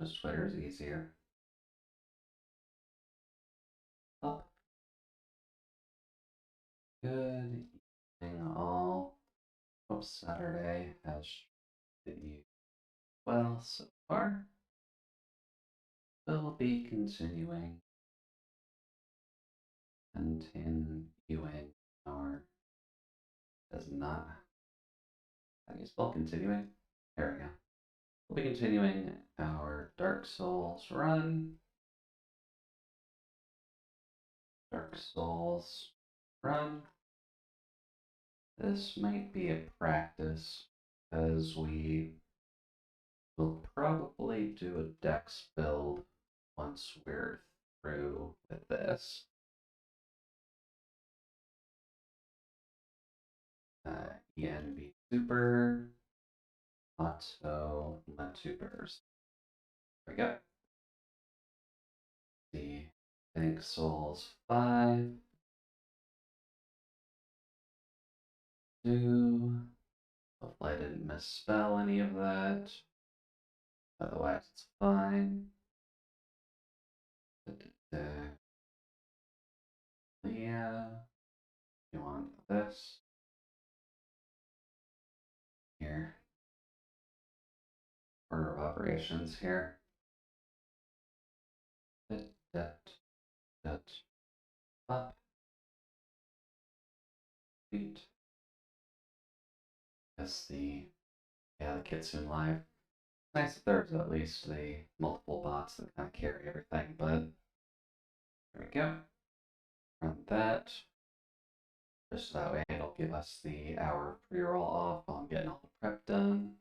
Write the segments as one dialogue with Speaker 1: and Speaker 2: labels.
Speaker 1: Just Twitter's easier. Up. Good evening, all. Hope Saturday has treated you well so far. We'll be continuing our does not. How do you spell continuing? There we go. We'll be continuing our Dark Souls run. Dark Souls run. This might be a practice, as we will probably do a dex build once we're through with this. ENB Super, Auto, Letubers. There we go. See, I think Souls 5. Hopefully I didn't misspell any of that. Otherwise, it's fine. Yeah. You want this? Here. Order of operations here. Up. Feet. Yes, the Kitsune Live. Nice that there's at least the multiple bots that kind of carry everything, but there we go. Run that. Just that way it'll give us the hour of pre-roll off while I'm getting all the prep done.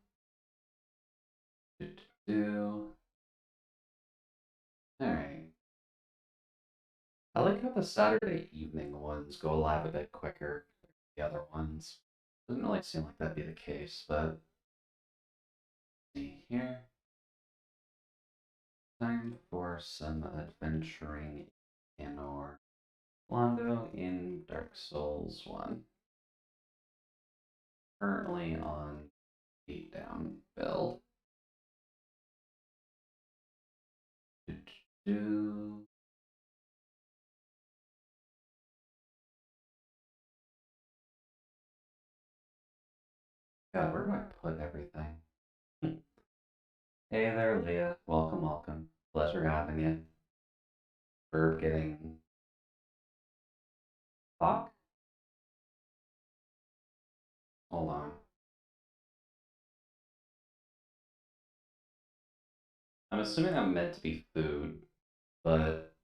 Speaker 1: Alright. I like how the Saturday evening ones go live a bit quicker than the other ones. Doesn't really seem like that'd be the case, but see here. Time for some adventuring in Orlando in Dark Souls 1. Currently on beatdown build. God, where do I put everything? Hey there, Leah. Welcome, welcome. Pleasure having you. We're getting fuck. Hold on. I'm assuming I'm meant to be food, but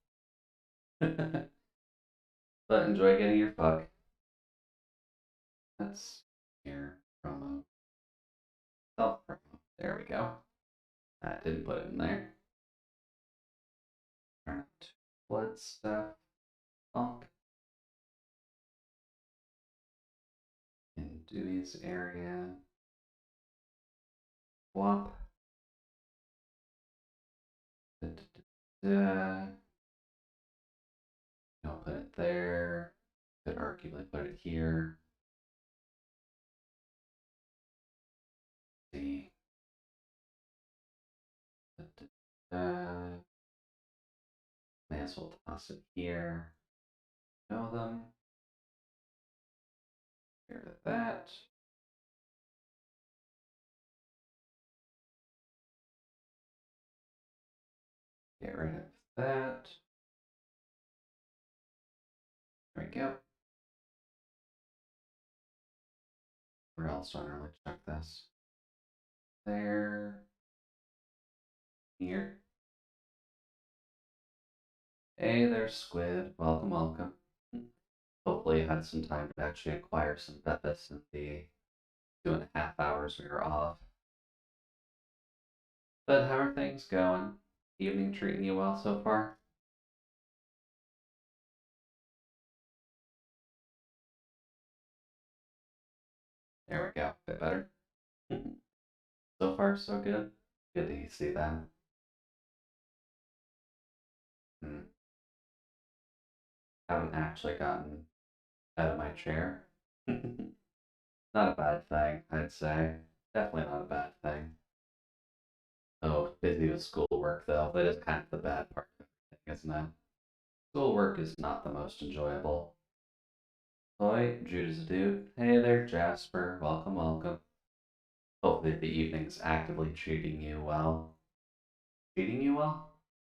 Speaker 1: but enjoy getting your fuck. That's here promo. Self promo. There we go. I didn't put it in there. Alright. Blood stuff. Fuck. In Dewey's area. Wop. I'll put it there. Could arguably put it here. See. May as well toss it here. Know them. Get rid of that. Get rid of that. There we go. Where else do I normally check this? There. Here. Hey there, Squid. Welcome, welcome. Hopefully you had some time to actually acquire some Beppis in the 2.5 hours we were off. But how are things going? Evening treating you well so far? There we go. A bit better. So far, so good. Good to see that. Haven't actually gotten out of my chair. Not a bad thing, I'd say. Definitely not a bad thing. Oh, busy with schoolwork schoolwork, though. That is kind of the bad part of everything, isn't it? Schoolwork is not the most enjoyable. Oi, Judas dude. Hey there, Jasper. Welcome, welcome. Hopefully the evening's actively treating you well. Treating you well?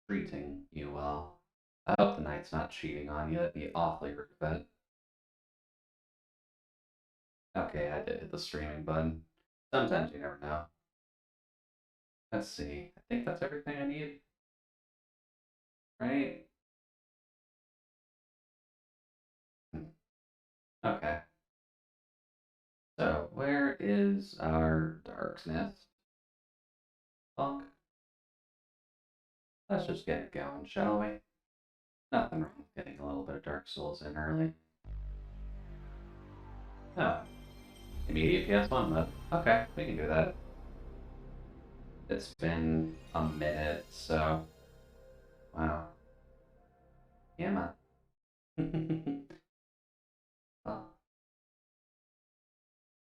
Speaker 1: Treating you well. I hope the night's not cheating on you. That'd be awfully rude of it. Okay, I did hit the streaming button. Sometimes you never know. Let's see. I think that's everything I need. Right? Okay. So, where is our darkness? Funk? Let's just get it going, shall we? Nothing wrong with getting a little bit of Dark Souls in early. Oh, immediate PS1 mode. Okay, we can do that. It's been a minute, so... Wow. Yeah, man. Well,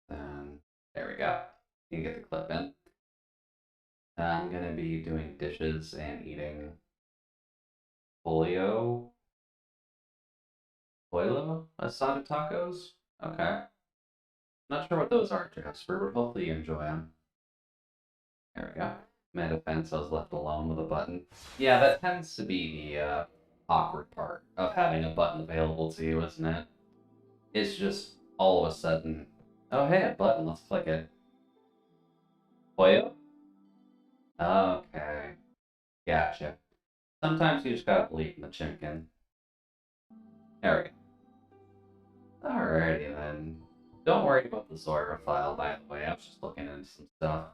Speaker 1: then, there we go. You can get the clip in. I'm gonna be doing dishes and eating pollo asada tacos. Okay. Not sure what those are, Jasper, but hopefully you enjoy them. There we go. My defense, I was left alone with a button. Yeah, that tends to be the awkward part of having a button available to you, isn't it? It's just all of a sudden, oh hey, a button, let's click it. Pollo? Okay. Gotcha. Sometimes you just gotta believe in the chimkin. There we go. Alrighty then. Don't worry about the Zora file, by the way. I was just looking into some stuff.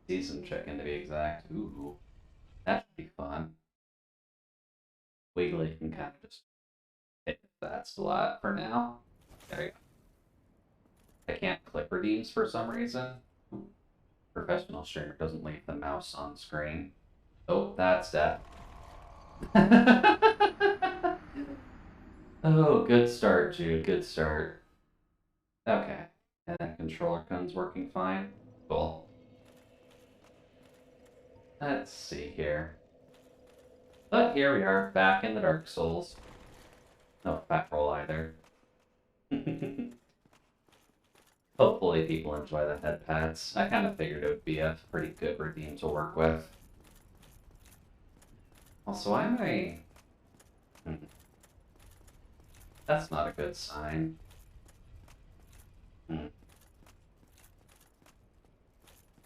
Speaker 1: Seasoned chicken, to be exact. Ooh, that should be fun. Wiggly can kind of just hit that slot for now. There you go. I can't click redeems for some reason. Ooh, professional streamer doesn't leave the mouse on screen. Oh, that's death. Oh, good start, Jude. Good start. Okay. And that controller gun's working fine. Cool. Let's see here. But here we are, back in the Dark Souls. No fat roll either. Hopefully people enjoy the head pads. I kind of figured it would be a pretty good redeem to work with. Also, why am I... That's not a good sign.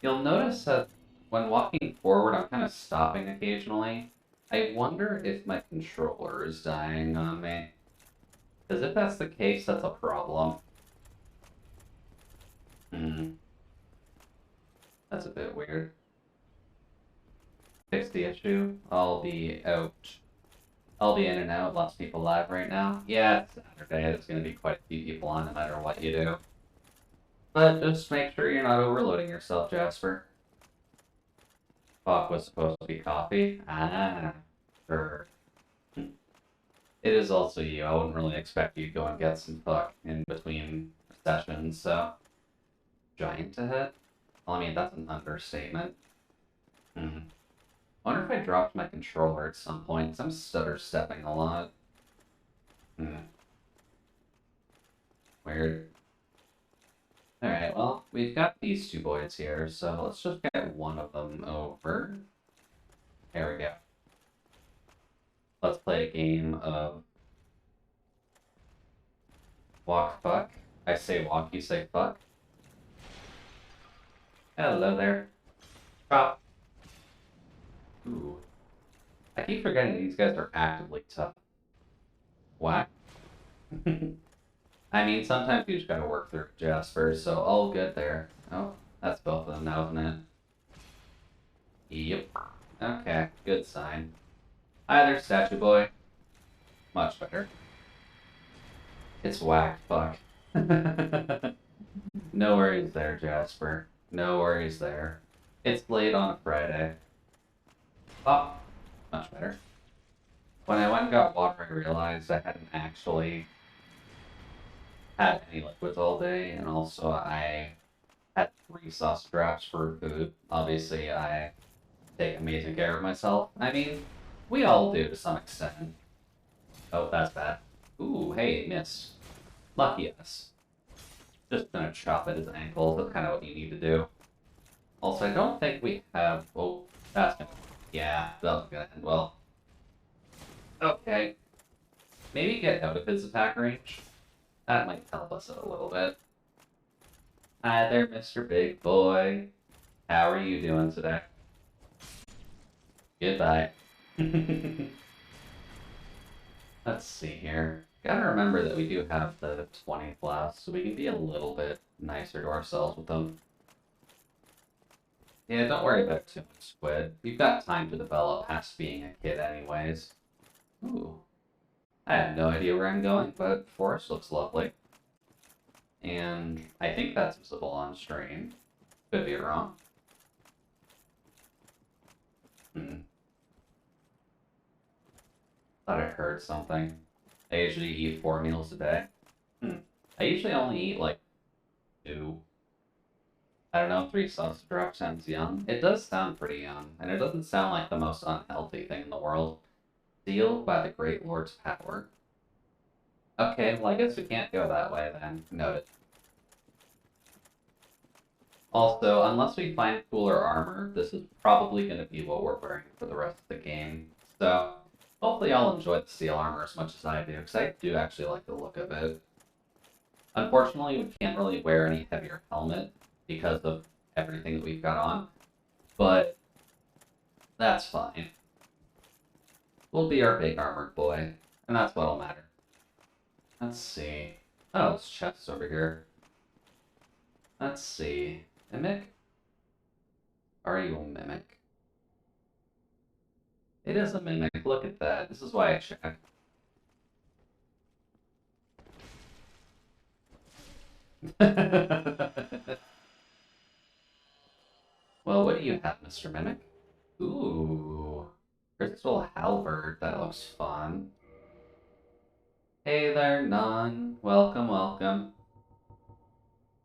Speaker 1: You'll notice that when walking forward, I'm kind of stopping occasionally. I wonder if my controller is dying on me. Because if that's the case, that's a problem. That's a bit weird. Fix the issue. I'll be out. I'll be in and out. Lots of people live right now. Yeah, it's Saturday. There's going to be quite a few people on no matter what you do. But just make sure you're not overloading yourself, Jasper. Fuck was supposed to be coffee. Ah, sure. It is also you. I wouldn't really expect you to go and get some fuck in between sessions, so... Giant to hit? Well, I mean, that's an understatement. I wonder if I dropped my controller at some point, because I'm stutter-stepping a lot. Weird. Alright, well, we've got these two boys here, so let's just get one of them over. There we go. Let's play a game of walk fuck. I say walk, you say fuck. Hello there. Chop. Ooh. I keep forgetting these guys are actively tough. Whack. I mean, sometimes you just gotta work through Jasper, so all good there. Oh, that's both of them now, isn't it? Yep. Okay, good sign. Hi there, statue boy. Much better. It's whack, fuck. No worries there, Jasper. No worries there. It's late on a Friday. Oh, much better. When I went and got water, I realized I hadn't actually had any liquids all day, and also I had 3 sauce drops for food. Obviously, I take amazing care of myself. I mean, we all do to some extent. Oh, that's bad. Ooh, hey, miss. Lucky us. Just gonna chop at his ankle. That's kind of what you need to do. Also, I don't think we have... Oh, that's gonna... Yeah, that was gonna end well. Okay. Maybe get out of his attack range. That might help us a little bit. Hi there, Mr. Big Boy. How are you doing today? Goodbye. Let's see here. Gotta remember that we do have the 20 left, so we can be a little bit nicer to ourselves with them. Yeah, don't worry about too much squid. You've got time to develop past being a kid anyways. Ooh. I have no idea where I'm going, but forest looks lovely. And I think that's visible on stream. Could be wrong. Thought I heard something. I usually eat 4 meals a day. I usually only eat like 2. I don't know, 3 sausage wraps sounds young. It does sound pretty young, and it doesn't sound like the most unhealthy thing in the world. Sealed by the Great Lord's power. Okay, well I guess we can't go that way then. Noted. Also, unless we find cooler armor, this is probably going to be what we're wearing for the rest of the game. So, hopefully I'll enjoy the steel armor as much as I do, because I do actually like the look of it. Unfortunately, we can't really wear any heavier helmet because of everything that we've got on, but that's fine. We'll be our big armored boy, and that's what'll matter. Let's see. Oh, it's chests over here. Let's see. Mimic? Are you a mimic? It is a mimic. Look at that. This is why I check. Well, what do you have, Mr. Mimic? Ooh. Crystal Halberd. That looks fun. Hey there, Nun. Welcome, welcome.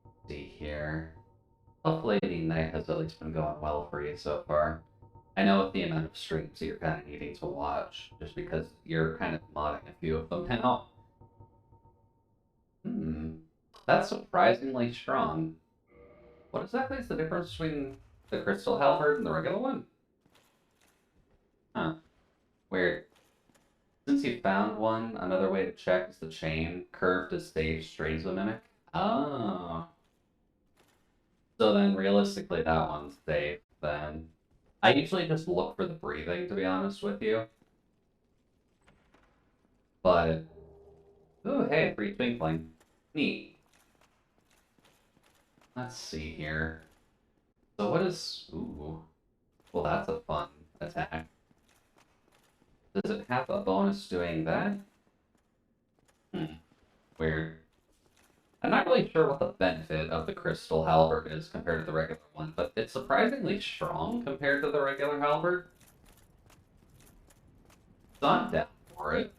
Speaker 1: Let's see here. Hopefully the night has at least been going well for you so far. I know with the amount of streams that you're kind of needing to watch, just because you're kind of modding a few of them now. That's surprisingly strong. What exactly is the difference between the Crystal Halberd and the regular one? Huh. Weird. Since you found one, another way to check is the chain. Curved to stage strains a mimic. Oh. So then realistically that one's safe then. I usually just look for the breathing, to be honest with you. But, ooh, hey, free twinkling. Neat. Let's see here. So what is, ooh, well that's a fun attack. Does it have a bonus doing that? Weird. I'm not really sure what the benefit of the Crystal Halberd is compared to the regular one, but it's surprisingly strong compared to the regular halberd. So I'm down for it.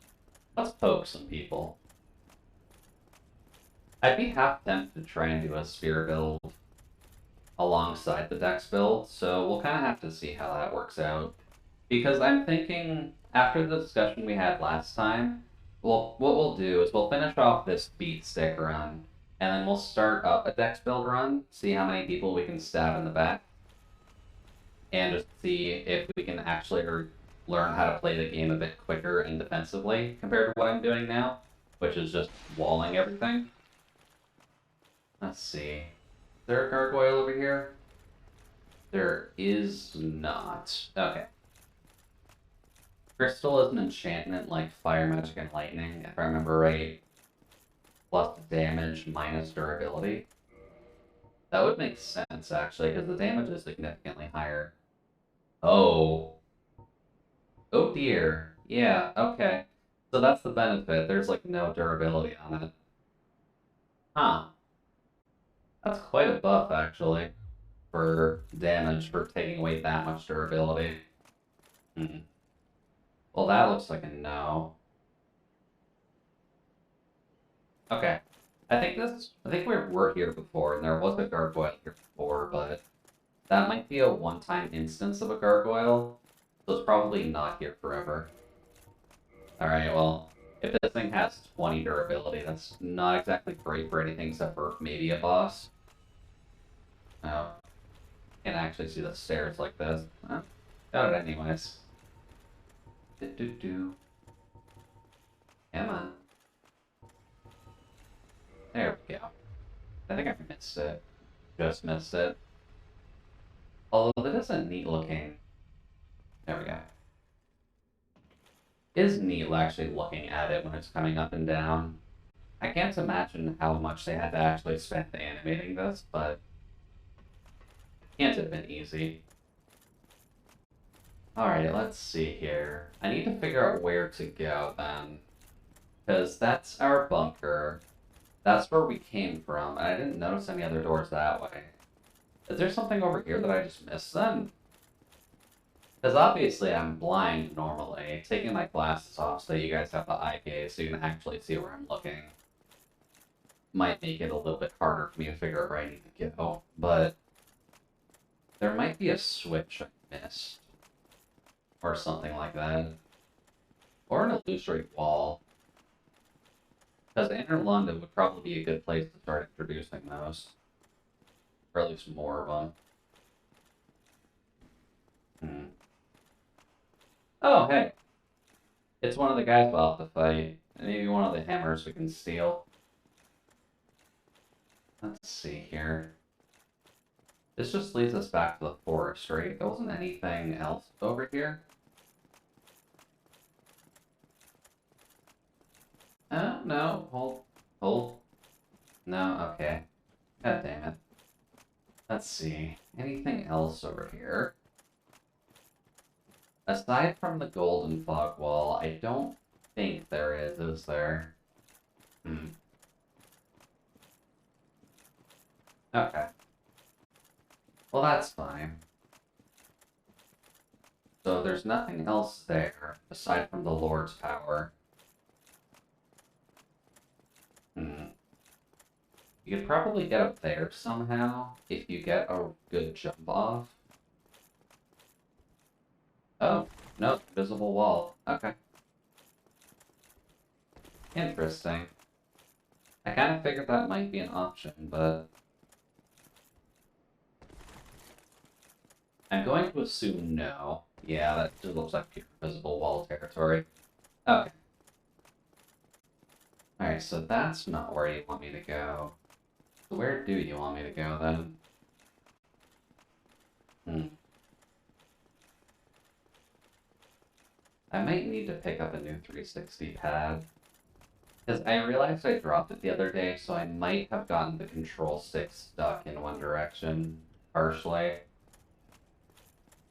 Speaker 1: Let's poke some people. I'd be half tempted to try and do a spear build alongside the dex build, so we'll kind of have to see how that works out. Because I'm thinking, after the discussion we had last time, well, what we'll do is we'll finish off this beat stick run, and then we'll start up a dex build run, see how many people we can stab in the back, and just see if we can actually learn how to play the game a bit quicker and defensively compared to what I'm doing now, which is just walling everything. Let's see. Is there a gargoyle over here? There is not. Okay. Crystal is an enchantment like fire, magic, and lightning, if I remember right. Plus damage minus durability. That would make sense, actually, because the damage is significantly higher. Oh. Oh dear. Yeah, okay. So that's the benefit. There's, like, no durability on it. Huh. That's quite a buff, actually, for damage, for taking away that much durability. Well, that looks like a no. Okay. I think we were here before, and there was a gargoyle here before, but That might be a one-time instance of a gargoyle, so it's probably not here forever. Alright, well, if this thing has 20 durability, that's not exactly great for anything except for maybe a boss. Oh, can't actually see the stairs like this. Got it anyways. Do-do-do. Come on. There we go. I think I missed it. Just missed it. Although that is a neat looking... There we go. It is neat actually looking at it when it's coming up and down. I can't imagine how much they had to actually spend animating this, but can't have been easy. Alright, let's see here. I need to figure out where to go then. Because that's our bunker. That's where we came from, and I didn't notice any other doors that way. Is there something over here that I just missed then? Because obviously I'm blind normally. Taking my glasses off so you guys have the eye gaze so you can actually see where I'm looking might make it a little bit harder for me to figure out where I need to go, but there might be a switch I missed. Or something like that. Or an illusory wall. Because Inner London would probably be a good place to start introducing those. Or at least more of them. Oh, hey. It's one of the guys we'll have to fight. Maybe one of the hammers we can steal. Let's see here. This just leads us back to the forest, right? There wasn't anything else over here? Oh, no. Hold. No, okay. God damn it. Let's see. Anything else over here? Aside from the golden fog wall, I don't think there is there? Okay. Well, that's fine. So there's nothing else there, aside from the Lord's power. You could probably get up there somehow, if you get a good jump off. Oh, nope, visible wall. Okay. Interesting. I kind of figured that might be an option, but... I'm going to assume no. Yeah, that just looks like pure visible wall territory. Okay. Alright, so that's not where you want me to go. So where do you want me to go, then? I might need to pick up a new 360 pad. Because I realized I dropped it the other day, so I might have gotten the control stick stuck in one direction, partially.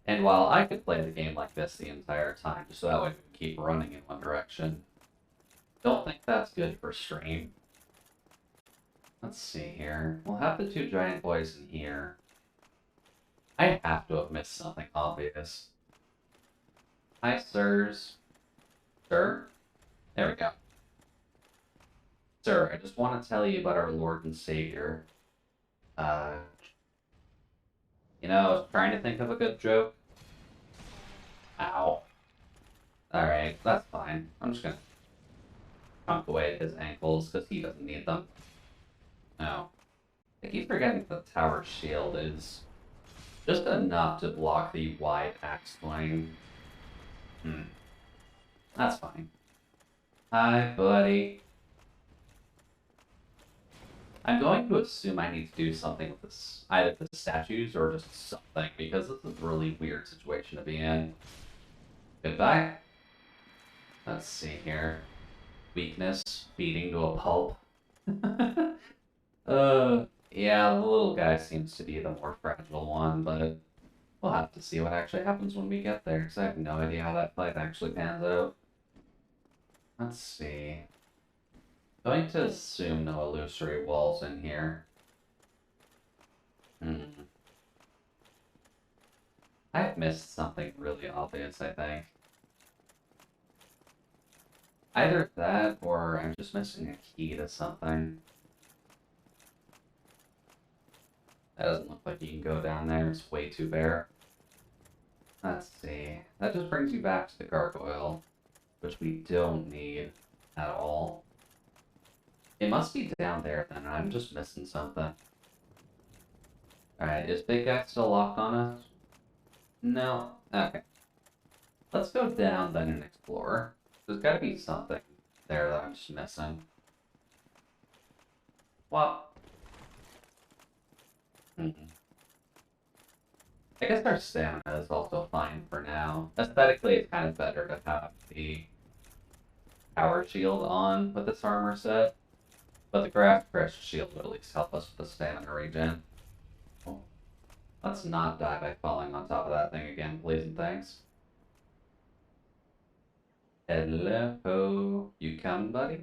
Speaker 1: And while I could play the game like this the entire time, just so that way we can keep running in one direction, don't think that's good for stream. Let's see here. We'll have the two giant boys in here. I have to have missed something obvious. Hi, sirs. Sir? There we go. Sir, I just want to tell you about our Lord and Savior. You know, I was trying to think of a good joke. Ow. Alright, that's fine. I'm just gonna chunk away at his ankles, because he doesn't need them. No. I keep forgetting the tower shield is just enough to block the wide axe swing. That's fine. Hi, buddy. I'm going to assume I need to do something with this, either the statues or just something, because this is a really weird situation to be in. Goodbye. Let's see here. Weakness, beating to a pulp. Yeah, the little guy seems to be the more fragile one, but we'll have to see what actually happens when we get there, because I have no idea how that fight actually pans out. Let's see. Going to assume no illusory walls in here. I've missed something really obvious, I think. Either that, or I'm just missing a key to something. That doesn't look like you can go down there. It's way too bare. Let's see. That just brings you back to the gargoyle, which we don't need at all. It must be down there then. I'm just missing something. Alright, is Big Guy still locked on us? No. Okay. Let's go down then and explore. There's gotta be something there that I'm just missing. Well. I guess our stamina is also fine for now. Aesthetically, it's kind of better to have the power shield on with this armor set. But the grass crest shield would at least help us with the stamina regen. Oh. Let's not die by falling on top of that thing again, please and thanks. Hello, you coming, buddy?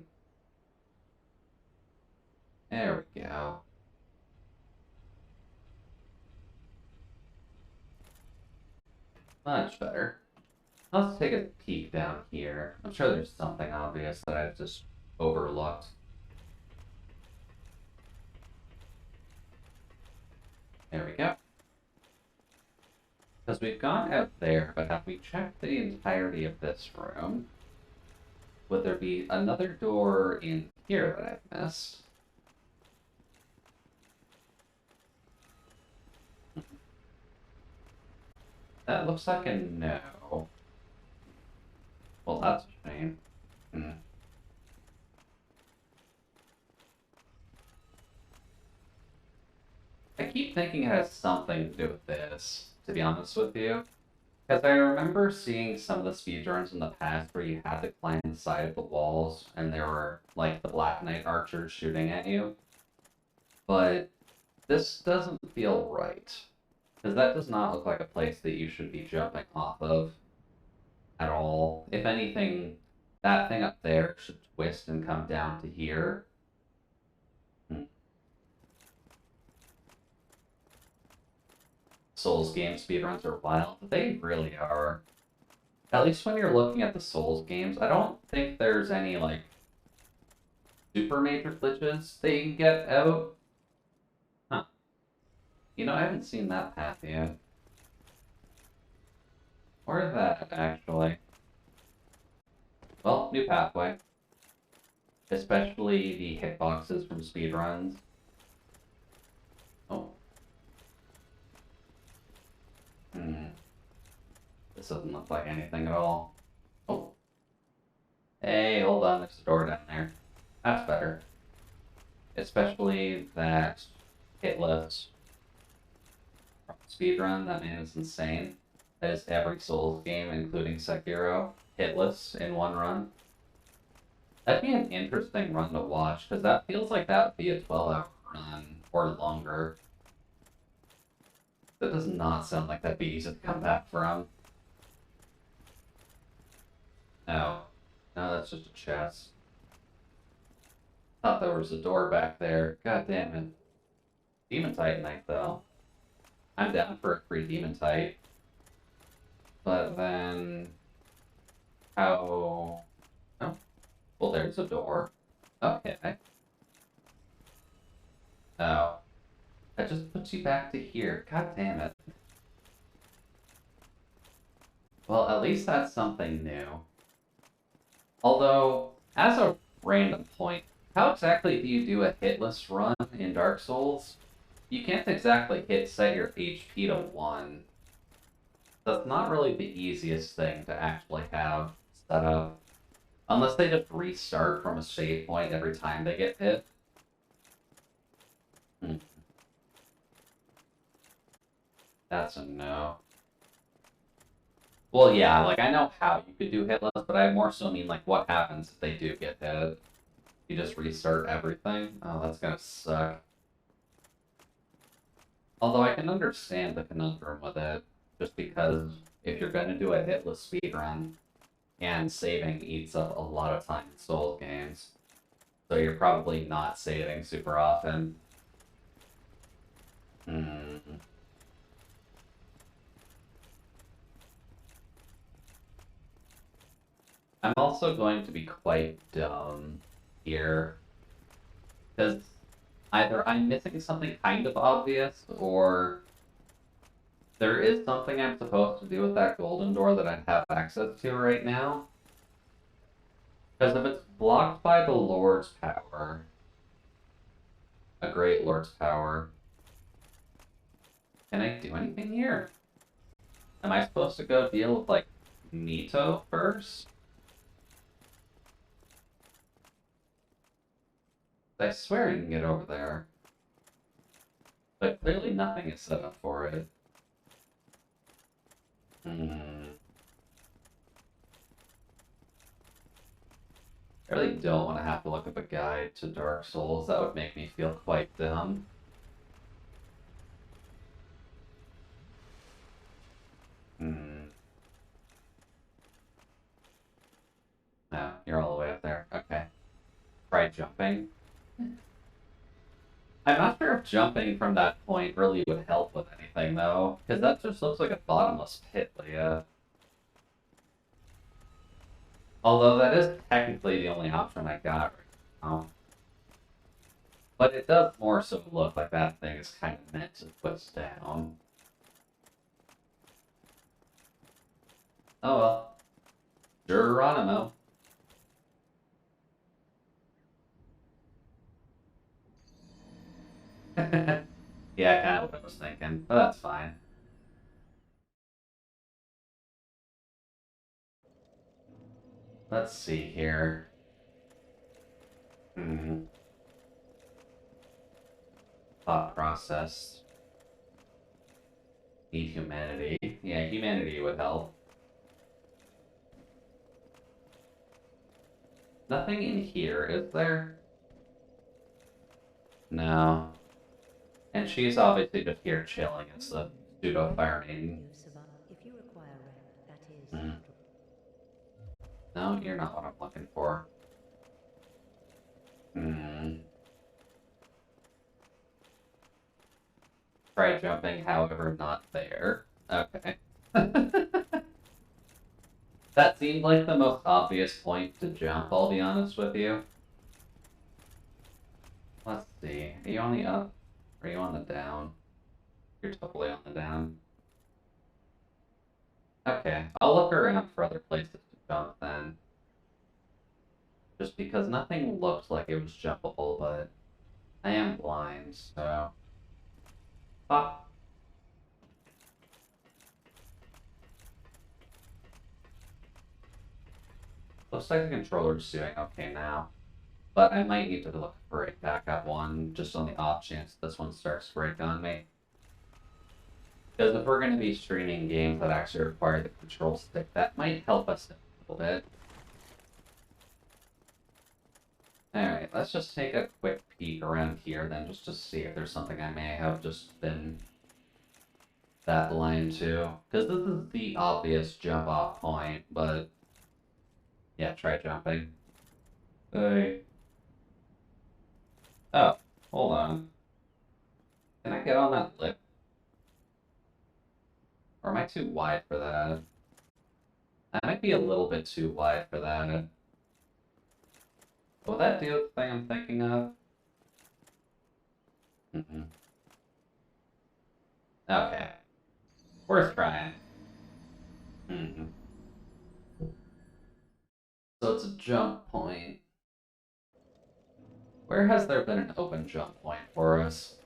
Speaker 1: There we go. Much better. Let's take a peek down here. I'm sure there's something obvious that I've just overlooked. There we go. Because we've gone out there, but have we checked the entirety of this room? Would there be another door in here that I've missed? That looks like a no. Well, that's a shame. I keep thinking it has something to do with this, to be honest with you. Because I remember seeing some of the speedruns in the past where you had to climb the side of the walls and there were, like, the Black Knight archers shooting at you. But this doesn't feel right. Because that does not look like a place that you should be jumping off of at all. If anything, that thing up there should twist and come down to here. Souls game speedruns are wild. They really are. At least when you're looking at the Souls games, I don't think there's any, like, super major glitches that you can get out. Huh. You know, I haven't seen that path yet. Or that, actually. Well, new pathway. Especially the hitboxes from speedruns. Oh. This doesn't look like anything at all. Oh. Hey, hold on, there's a door down there. That's better. Especially that hitless speedrun. That man is insane. That is every Souls game, including Sekiro, hitless in one run. That'd be an interesting run to watch, because that feels like that would be a 12-hour run, or longer. That does not sound like that'd be easy to come back from. No. No, that's just a chest. Thought there was a door back there. God damn it. Demon Titanite, though. I'm down for a free Demon Titan. But then... How... Oh. Well, there's a door. Okay. Oh. That just puts you back to here. God damn it. Well, at least that's something new. Although, as a random point, how exactly do you do a hitless run in Dark Souls? You can't exactly set your HP to 1. That's not really the easiest thing to actually have set up. Unless they just restart from a save point every time they get hit. That's a no. Well, yeah, like, I know how you could do hitless, but I more so mean, like, what happens if they do get hit? You just restart everything? Oh, that's gonna suck. Although I can understand the conundrum with it, just because if you're gonna do a hitless speedrun, and saving eats up a lot of time in Souls games, so you're probably not saving super often. I'm also going to be quite dumb here, because either I'm missing something kind of obvious, or there is something I'm supposed to do with that golden door that I have access to right now. Because if it's blocked by the Lord's power, a great Lord's power, can I do anything here? Am I supposed to go deal with, like, Nito first? I swear you can get over there. But clearly nothing is set up for it. I really don't want to have to look up a guide to Dark Souls. That would make me feel quite dumb. No, you're all the way up there. Okay. Try jumping. I'm not sure if jumping from that point really would help with anything, though, because that just looks like a bottomless pit, Leah. Although that is technically the only option I got right now. But it does more so look like that thing is kind of meant to put us down. Oh well. Geronimo. Yeah, kind of what I was thinking, but that's fine. Let's see here. Thought process. Need humanity. Yeah, humanity would help. Nothing in here, is there? No. And she's obviously just here chilling as the pseudo fire maiden.
Speaker 2: If you require rest, that is
Speaker 1: No, you're not what I'm looking for. Try jumping, however, not there. Okay. That seemed like the most obvious point to jump, I'll be honest with you. Let's see. Are you on the up? Or are you on the down? You're totally on the down. Okay, I'll look around for other places to jump then. Just because nothing looked like it was jumpable, but I am blind, so... Ah. Looks like the controller's doing okay now. But I might need to look for a backup one, just on the off chance this one starts to break on me. Because if we're going to be streaming games that actually require the control stick, that might help us a little bit. Alright, let's just take a quick peek around here then, just to see if there's something I may have just been that blind to. Because this is the obvious jump off point, but... yeah, try jumping. Hey. Oh, hold on. Can I get on that lip? Or am I too wide for that? I might be a little bit too wide for that. Will that do the thing I'm thinking of? Okay. Worth trying. So it's a jump point. Where has there been an open jump point for us?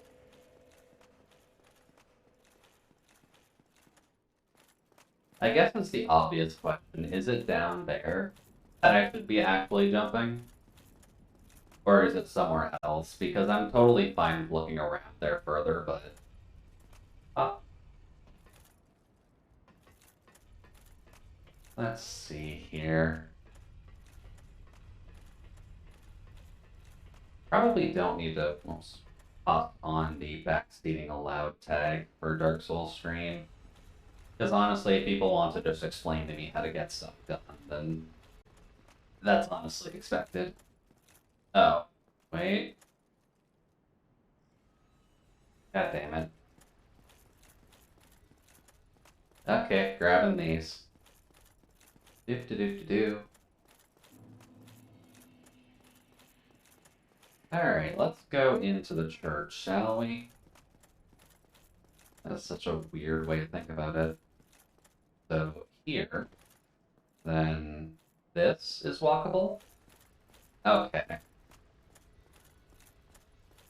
Speaker 1: I guess it's the obvious question. Is it down there that I should be actually jumping? Or is it somewhere else? Because I'm totally fine looking around there further, but... let's see here. Probably don't need to pop on the backseating allowed tag for Dark Souls stream. Because honestly, if people want to just explain to me how to get stuff done, then that's honestly expected. Oh, wait. God damn it. Okay, grabbing these. Do. Alright, let's go into the church, shall we? That's such a weird way to think about it. So here, then this is walkable? Okay.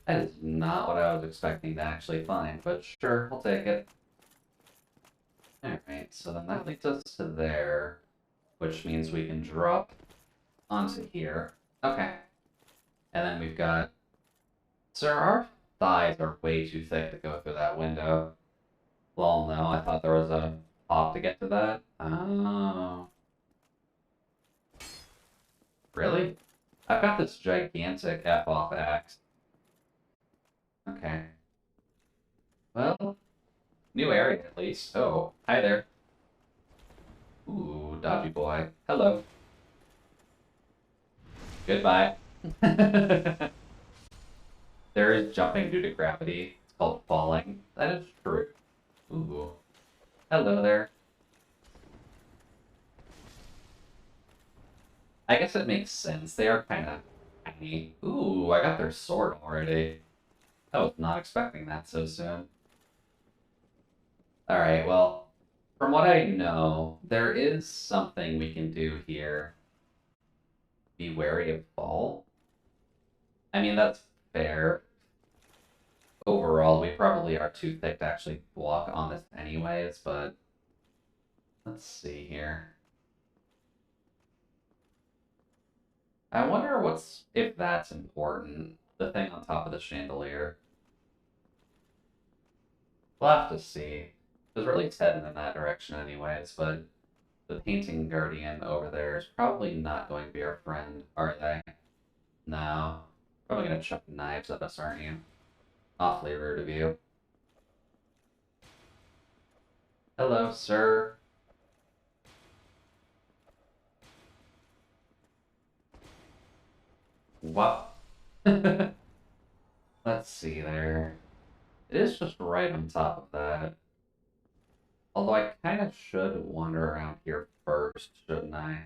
Speaker 1: That is not what I was expecting to actually find, but sure, I'll take it. Alright, so then that leads us to there, which means we can drop onto here. Okay. And then we've got... Sir, our thighs are way too thick to go through that window. Well, no, I thought there was a pop to get to that. Oh. Really? I've got this gigantic F-off axe. Okay. Well, new area at least. Oh, hi there. Ooh, dodgy boy. Hello. Goodbye. There is jumping due to gravity. It's called falling. That is true. Ooh. Hello there. I guess it makes sense. They are kind of tiny. Ooh, I got their sword already. I was not expecting that so soon. Alright, well, from what I know, there is something we can do here. Be wary of fall. I mean, that's fair. Overall, we probably are too thick to actually walk on this anyways, but let's see here. I wonder if that's important. The thing on top of the chandelier. We'll have to see. Because we're at least heading in that direction anyways, but the painting guardian over there is probably not going to be our friend, are they? No. Probably gonna chuck knives at us, aren't you? Awfully rude of you. Hello, sir. What? Let's see there. It is just right on top of that. Although I kind of should wander around here first, shouldn't I?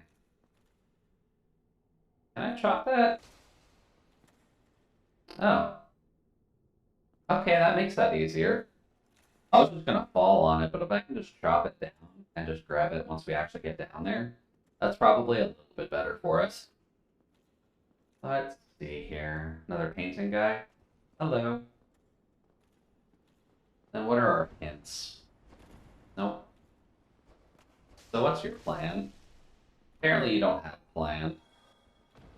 Speaker 1: Can I chop that? Oh. Okay, that makes that easier. I was just gonna fall on it, but if I can just chop it down and just grab it once we actually get down there, that's probably a little bit better for us. Let's see here. Another painting guy? Hello. Then what are our hints? Nope. So what's your plan? Apparently you don't have a plan.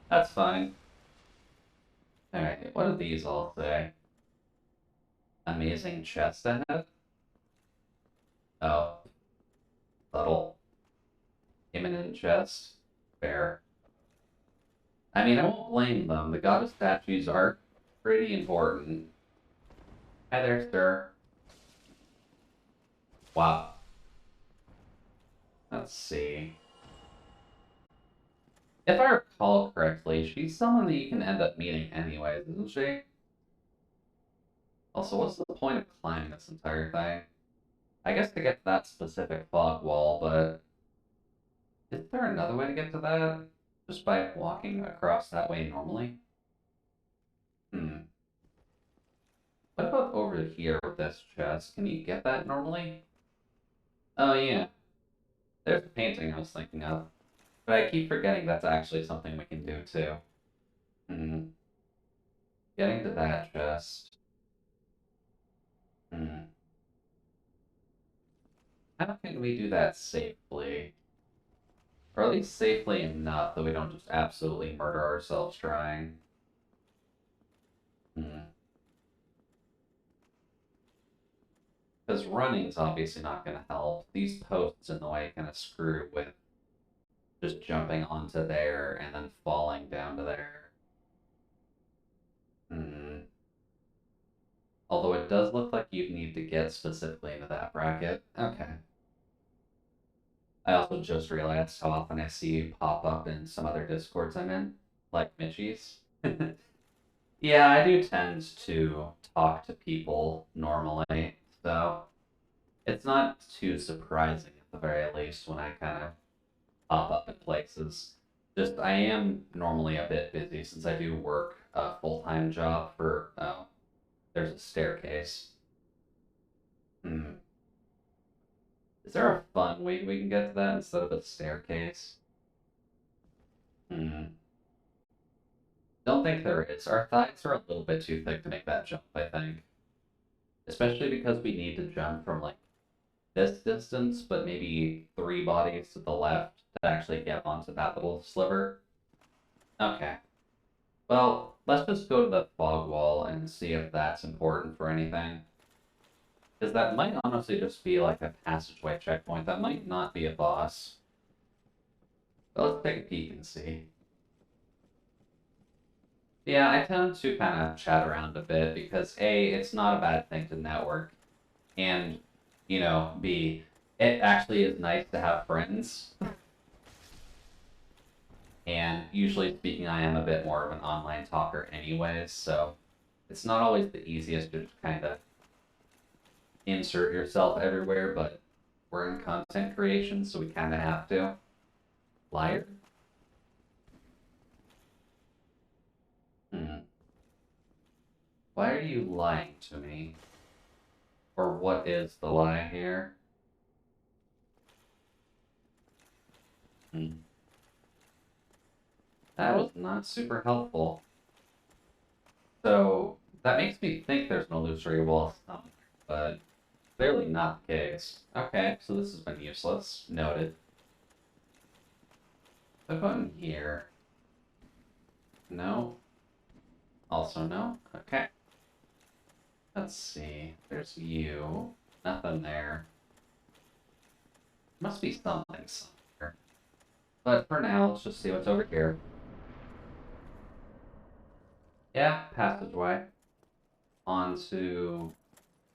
Speaker 1: That's fine. Alright, what do these all say? Amazing chest ahead? Oh, subtle. Imminent chest? Fair. I mean, I won't blame them. The goddess statues are pretty important. Hi there, sir. Wow. Let's see. If I recall correctly, she's someone that you can end up meeting anyways, isn't she? Also, what's the point of climbing this entire thing? I guess to get to that specific fog wall, but is there another way to get to that? Just by walking across that way normally? Hmm. What about over here with this chest? Can you get that normally? Oh yeah, there's the painting I was thinking of. But I keep forgetting that's actually something we can do too. Hmm. Getting to that chest. Hmm. How can we do that safely? Or at least safely enough that we don't just absolutely murder ourselves trying. Hmm. Because running's obviously not going to help. These posts in the way kind of screw with just jumping onto there and then falling down to there. Hmm. Although it does look like you'd need to get specifically into that bracket. Okay. I also just realized how often I see you pop up in some other Discords I'm in, like Mitchie's. Yeah, I do tend to talk to people normally, so it's not too surprising at the very least when I kind of pop up in places. Just, I am normally a bit busy since I do work a full-time job for, oh, there's a staircase. Hmm. Is there a fun way we can get to that instead of a staircase? Hmm. Don't think there is. Our thighs are a little bit too thick to make that jump, I think. Especially because we need to jump from, like, this distance, but maybe 3 bodies to the left to actually get onto that little sliver. Okay. Well, let's just go to the fog wall and see if that's important for anything. Because that might honestly just be like a passageway checkpoint. That might not be a boss. But let's take a peek and see. Yeah, I tend to kind of chat around a bit because A, it's not a bad thing to network. And, B, it actually is nice to have friends. And usually speaking, I am a bit more of an online talker anyways, so it's not always the easiest to just kind of insert yourself everywhere, but we're in content creation, so we kind of have to. Liar? Hmm. Why are you lying to me? Or what is the lie here? Hmm. That was not super helpful. So, that makes me think there's an illusory wall somewhere, but clearly not the case. Okay, so this has been useless. Noted. The button here. No. Also no. Okay. Let's see. There's you. Nothing there. Must be something somewhere. But for now, let's just see what's over here. Yeah, passageway. On to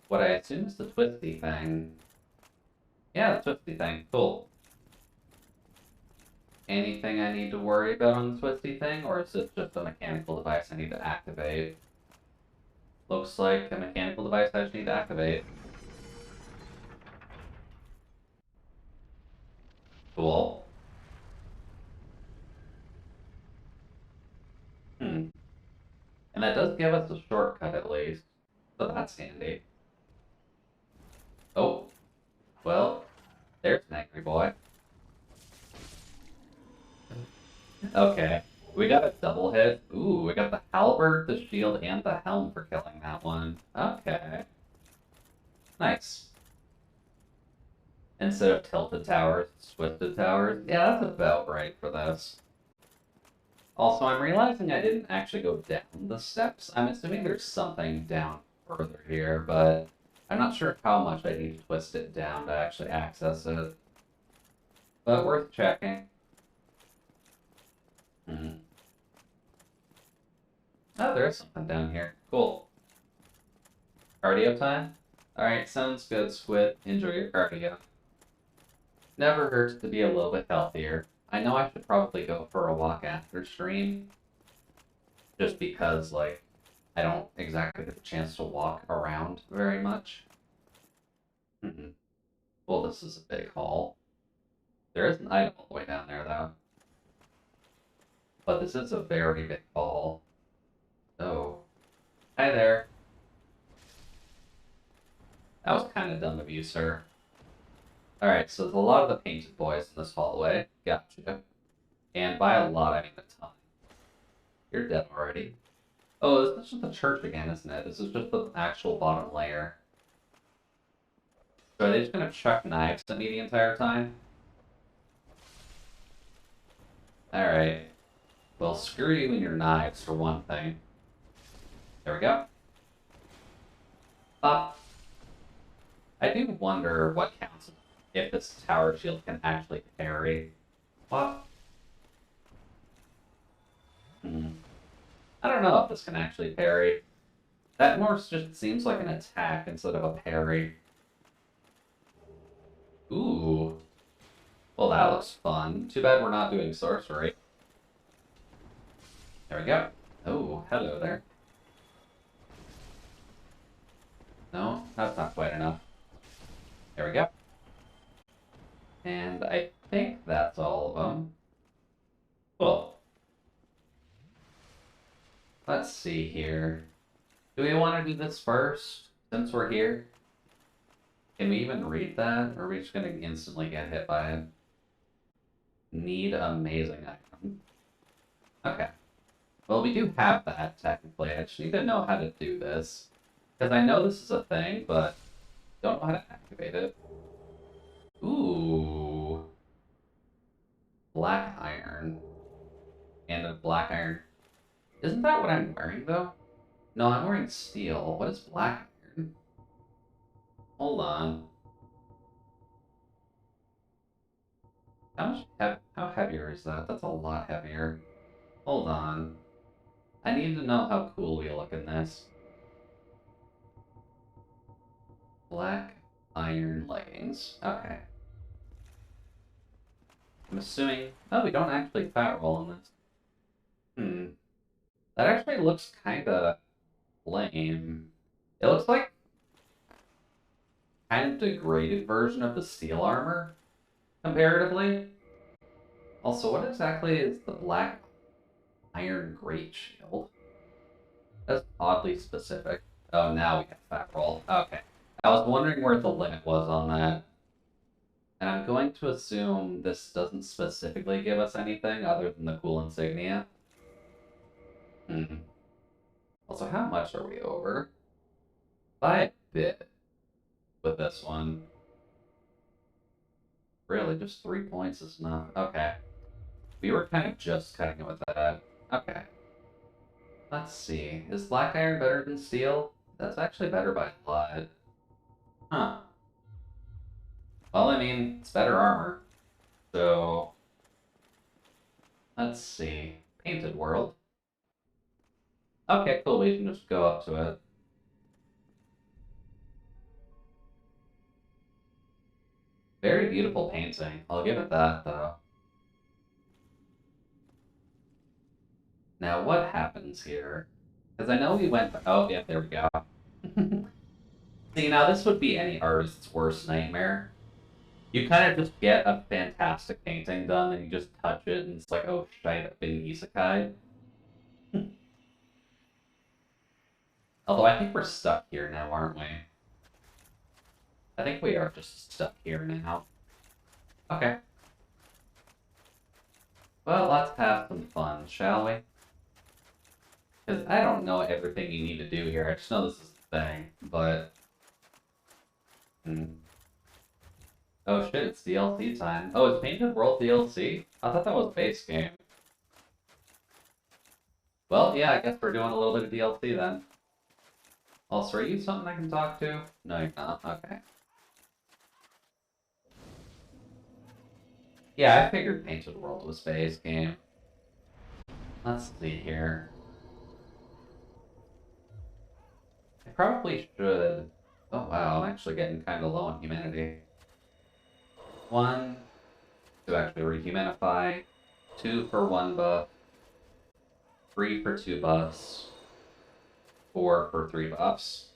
Speaker 1: what I assume is the twisty thing. Yeah, the twisty thing. Cool. Anything I need to worry about on the twisty thing, or is it just a mechanical device I need to activate? Looks like a mechanical device I just need to activate. Cool. Hmm. And that does give us a shortcut at least, so that's handy. Oh, well, there's an angry boy. Okay, we got a double hit. Ooh, we got the halberd, the shield, and the helm for killing that one. Okay, nice. Instead of tilted towers, twisted towers. Yeah, that's about right for this. Also, I'm realizing I didn't actually go down the steps. I'm assuming there's something down further here, but I'm not sure how much I need to twist it down to actually access it. But worth checking. Hmm. Oh, there is something down here. Cool. Cardio time? Alright, sounds good, Squid. Enjoy your cardio. Never hurts to be a little bit healthier. I know I should probably go for a walk after stream, just because, like, I don't exactly get the chance to walk around very much. Well, this is a big hall. There is an item all the way down there, though. But this is a very big hall. Oh. Hi there. That was kind of dumb of you, sir. Alright, so there's a lot of the painted boys in this hallway. Gotcha. And by a lot, I mean a ton. You're dead already. Oh, this is just the church again, isn't it? This is just the actual bottom layer. So are they just gonna chuck knives at me the entire time? Alright. Well, screw you and your knives, for one thing. There we go. Up. I do wonder what counts if this tower shield can actually parry. What? Hmm. I don't know if this can actually parry. That more just seems like an attack instead of a parry. Ooh. Well, that looks fun. Too bad we're not doing sorcery. There we go. Oh, hello there. No, that's not quite enough. There we go. And I think that's all of them. Cool. Let's see here. Do we want to do this first, since we're here? Can we even read that, or are we just gonna instantly get hit by it? Need amazing item. Okay. Well, we do have that, technically. I just need to know how to do this. Because I know this is a thing, but don't know how to activate it. Ooh. Black iron. And a black iron. Isn't that what I'm wearing, though? No, I'm wearing steel. What is black iron? Hold on. How heavier is that? That's a lot heavier. Hold on. I need to know how cool we look in this. Black iron leggings. Okay. I'm assuming... Oh, we don't actually fat roll in this. Hmm. That actually looks kinda lame. It looks like kind of degraded version of the steel armor, comparatively. Also, what exactly is the black iron great shield? That's oddly specific. Oh, now we have fat roll. Okay. I was wondering where the limit was on that. And I'm going to assume this doesn't specifically give us anything other than the cool insignia. Hmm. Also, how much are we over? By a bit with this one. Really, just 3 points is enough. Okay. We were kind of just cutting it with that. Okay. Let's see. Is black iron better than steel? That's actually better by a lot. Huh. Well, I mean, it's better armor. So, let's see. Painted world. Okay, cool. We can just go up to it. Very beautiful painting. I'll give it that, though. Now, what happens here? Because I know we went... Oh, yeah, there we go. See, now this would be any artist's worst nightmare. You kind of just get a fantastic painting done, and you just touch it, and it's like, oh, shite, I've been isekai. Although I think we're stuck here now, aren't we? I think we are just stuck here now. Okay. Well, let's have some fun, shall we? Because I don't know everything you need to do here. I just know this is the thing, but... Oh shit, it's DLC time. Oh, it's Painted World DLC? I thought that was a base game. Well, yeah, I guess we're doing a little bit of DLC then. Also, are you something I can talk to? No, you're not. Okay. Yeah, I figured Painted World was base game. Let's see here. I probably should... Oh wow, I'm actually getting kind of low on humanity. 1, to actually rehumanify. 2 for 1 buff. 3 for 2 buffs. 4 for 3 buffs.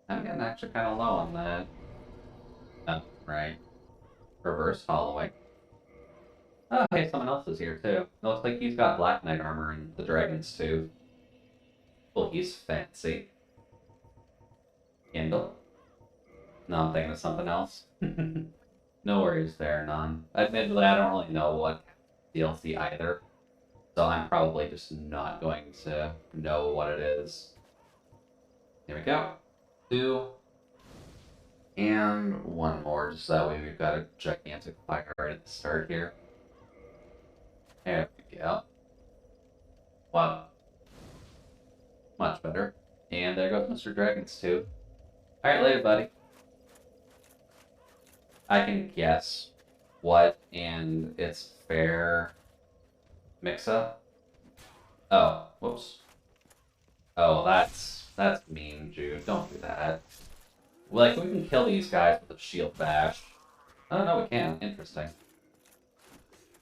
Speaker 1: I'm getting actually kind of low on that. Oh, right. Reverse hollowing. Oh, hey, someone else is here too. It looks like he's got Black Knight armor and the Dragon's too. Well, he's fancy. Kindle? No, I'm thinking of something else. No worries there, none. Admittedly, I don't really know what DLC either, so I'm probably just not going to know what it is. Here we go. 2. And 1 more, just that way we've got a gigantic fire right at the start here. There we go. Well, much better. And there goes Mr. Dragons too. Alright, later, buddy. I can guess what and its fair mix-up. Oh, whoops. Oh, that's mean, Jude. Don't do that. Like, we can kill these guys with a shield bash. Oh, no, we can't. Interesting.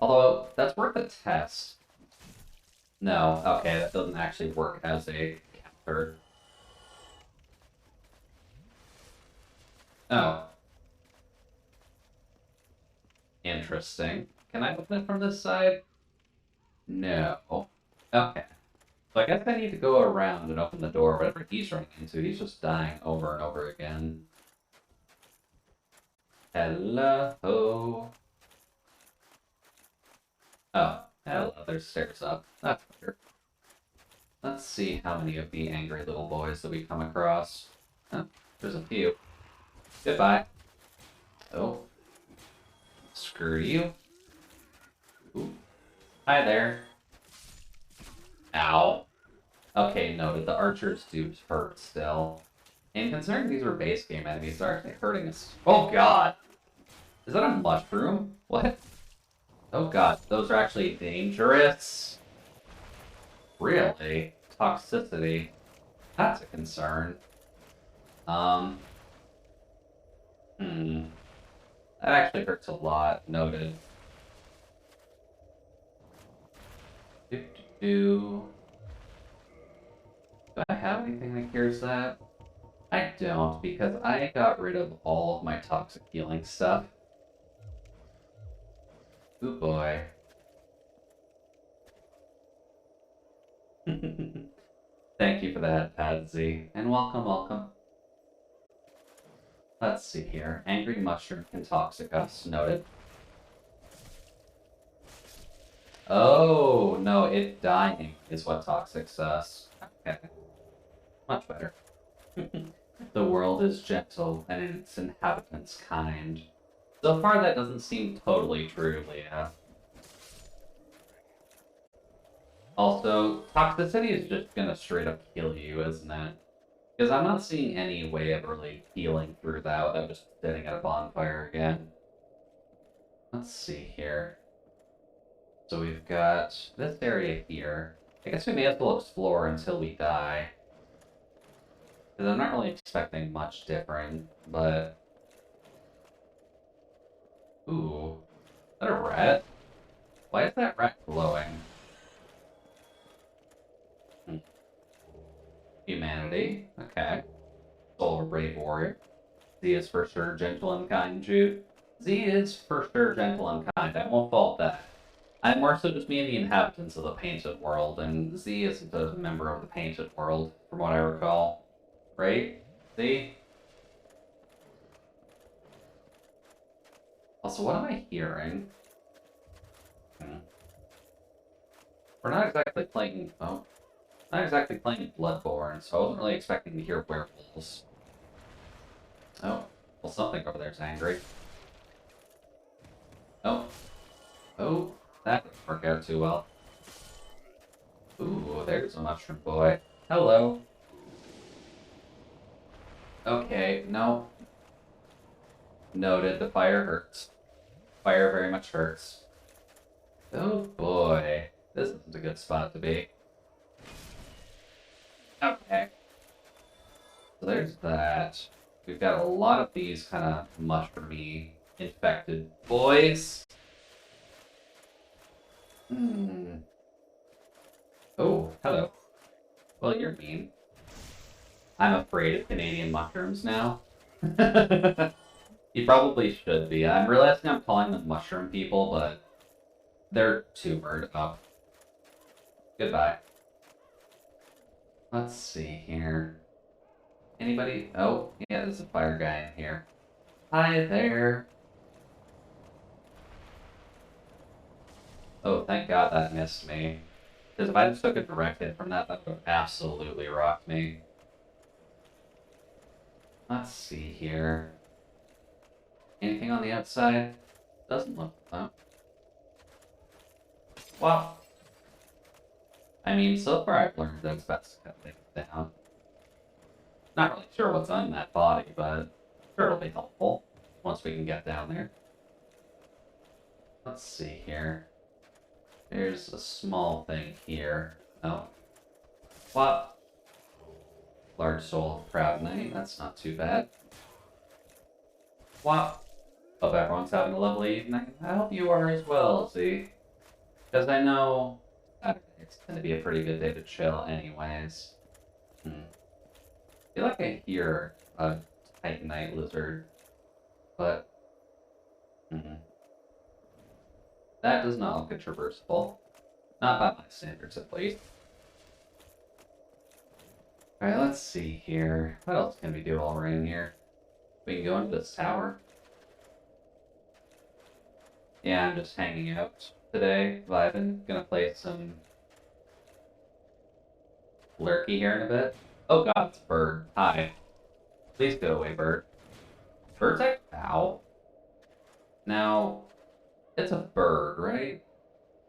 Speaker 1: Although, that's worth a test. No, okay, that doesn't actually work as a counter. Oh. Interesting. Can I open it from this side? No. Okay. So I guess I need to go around and open the door. Whatever he's running into, he's just dying over and over again. Hello. Oh, hello. There's stairs up. That's better. Let's see how many of the angry little boys that we come across. Oh, there's a few. Goodbye. Oh, screw you. Ooh. Hi there. Ow. Okay, noted. The archers do hurt still. And considering these were base game enemies, they're actually hurting us. Oh god! Is that a mushroom? What? Oh god, those are actually dangerous. Really? Toxicity. That's a concern. Um, hmm. That actually hurts a lot. Noted. Do, do, do. Do I have anything that cures that? I don't, because I got rid of all of my toxic healing stuff. Ooh boy. Thank you for that, Padsy. And welcome, welcome. Let's see here. Angry mushroom can toxic us. Noted. Oh, no, it dying is what toxics us. Okay. Much better. The world is gentle, and its inhabitants kind. So far, that doesn't seem totally true, Leah. Also, toxicity is just gonna straight up kill you, isn't it? Because I'm not seeing any way of really healing through that without just sitting at a bonfire again. Let's see here. So we've got this area here. I guess we may as well explore until we die. Because I'm not really expecting much different, but... Ooh. Is that a rat? Why is that rat glowing? Hmm. Humanity. Okay. Soul of a brave warrior. Z is for sure gentle and kind, Jude. Z is for sure gentle and kind. I won't fault that. I'm more so just being the inhabitants of the painted world, and Z isn't a member of the painted world, from what I recall. Right? Z? Also, what am I hearing? Hmm. We're not exactly playing... Oh. Not exactly playing Bloodborne, so I wasn't really expecting to hear werewolves. Oh. Well, something over there's angry. Oh. Oh. That didn't work out too well. Ooh, there's a mushroom boy. Hello. Okay, no. Noted, the fire hurts. Fire very much hurts. Oh boy. This isn't a good spot to be. Okay. So there's that. We've got a lot of these kind of mushroomy infected boys. Hmm. Oh, hello. Well, you're mean. I'm afraid of Canadian mushrooms now. You probably should be. I'm realizing I'm calling them mushroom people, but they're tumored up. Goodbye. Let's see here. Anybody? Oh, yeah, there's a fire guy in here. Hi there. Oh, thank God that missed me. Because if I just took a direct hit from that, that would have absolutely rocked me. Let's see here. Anything on the outside? Doesn't look... Oh. Well, I mean, so far I've learned that it's best to cut things down. Not really sure what's on that body, but sure it'll be helpful once we can get down there. Let's see here. There's a small thing here. Oh. What? Large soul, proud knight. That's not too bad. What? Hope everyone's having a lovely evening. I hope you are as well, see? Because I know it's going to be a pretty good day to chill anyways. I feel like I hear a titanite lizard, but... That does not look traversable. Not by my standards, at least. Alright, let's see here. What else can we do while we're in here? We can go into this tower. Yeah, I'm just hanging out today, vibing. Gonna play some Lurky here in a bit. Oh god, it's a bird. Hi. Please go away, bird. Birds like ow. Now, it's a bird, right?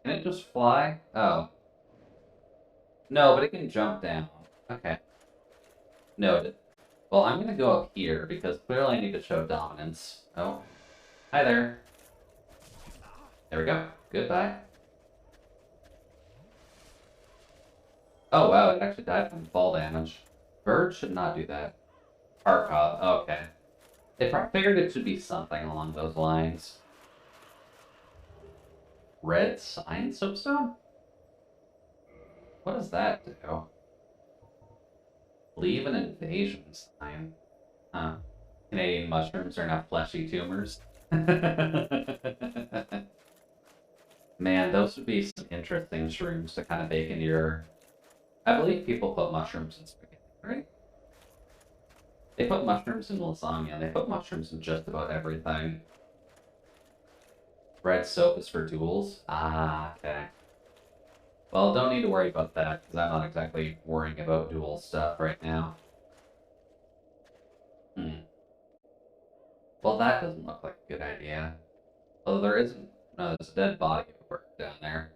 Speaker 1: Can it just fly? Oh. No, but it can jump down. Okay. Noted. Well, I'm gonna go up here because clearly I need to show dominance. Oh. Hi there. There we go. Goodbye. Oh wow, it actually died from fall damage. Birds should not do that. Arcov. Okay. I figured it should be something along those lines. Red sign soapstone? What does that do? Leave an invasion sign. Huh. Canadian mushrooms are not fleshy tumors. Man, those would be some interesting shrooms to kind of bake into your... I believe people put mushrooms in spaghetti, right? They put mushrooms in lasagna. They put mushrooms in just about everything. Red soap is for duels? Ah, okay. Well, don't need to worry about that, because I'm not exactly worrying about duel stuff right now. Well, that doesn't look like a good idea. Although there isn't... No, there's a dead body of a bird down there.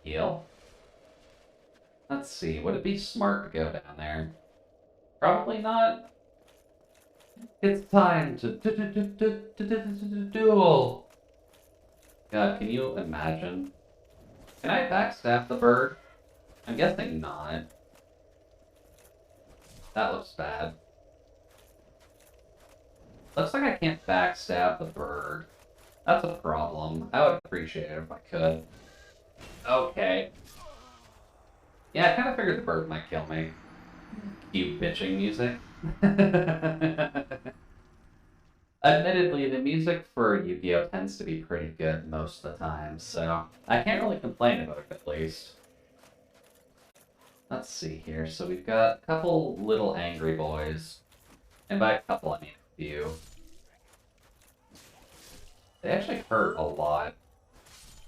Speaker 1: Heal? Let's see, would it be smart to go down there? Probably not. It's time to duel! God, can you imagine? Can I backstab the bird? I'm guessing not. That looks bad. Looks like I can't backstab the bird. That's a problem. I would appreciate it if I could. Okay. Yeah, I kind of figured the bird might kill me. Cute bitching music. Admittedly, the music for Yu-Gi-Oh! Tends to be pretty good most of the time, so I can't really complain about it at least. Let's see here. So we've got a couple little angry boys. And by a couple, I mean a few. They actually hurt a lot.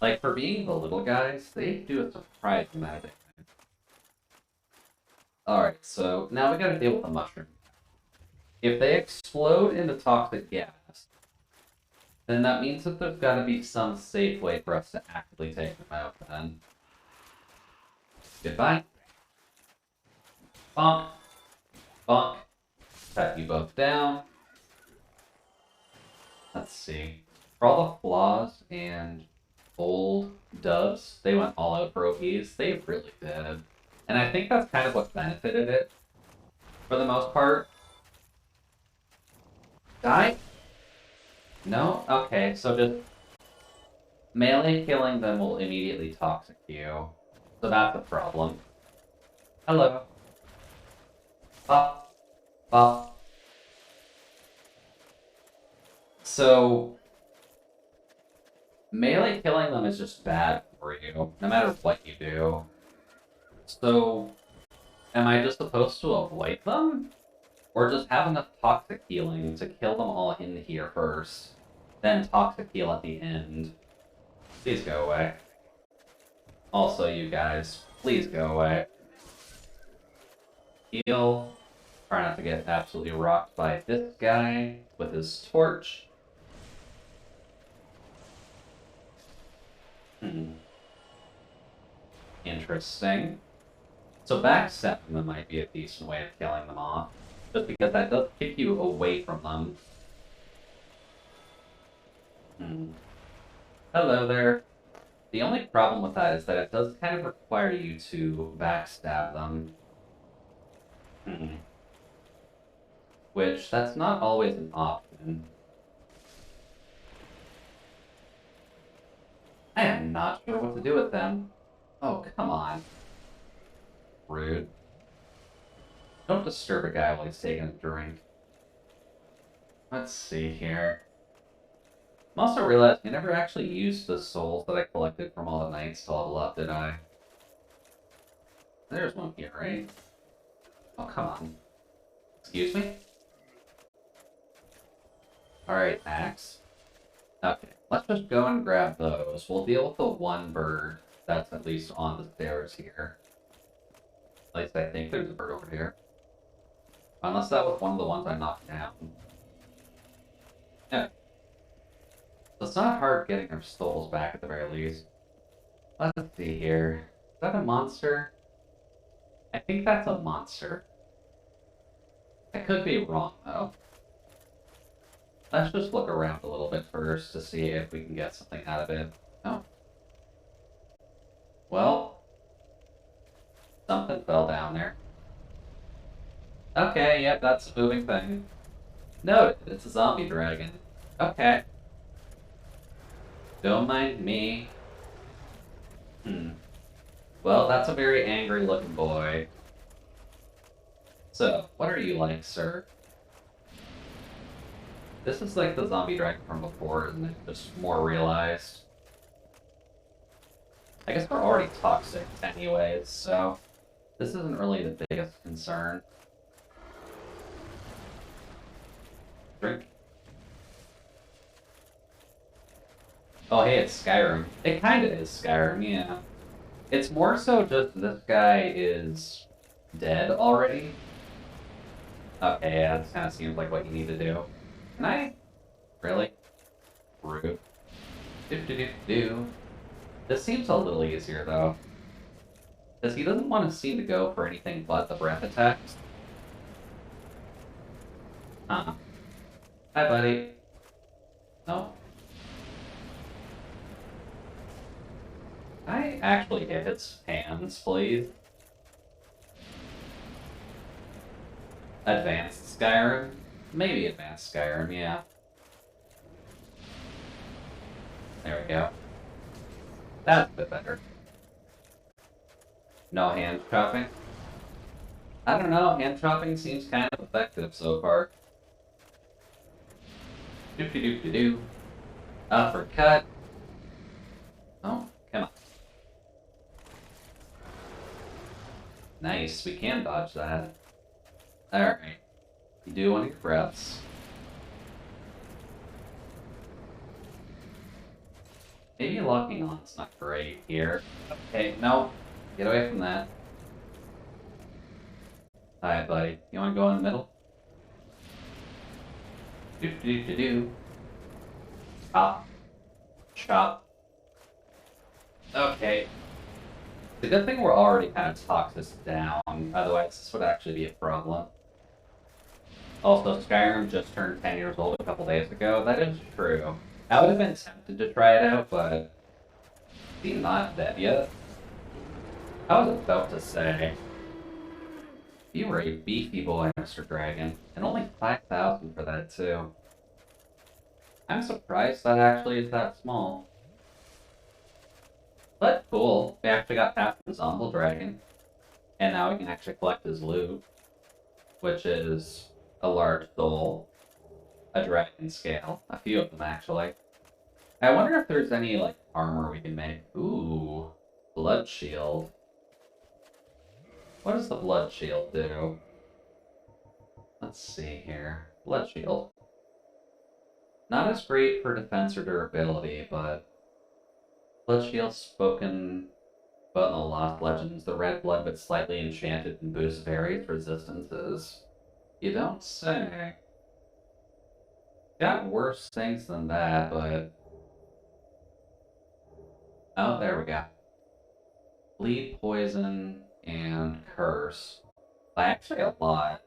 Speaker 1: Like, for being the little guys, they do a surprising amount of damage. Alright, so now we gotta deal with the mushroom. If they explode into toxic gas, then that means that there's gotta be some safe way for us to actively take them out then. Goodbye. Bonk. Bonk. Cut you both down. Let's see. For all the flaws and old dubs, they went all out for OPs. They really did. And I think that's kind of what benefited it, for the most part. Die? No? Okay, so just melee killing them will immediately toxic you. So that's a problem. Hello. Pop. Pop. So melee killing them is just bad for you, no matter what you do. So, am I just supposed to avoid them? Or just have enough toxic healing to kill them all in here first, then toxic heal at the end? Please go away. Also, you guys, please go away. Heal. Try not to get absolutely rocked by this guy with his torch. Interesting. So backstabbing them might be a decent way of killing them off, just because that does kick you away from them. Hello there. The only problem with that is that it does kind of require you to backstab them. Which, that's not always an option. I am not sure what to do with them. Oh, come on. Rude. Don't disturb a guy while he's taking a drink. Let's see here. I'm also realizing I never actually used the souls that I collected from all the knights to level up, did I? There's one here, right? Oh, come on. Excuse me? Alright, axe. Okay, let's just go and grab those. We'll deal with the one bird that's at least on the stairs here. At least I think there's a bird over here. Unless that was one of the ones I knocked down. Yeah. So it's not hard getting our souls back at the very least. Let's see here. Is that a monster? I think that's a monster. I could be wrong, though. Let's just look around a little bit first to see if we can get something out of it. Oh. Well, something fell down there. Okay, yep, that's a moving thing. No, it's a zombie dragon. Okay. Don't mind me. Well, that's a very angry looking boy. So, what are you like, sir? This is like the zombie dragon from before, isn't it? Just more realized. I guess we're already toxic anyways, so this isn't really the biggest concern. Drink. Oh, hey, it's Skyrim. It kinda is Skyrim, yeah. It's more so just this guy is dead already. Okay, yeah, this kinda seems like what you need to do. Can I? Really? Rude. Do. This seems a little easier, though. Because he doesn't want to seem to go for anything but the breath attacks. Huh. Hi, buddy. No. I actually hit its hands, please. Advanced Skyrim? Maybe Advanced Skyrim, yeah. There we go. That's a bit better. No hand chopping? I don't know, hand chopping seems kind of effective so far. Doop-de-doop-de-doo. Uppercut. Oh, come on. Nice, we can dodge that. Alright. You do one of your breaths. Maybe locking on's not great here. Okay, no. Get away from that. Alright, buddy. You wanna go in the middle? Do. Chop. Chop. Okay. The good thing we're already kind of toxic down, otherwise this would actually be a problem. Also, Skyrim just turned 10 years old a couple days ago. That is true. I would have been tempted to try it out, but he's not dead yet. I was about to say, you were a beefy boy, Mr. Dragon, and only 5,000 for that too. I'm surprised that actually is that small. But cool, we actually got past the Zombie Dragon. And now we can actually collect his loot, which is a large soul, a dragon scale, a few of them actually. I wonder if there's any, like, armor we can make. Ooh, blood shield. What does the blood shield do? Let's see here. Blood shield. Not as great for defense or durability, but blood shield spoken about in the Lost Legends. The red blood but slightly enchanted and boosts various resistances. You don't say. Got worse things than that, but... Oh, there we go. Bleed, poison, and curse. Actually, a lot.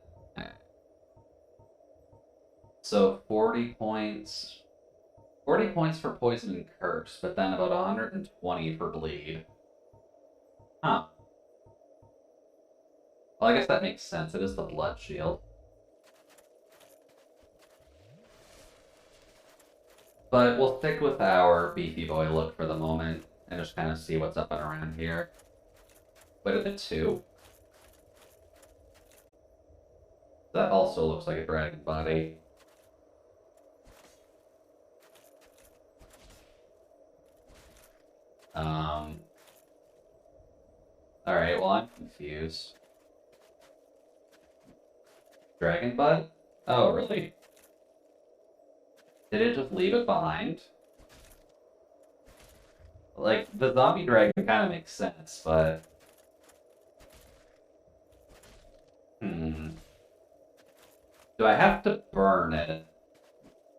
Speaker 1: So 40 points. 40 points for poison and curse, but then about 120 for bleed. Huh. Well, I guess that makes sense. It is the blood shield. But we'll stick with our beefy boy look for the moment and just kind of see what's up and around here. What are the two? That also looks like a dragon body. Alright, well, I'm confused. Dragon Butt? Oh, really? Did it just leave it behind? Like, the zombie dragon kind of makes sense, but... Hmm. Do I have to burn it,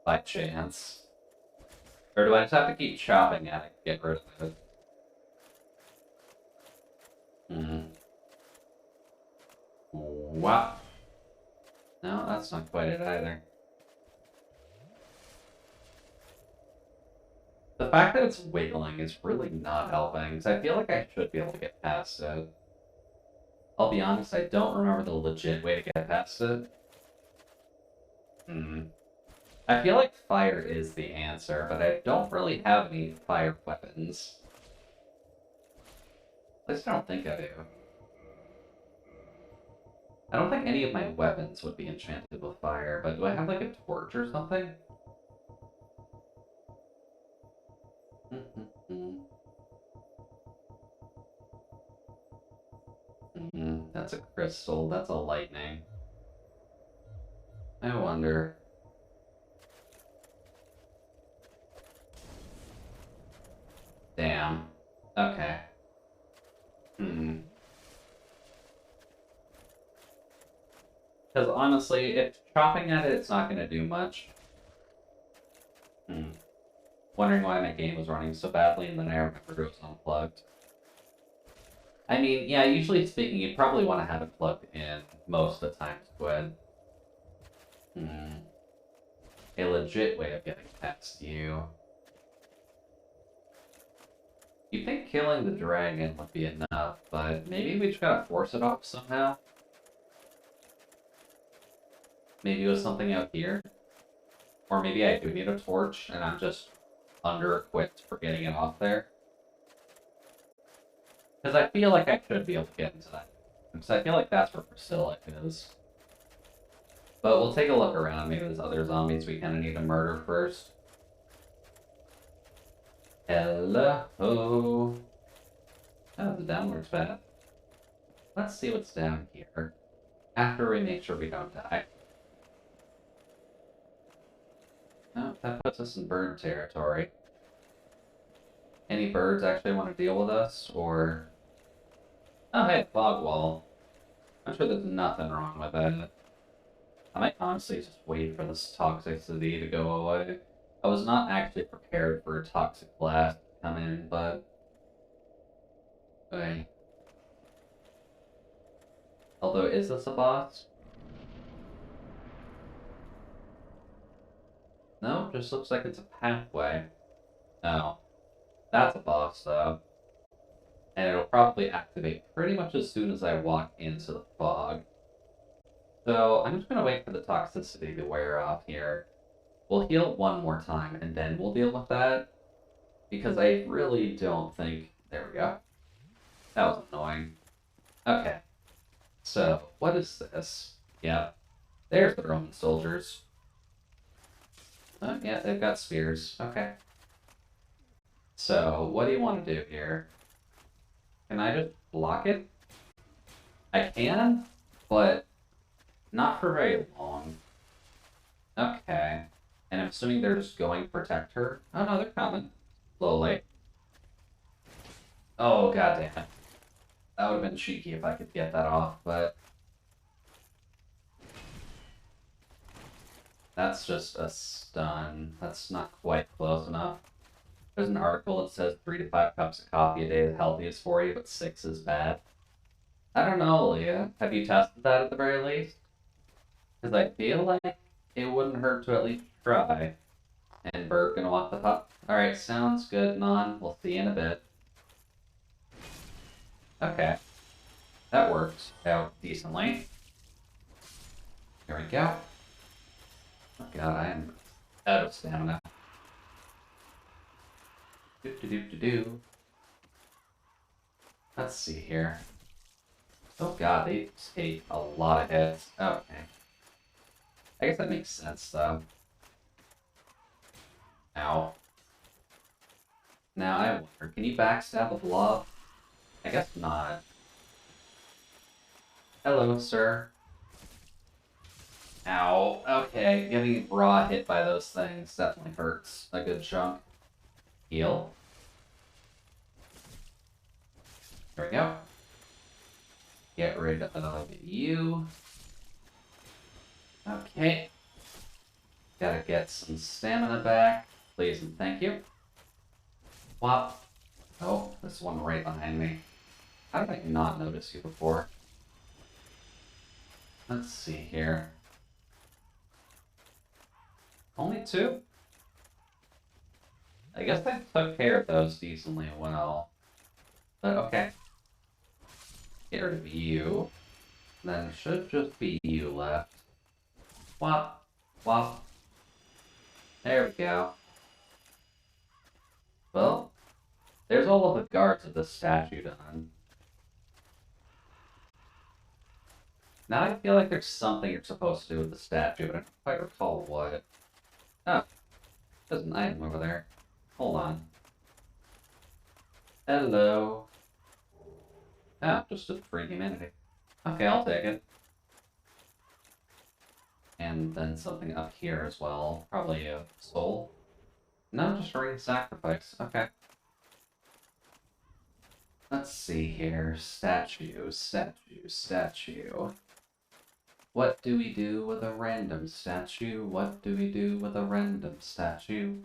Speaker 1: by chance? Or do I just have to keep chopping at it to get rid of it? Hmm. Wow. No, that's not quite it either. The fact that it's wiggling is really not helping, because I feel like I should be able to get past it. I'll be honest, I don't remember the legit way to get past it. Hmm. I feel like fire is the answer, but I don't really have any fire weapons. At least I don't think I do. I don't think any of my weapons would be enchanted with fire, but do I have like a torch or something? That's a crystal, that's a lightning. I wonder. Damn. Okay. Because honestly, if chopping at it, it's not going to do much. Wondering why my game was running so badly, and then I remembered it was unplugged. I mean, yeah, usually speaking, you'd probably want to have it plugged in most of the time, Squid. A legit way of getting past you. You'd think killing the dragon would be enough, but maybe we just gotta force it off somehow? Maybe it was something out here? Or maybe I do need a torch, and I'm just under-equipped for getting it off there? Because I feel like I should be able to get into that. Because I feel like that's where Priscilla is. But we'll take a look around. Maybe there's other zombies we kind of need to murder first. Hello. Oh, the downwards path. Let's see what's down here. After we make sure we don't die. Oh, that puts us in bird territory. Any birds actually want to deal with us, or... Oh, hey, fog wall. I'm sure there's nothing wrong with that. I might honestly just wait for this toxicity to go away. I was not actually prepared for a toxic blast to come in, but... Okay. Although, is this a boss? No, just looks like it's a pathway. Oh. That's a boss, though. And it'll probably activate pretty much as soon as I walk into the fog. So, I'm just gonna wait for the toxicity to wear off here. We'll heal one more time, and then we'll deal with that. Because I really don't think... There we go. That was annoying. Okay. So, what is this? Yeah. There's the Roman soldiers. Oh, yeah, they've got spears. Okay. So, what do you want to do here? Can I just block it? I can, but not for very long. Okay. And I'm assuming they're just going to protect her. Oh no, they're coming. Slowly. Oh, goddamn it. That would have been cheeky if I could get that off, but... That's just a stun. That's not quite close enough. There's an article that says 3 to 5 cups of coffee a day is healthiest for you, but 6 is bad. I don't know, Leah. Have you tested that at the very least? Because I feel like it wouldn't hurt to at least try. And Bert gonna walk the pup. Alright, sounds good, Non. We'll see you in a bit. Okay. That worked out decently. Here we go. Oh god, I am out of stamina. Do. Let's see here. Oh god, they take a lot of hits. Okay. I guess that makes sense, though. Ow. Now I wonder, can you backstab with love? I guess not. Hello, sir. Ow. Okay, getting raw hit by those things definitely hurts a good chunk. Heal. There we go. Get rid of you. Okay. Gotta get some stamina back. Please and thank you. Whop. Oh, this one right behind me. How did I not notice you before? Let's see here. Only two? I guess I took care of those decently well. But okay. Get rid of you. Then it should just be you left. Whop. Whop. There we go. Well, there's all of the guards of the statue done. Now I feel like there's something you're supposed to do with the statue, but I don't quite recall what. Oh, there's an item over there. Hold on. Hello. Oh, just a free humanity. Okay, I'll take it. And then something up here as well. Probably a soul. No, just a sacrifice. Okay. Let's see here. Statue, statue, statue. What do we do with a random statue? What do we do with a random statue?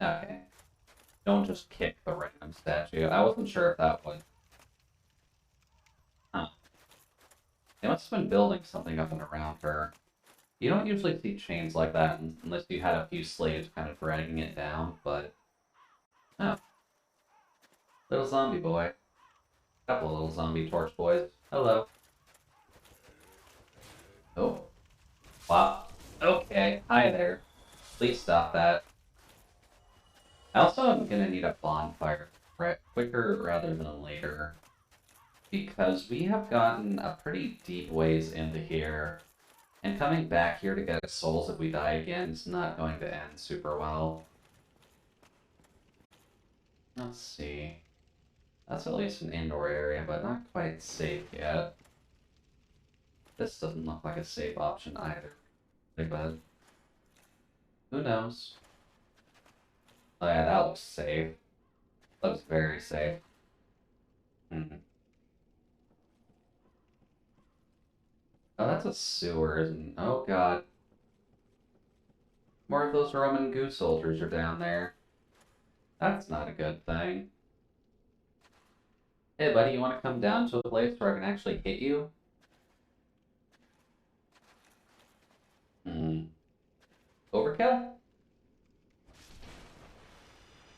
Speaker 1: Okay. Don't just kick the random statue. I wasn't sure if that would. Huh. They must have been building something up and around her. You don't usually see chains like that unless you had a few slaves kind of dragging it down, but... Oh. Little zombie boy. Couple of little zombie torch boys. Hello. Oh. Wow. Okay. Hi there. Please stop that. I also am gonna need a bonfire quicker rather than later. Because we have gotten a pretty deep ways into here. And coming back here to get souls if we die again is not going to end super well. Let's see. That's at least an indoor area, but not quite safe yet. This doesn't look like a safe option either. But who knows? Oh yeah, that looks safe. Looks very safe. Hmm. Oh, that's a sewer, isn't it? Oh god. More of those Roman goose soldiers are down there. That's not a good thing. Hey buddy, you want to come down to a place where I can actually hit you? Hmm. Overkill?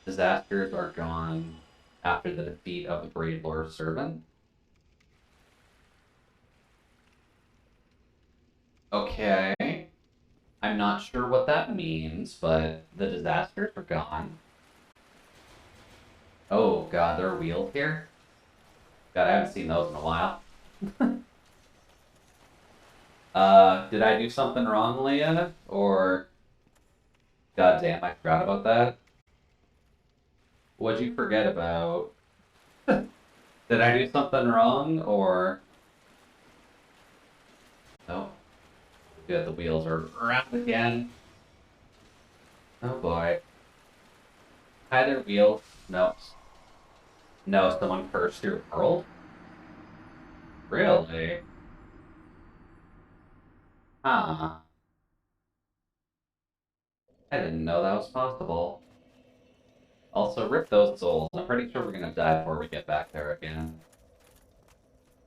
Speaker 1: Disasters are gone after the defeat of the Great Lord Servant. Okay. I'm not sure what that means, but the disasters are gone. Oh god, there are wheels here? God, I haven't seen those in a while. Did I do something wrong, Leah? Or... God damn, I forgot about that. What'd you forget about? Did I do something wrong, or... Oh. Good, the wheels are around again. Oh boy. Hi there, wheels. No. No, someone cursed your world? Really? Huh. I didn't know that was possible. Also, rip those souls. I'm pretty sure we're gonna die before we get back there again.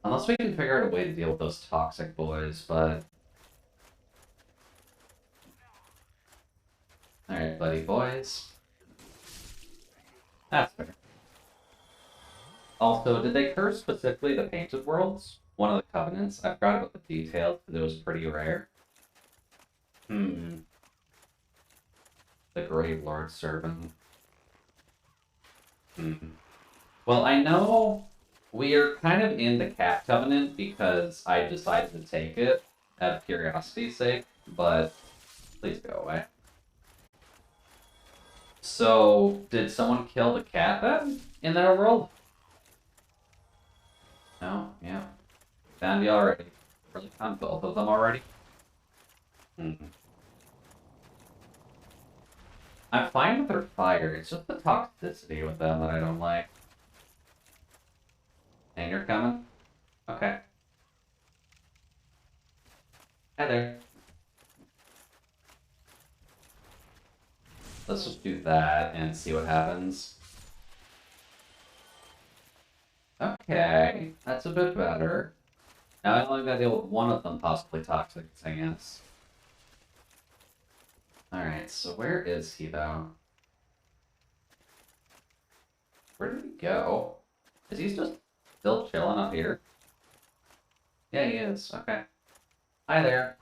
Speaker 1: Unless we can figure out a way to deal with those toxic boys, but... Alright, buddy boys. That's fair. Also, did they curse specifically the Painted Worlds? One of the Covenants? I forgot about the details, because it was pretty rare. Hmm. The Grave Lord Servant. Hmm. Well, I know we are kind of in the Cat Covenant because I decided to take it out of curiosity's sake, but please go away. So, did someone kill the cat then in their world? No, yeah. Found you already. Really found both of them already? Hmm. I'm fine with their fire, it's just the toxicity with them that I don't like. And you're coming? Okay. Hi there. Let's just do that and see what happens. Okay, that's a bit better. Now I only gotta deal with one of them possibly toxic saying yes. Alright, so where is he though? Where did he go? Is he just still chilling up here? Yeah, he is. Okay. Hi there.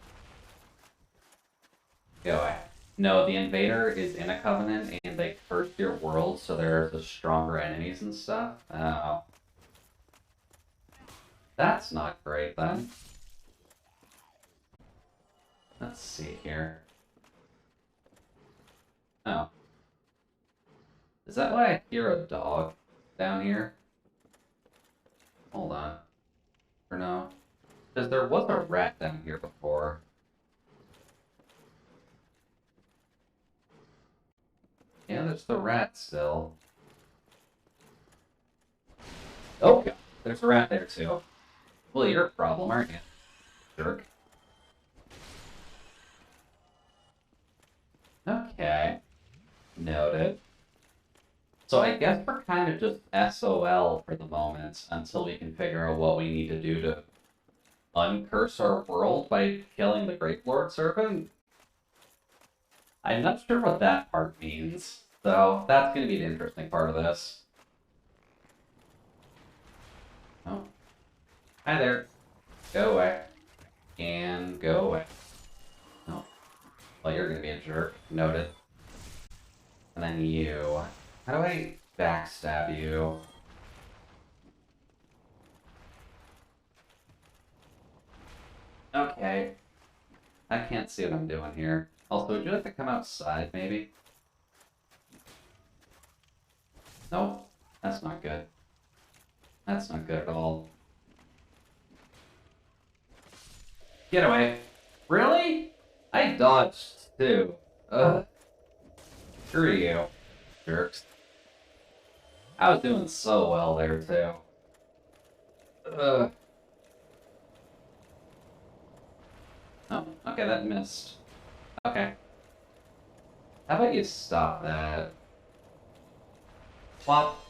Speaker 1: Go away. No, the invader is in a covenant and they cursed your world, so there's the stronger enemies and stuff. Oh. That's not great then. Let's see here. Oh. Is that why I hear a dog down here? Hold on. Or no? Because there was a rat down here before. Yeah, there's the rat still. Oh, God. There's a rat there too. Well, you're a problem, aren't you? Jerk. Okay. Noted. So I guess we're kind of just SOL for the moment until we can figure out what we need to do to uncurse our world by killing the Great Lord Serpent. I'm not sure what that part means, so that's going to be the interesting part of this. Oh. Hi there. Go away. And go away. Oh. Well, you're going to be a jerk. Noted. And then you. How do I backstab you? Okay. I can't see what I'm doing here. Also, would you like to come outside, maybe? Nope. That's not good. That's not good at all. Get away. Really? I dodged, too. Ugh. Screw you, jerks. I was doing so well there, too. Ugh. Oh, okay, that missed. Okay. How about you stop that? Wop.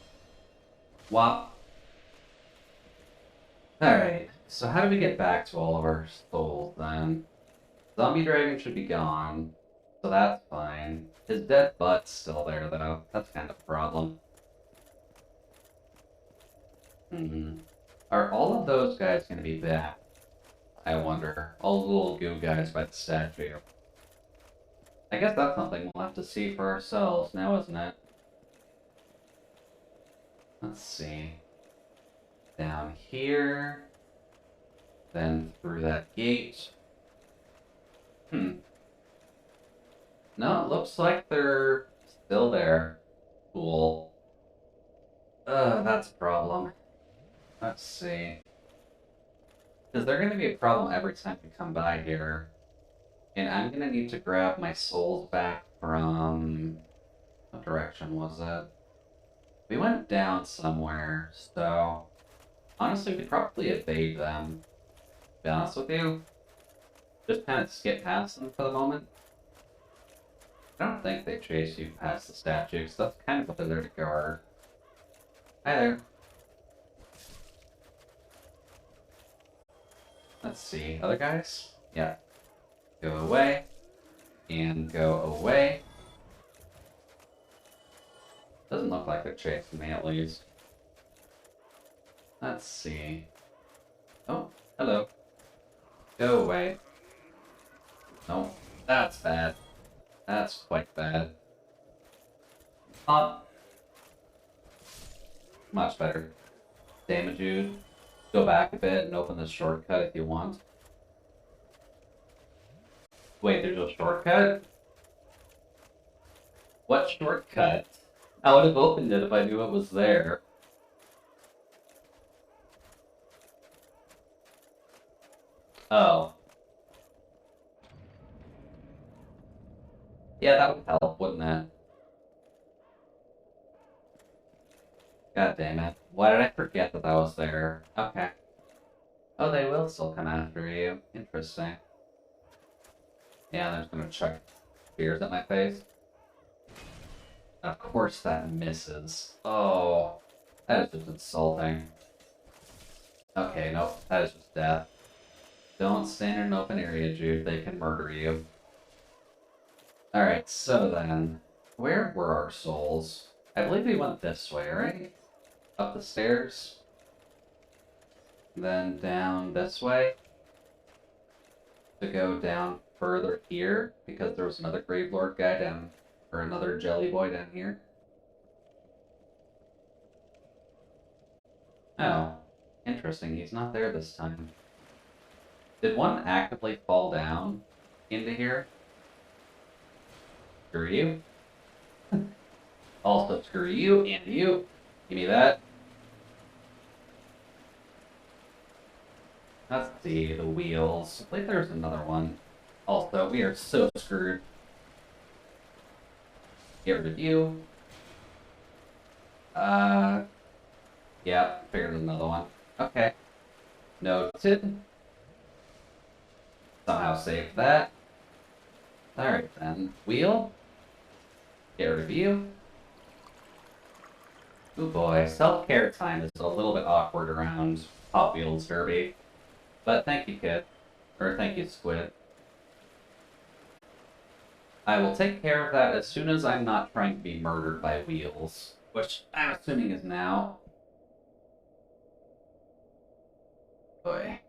Speaker 1: Wop. Alright, so how do we get back to all of our souls, then? Zombie Dragon should be gone, so that's fine. His dead butt's still there, though. That's kind of a problem. Are all of those guys going to be back? I wonder. All the little goo guys by the statue. I guess that's something we'll have to see for ourselves now, isn't it? Let's see. Down here. Then through that gate. No, it looks like they're still there. Cool. That's a problem. Let's see. Because they're going to be a problem every time we come by here. And I'm going to need to grab my souls back from... What direction was it? We went down somewhere, so... Honestly, we could probably evade them. To be honest with you. Just kind of skip past them for the moment. I don't think they chase you past the statues. That's kind of what they're there to guard. Hi there. Let's see. Other guys? Yeah. Go away. And go away. Doesn't look like they're chasing me, at least. Let's see. Oh, hello. Go away. No, that's bad. That's quite bad. Much better. Damage you. Go back a bit and open this shortcut if you want. Wait, there's a shortcut? What shortcut? I would have opened it if I knew it was there. Oh. Yeah, that would help, wouldn't it? God damn it. Why did I forget that that was there? Okay. Oh, they will still come after you. Interesting. Yeah, they're just gonna chuck spears at my face. Of course that misses. Oh. That is just insulting. Okay, nope. That is just death. Don't stand in an open area, Jude. They can murder you. Alright, so then. Where were our souls? I believe we went this way, right? Up the stairs. Then down this way. To go down further here. Because there was another Gravelord guy down. Or another Jelly Boy down here. Oh. Interesting, he's not there this time. Did one actively fall down into here? Screw you. Also screw you and you. Give me that. Let's see, the wheels. I believe there's another one. Also, we are so screwed. Get rid of you. Yeah, figured another one. Okay. Noted. Somehow saved that. Alright then. Wheel. Get rid of you. Ooh boy, self-care time is a little bit awkward around Hot Wheels Derby. But thank you, kid. Or thank you, Squid. I will take care of that as soon as I'm not trying to be murdered by wheels. Which I'm assuming is now. Boy.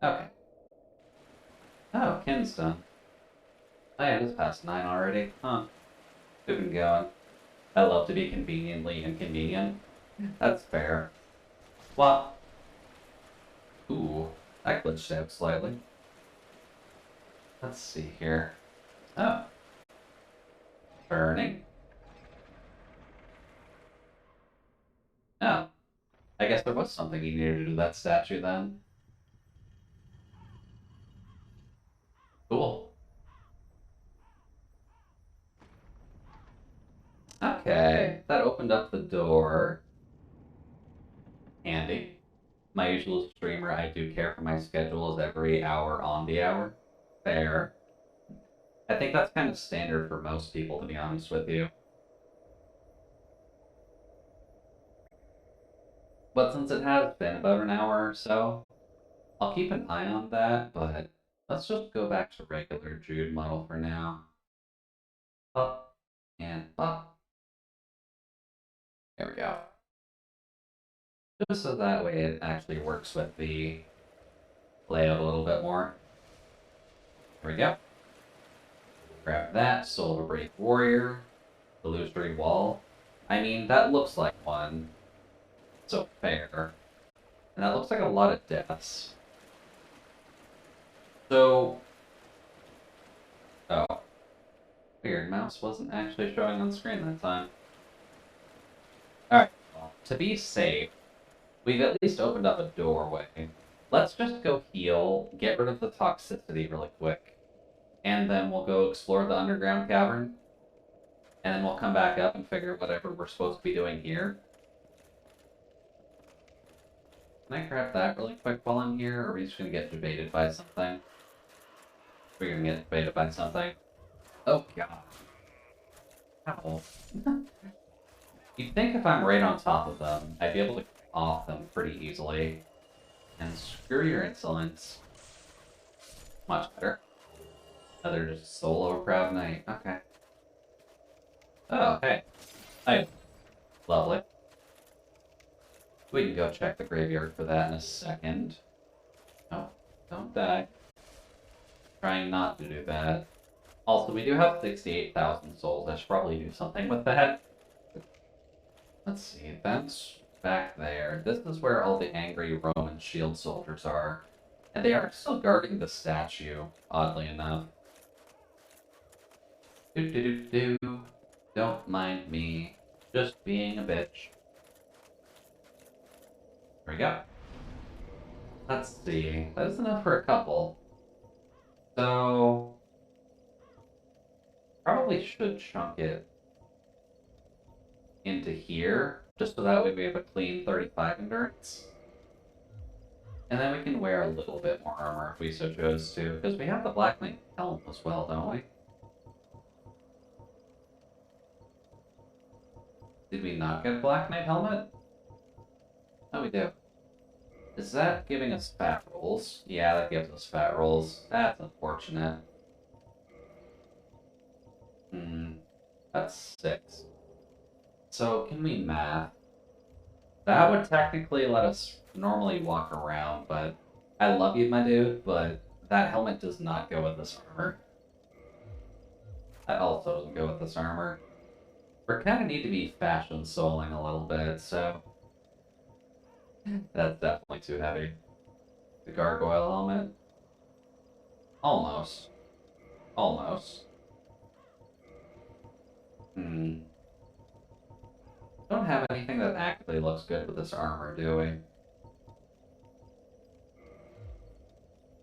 Speaker 1: Okay. Oh, Ken's done. Oh yeah, it is past 9 already. Huh. We've been going. I love to be conveniently inconvenient. That's fair. What? Ooh, that glitched out slightly. Let's see here. Oh. Burning. Oh. I guess there was something you needed to do to that statue then. Cool. Okay, that opened up the door. Handy. My usual streamer, I do care for my schedule, is every hour on the hour. Fair. I think that's kind of standard for most people, to be honest with you. But since it has been about an hour or so, I'll keep an eye on that, but let's just go back to regular Jude model for now. Up and up. There we go. Just so that way it actually works with the layout a little bit more. There we go. Grab that, Soul of a Brave Warrior, Illusory Wall. I mean, that looks like one. So fair. And that looks like a lot of deaths. So... Oh. Weird, mouse wasn't actually showing on screen that time. Alright, well, to be safe, we've at least opened up a doorway. Let's just go heal, get rid of the toxicity really quick, and then we'll go explore the underground cavern, and then we'll come back up and figure whatever we're supposed to be doing here. Can I grab that really quick while I'm here, or are we just gonna get debated by something? We're gonna get debated by something. Oh god. Ow. You'd think if I'm right on top of them, I'd be able to off them pretty easily. And screw your insolence. Much better. Another just solo proud knight. Okay. Oh, hey. Hey. Lovely. We can go check the graveyard for that in a second. Oh, don't die. Trying not to do that. Also, we do have 68,000 souls. I should probably do something with that. Let's see, that's back there. This is where all the angry Roman shield soldiers are. And they are still guarding the statue, oddly enough. Do do do do. Don't mind me just being a bitch. There we go. Let's see. That's enough for a couple. So, probably should chunk it into here, just so that way we have a clean 35 endurance. And then we can wear a little bit more armor if we so chose to, because we have the Black Knight helm as well, don't we? Did we not get a Black Knight helmet? Oh, we do. Is that giving us fat rolls? Yeah, that gives us fat rolls. That's unfortunate. That's 6. So, can we math? That would technically let us normally walk around, but I love you, my dude, but that helmet does not go with this armor. That also doesn't go with this armor. We kind of need to be fashion souling a little bit, so that's definitely too heavy. The gargoyle helmet? Almost. Almost. Don't have anything that actively looks good with this armor, do we?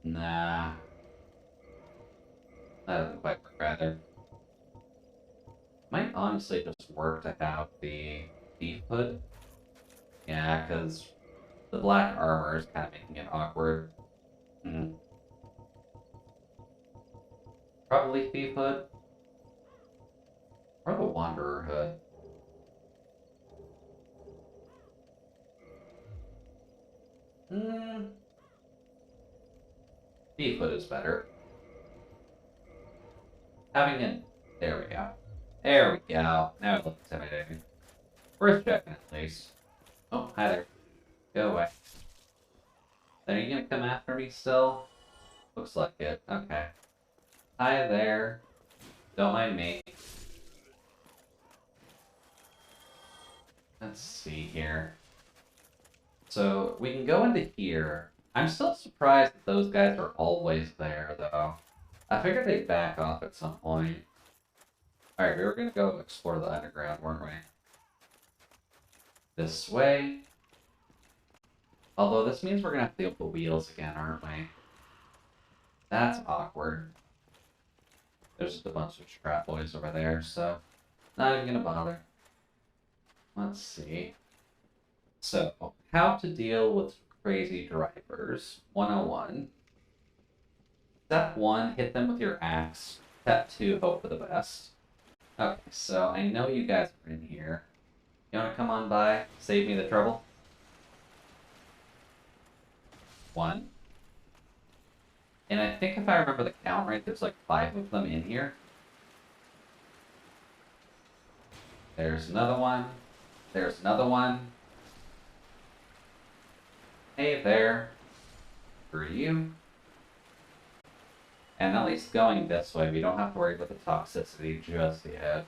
Speaker 1: Nah. That doesn't quite work either. Might honestly just work to have the thief hood. Yeah, because the black armor is kind of making it awkward. Probably thief hood. Or the wanderer hood. Thief hood is better. Having it... There we go. There we go. Now it looks intimidating. Worth checking at least. Oh, hi there. Go away. Are you gonna come after me still? Looks like it. Okay. Hi there. Don't mind me. Let's see here. So, we can go into here. I'm still surprised that those guys are always there, though. I figured they'd back off at some point. Alright, we were gonna go explore the underground, weren't we? This way. Although this means we're gonna have to deal with the wheels again, aren't we? That's awkward. There's just a bunch of scrap boys over there, so not even gonna bother. Let's see. So, how to deal with crazy drivers. 101. Step 1, hit them with your axe. Step 2, hope for the best. Okay, so I know you guys are in here. You wanna come on by? Save me the trouble? 1. And I think if I remember the count right, there's like 5 of them in here. There's another one. There's another one. Hey there. For you. And at least going this way, we don't have to worry about the toxicity just yet.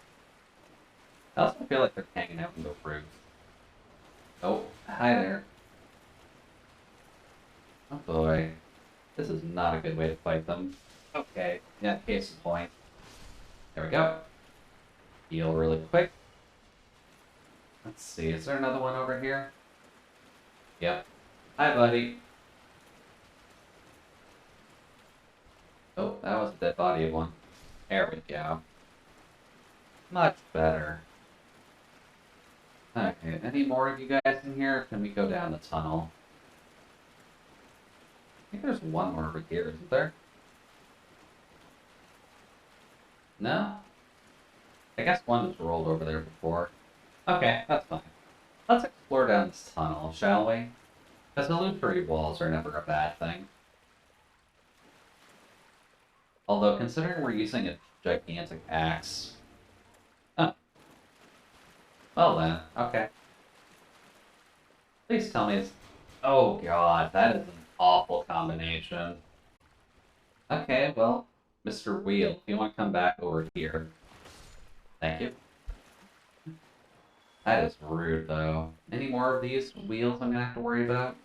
Speaker 1: I also feel like they're hanging out in the roof. Oh, hi there. Oh boy. This is not a good way to fight them. Okay, yeah, case in point. There we go. Heal really quick. Let's see, is there another one over here? Yep. Hi, buddy. Oh, that was a dead body of one. There we go. Much better. Okay, any more of you guys in here, or can we go down the tunnel? I think there's one more over here, isn't there? No? I guess one just rolled over there before. Okay, that's fine. Let's explore down this tunnel, shall we? Because illusory walls are never a bad thing. Although, considering we're using a gigantic axe... Oh. Well then, okay. Please tell me it's... Oh god, that is an awful combination. Okay, well, Mr. Wheel, if you want to come back over here. Thank you. That is rude, though. Any more of these wheels I'm gonna have to worry about?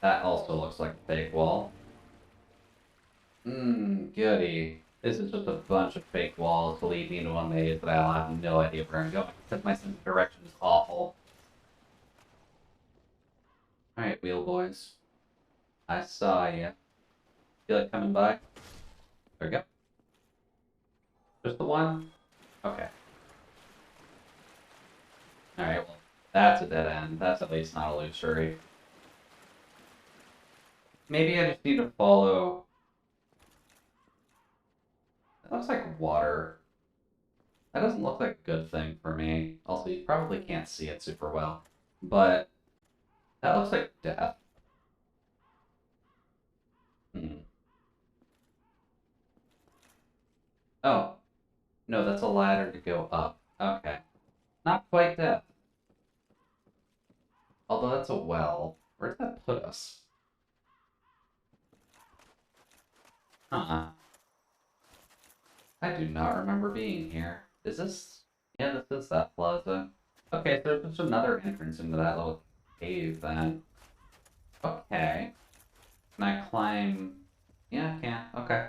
Speaker 1: That also looks like a fake wall. Goody. This is just a bunch of fake walls to lead me into a maze that I'll have no idea where I'm going, because my sense of direction is awful. Alright, wheel boys. I saw you. Feel like coming by? There we go. Just the one? Okay. Alright, well, that's a dead end. That's at least not illusory. Maybe I just need to follow... It looks like water. That doesn't look like a good thing for me. Also, you probably can't see it super well. But that looks like death. Hmm. Oh, no, that's a ladder to go up. Okay. Not quite death. Although that's a well. Where did that put us? Uh-uh. I do not remember being here. Is this... Yeah, this is that plaza. Okay, so there's just another entrance into that little cave then. Okay. Can I climb? Yeah, I can. Okay.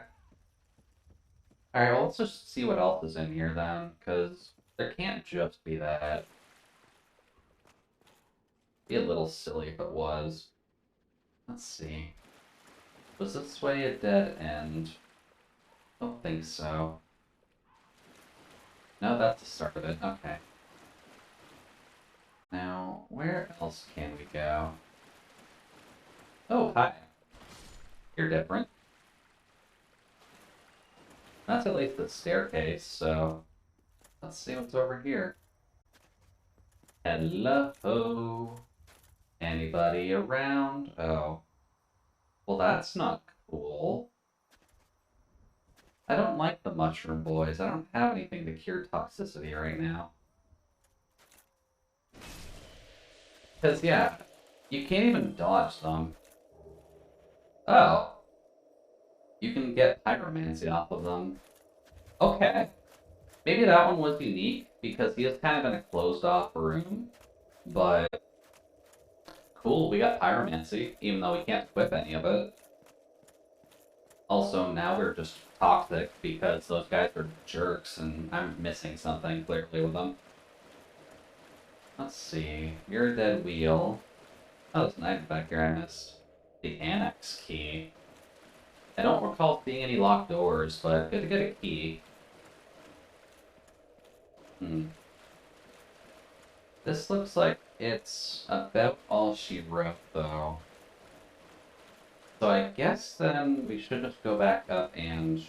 Speaker 1: Alright, well, let's just see what else is in here then, because there can't just be that. Be a little silly if it was. Let's see. Was this way a dead end? Don't think so. No, that's the start of it. Okay. Now, where else can we go? Oh, hi. You're different. That's at least the staircase, so let's see what's over here. Hello? Anybody around? Oh. Well, that's not cool. I don't like the mushroom boys. I don't have anything to cure toxicity right now. Because, yeah, you can't even dodge them. Oh. You can get pyromancy off of them. Okay. Maybe that one was unique because he is kind of in a closed-off room. But, cool, we got pyromancy, even though we can't equip any of it. Also, now we're just toxic because those guys are jerks and I'm missing something clearly with them. Let's see. You're a dead wheel. Oh, there's an item back here I missed. The annex key. I don't recall seeing any locked doors, but good to get a key. This looks like it's about all she wrote, though. So I guess then we should just go back up and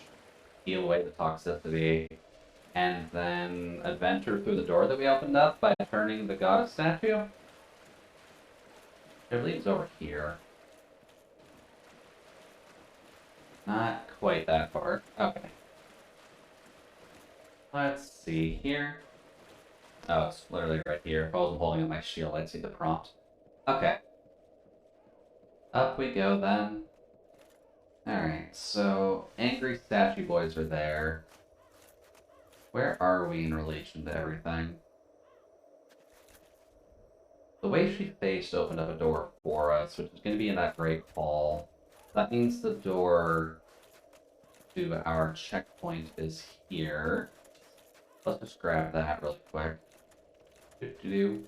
Speaker 1: heal away the toxicity, and then adventure through the door that we opened up by turning the goddess statue. It leads over here. Not quite that far. Okay. Let's see here. Oh, it's literally right here. If I wasn't holding up my shield, I'd see the prompt. Okay. Up we go then. Alright, so angry statue boys are there. Where are we in relation to everything? The way she faced opened up a door for us, which is going to be in that great hall. That means the door to our checkpoint is here. Let's just grab that really quick. Do-do-do.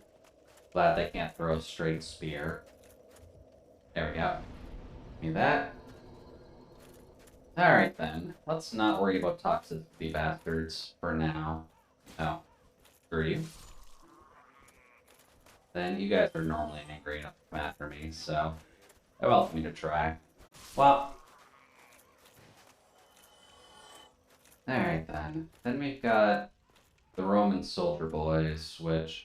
Speaker 1: Glad they can't throw a straight spear. There we go. Give me that. Alright then. Let's not worry about toxicity bastards for now. Oh. Screw you. Then you guys are normally angry enough to come after me, so I welcome me to try. Well. Alright then. Then we've got the Roman soldier boys, which...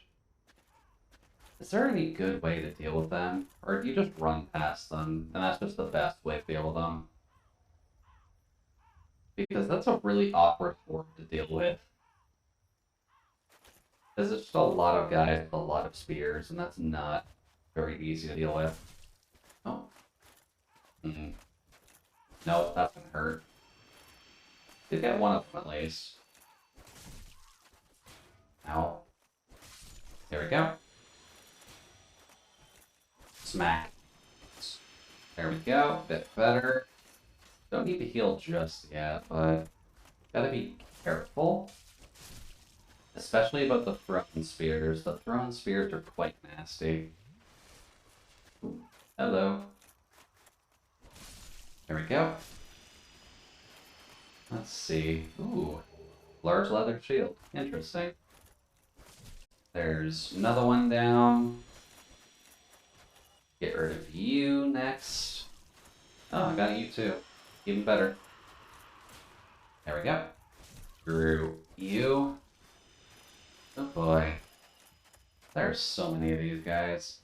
Speaker 1: Is there any good way to deal with them? Or do you just run past them, and that's just the best way to deal with them? Because that's a really awkward horde to deal with. There's just a lot of guys with a lot of spears, and that's not very easy to deal with. Oh. No, that doesn't hurt. Did get one of them at least. Ow. There we go. Smack. There we go. Bit better. Don't need to heal just yet, but gotta be careful. Especially about the thrown spears. The thrown spears are quite nasty. Ooh, hello. There we go. Let's see. Ooh, large leather shield. Interesting. There's another one down. Get rid of you next. Oh, I got you too. Even better. There we go. Screw you. Oh boy. There's so many of these guys.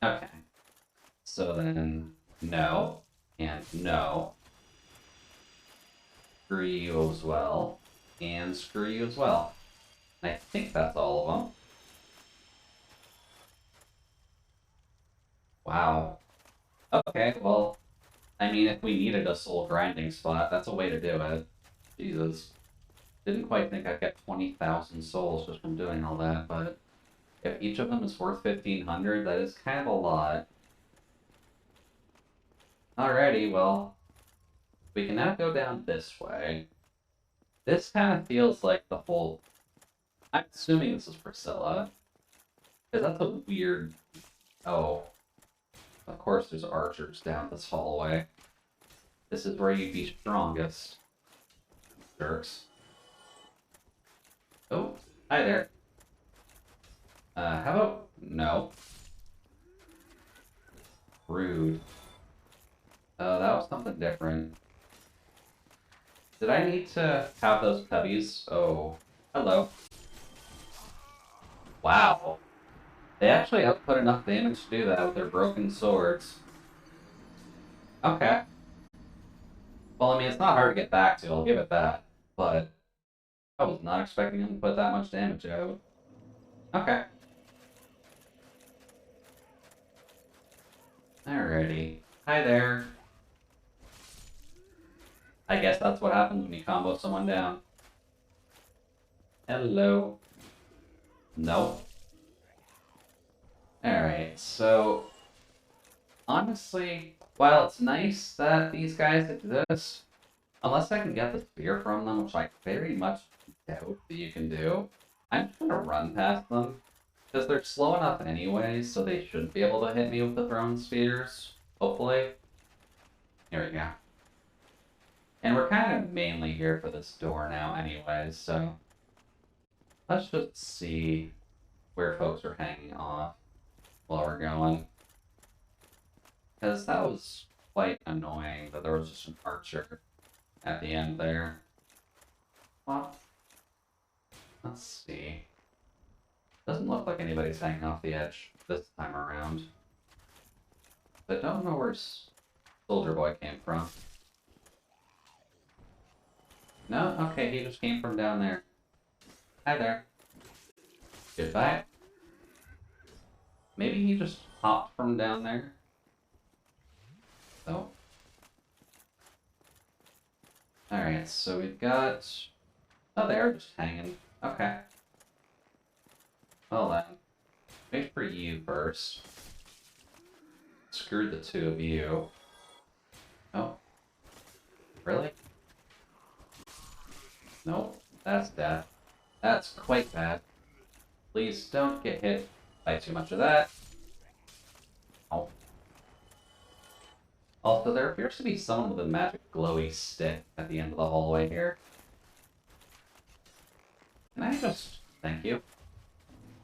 Speaker 1: Okay. So then, no. And no. Screw you as well. And screw you as well. I think that's all of them. Wow. Okay, well, I mean, if we needed a soul grinding spot, that's a way to do it. Jesus. Didn't quite think I'd get 20,000 souls just from doing all that, but if each of them is worth 1,500, that is kind of a lot. Alrighty, well, we can now go down this way. This kind of feels like the whole... I'm assuming this is Priscilla. Because that's a weird... Oh. Of course there's archers down this hallway. This is where you'd be strongest. Jerks. Oh, hi there. How about... No. Rude. Oh, that was something different. Did I need to have those cubbies? Oh, hello. Wow. They actually output enough damage to do that with their broken swords. Okay. Well, I mean, it's not hard to get back to, I'll give it that. But I was not expecting them to put that much damage out. Okay. Alrighty. Hi there. I guess that's what happens when you combo someone down. Hello. No. Alright, so... Honestly, while it's nice that these guys exist, unless I can get the spear from them, which I very much doubt that you can do, I'm just gonna run past them. Because they're slow enough anyway, so they shouldn't be able to hit me with the thrown spears. Hopefully. Here we go. And we're kind of mainly here for this door now anyway, so... Let's just see where folks are hanging off while we're going. Because that was quite annoying that there was just an archer at the end there. Well, let's see. Doesn't look like anybody's hanging off the edge this time around. But don't know where Soldier Boy came from. No? Okay, he just came from down there. Hi there. Goodbye. Maybe he just hopped from down there. So. Alright, so we've got... Oh, they're just hanging. Okay. Well then. Wait for you first. Screw the two of you. Oh. Really? Nope. That's death. That's quite bad. Please don't get hit by too much of that. Oh. Also, there appears to be someone with a magic glowy stick at the end of the hallway here. Can I just... Thank you.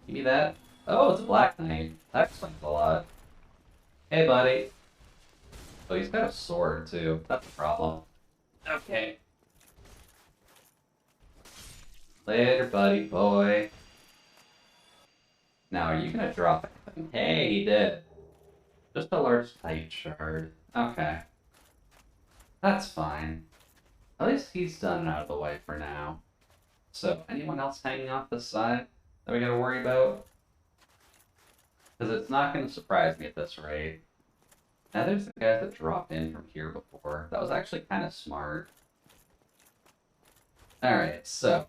Speaker 1: Give me that. Oh, it's a Black Knight. That explains a lot. Hey, buddy. Oh, he's got a sword, too. That's a problem. Okay. Later, buddy boy. Now, are you gonna drop anything? Hey, he did. Just a large tight shard. Okay. That's fine. At least he's done it out of the way for now. So, anyone else hanging off the side that we gotta worry about? Because it's not gonna surprise me at this rate. Now, there's the guys that dropped in from here before. That was actually kind of smart. Alright, so...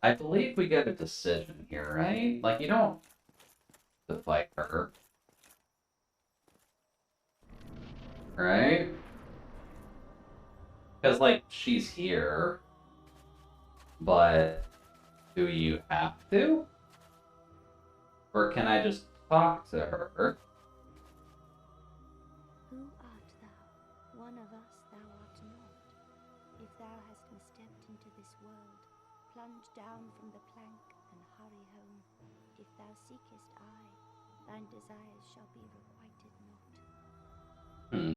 Speaker 1: I believe we get a decision here, right? Like, you don't... to fight her. Right? Because, like, she's here, but do you have to? Or can I just talk to her?
Speaker 3: Who art thou? One of us thou art not. If thou hast misstepped into this world, plunge down from the plank and hurry home. If thou seekest I, thine desires shall be requited not.
Speaker 1: Hmm.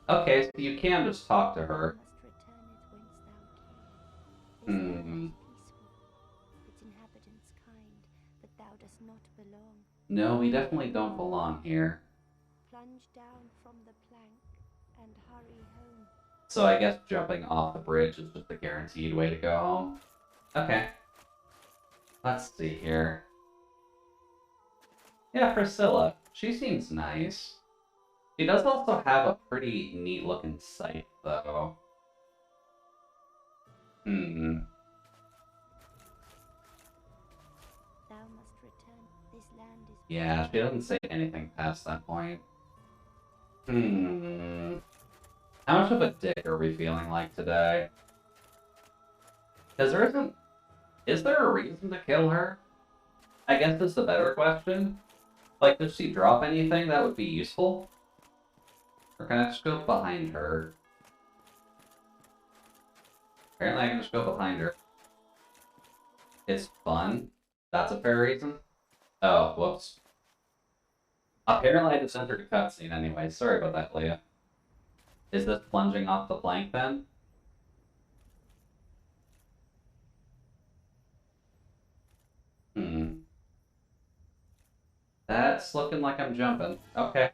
Speaker 1: Okay, so you can just talk to her.
Speaker 3: Thou must returneth whence thou came. This land
Speaker 1: Hmm.
Speaker 3: is peaceful, its inhabitants kind, but thou dost not belong.
Speaker 1: No, we definitely don't belong here.
Speaker 3: Plunge down from the plank and hurry home.
Speaker 1: So I guess jumping off the bridge is just a guaranteed way to go home. Okay. Let's see here. Yeah, Priscilla. She seems nice. She does also have a pretty neat looking scythe, though. Hmm.
Speaker 3: Thou must return. This land is.
Speaker 1: Yeah, she doesn't say anything past that point. Hmm. How much of a dick are we feeling like today? Because there isn't... Is there a reason to kill her? I guess this is a better question. Like, does she drop anything that would be useful? Or can I just go behind her? Apparently I can just go behind her. It's fun. That's a fair reason. Oh, whoops. Apparently I just entered a cutscene anyway. Sorry about that, Leah. Is this plunging off the plank then? Hmm. That's looking like I'm jumping. Okay.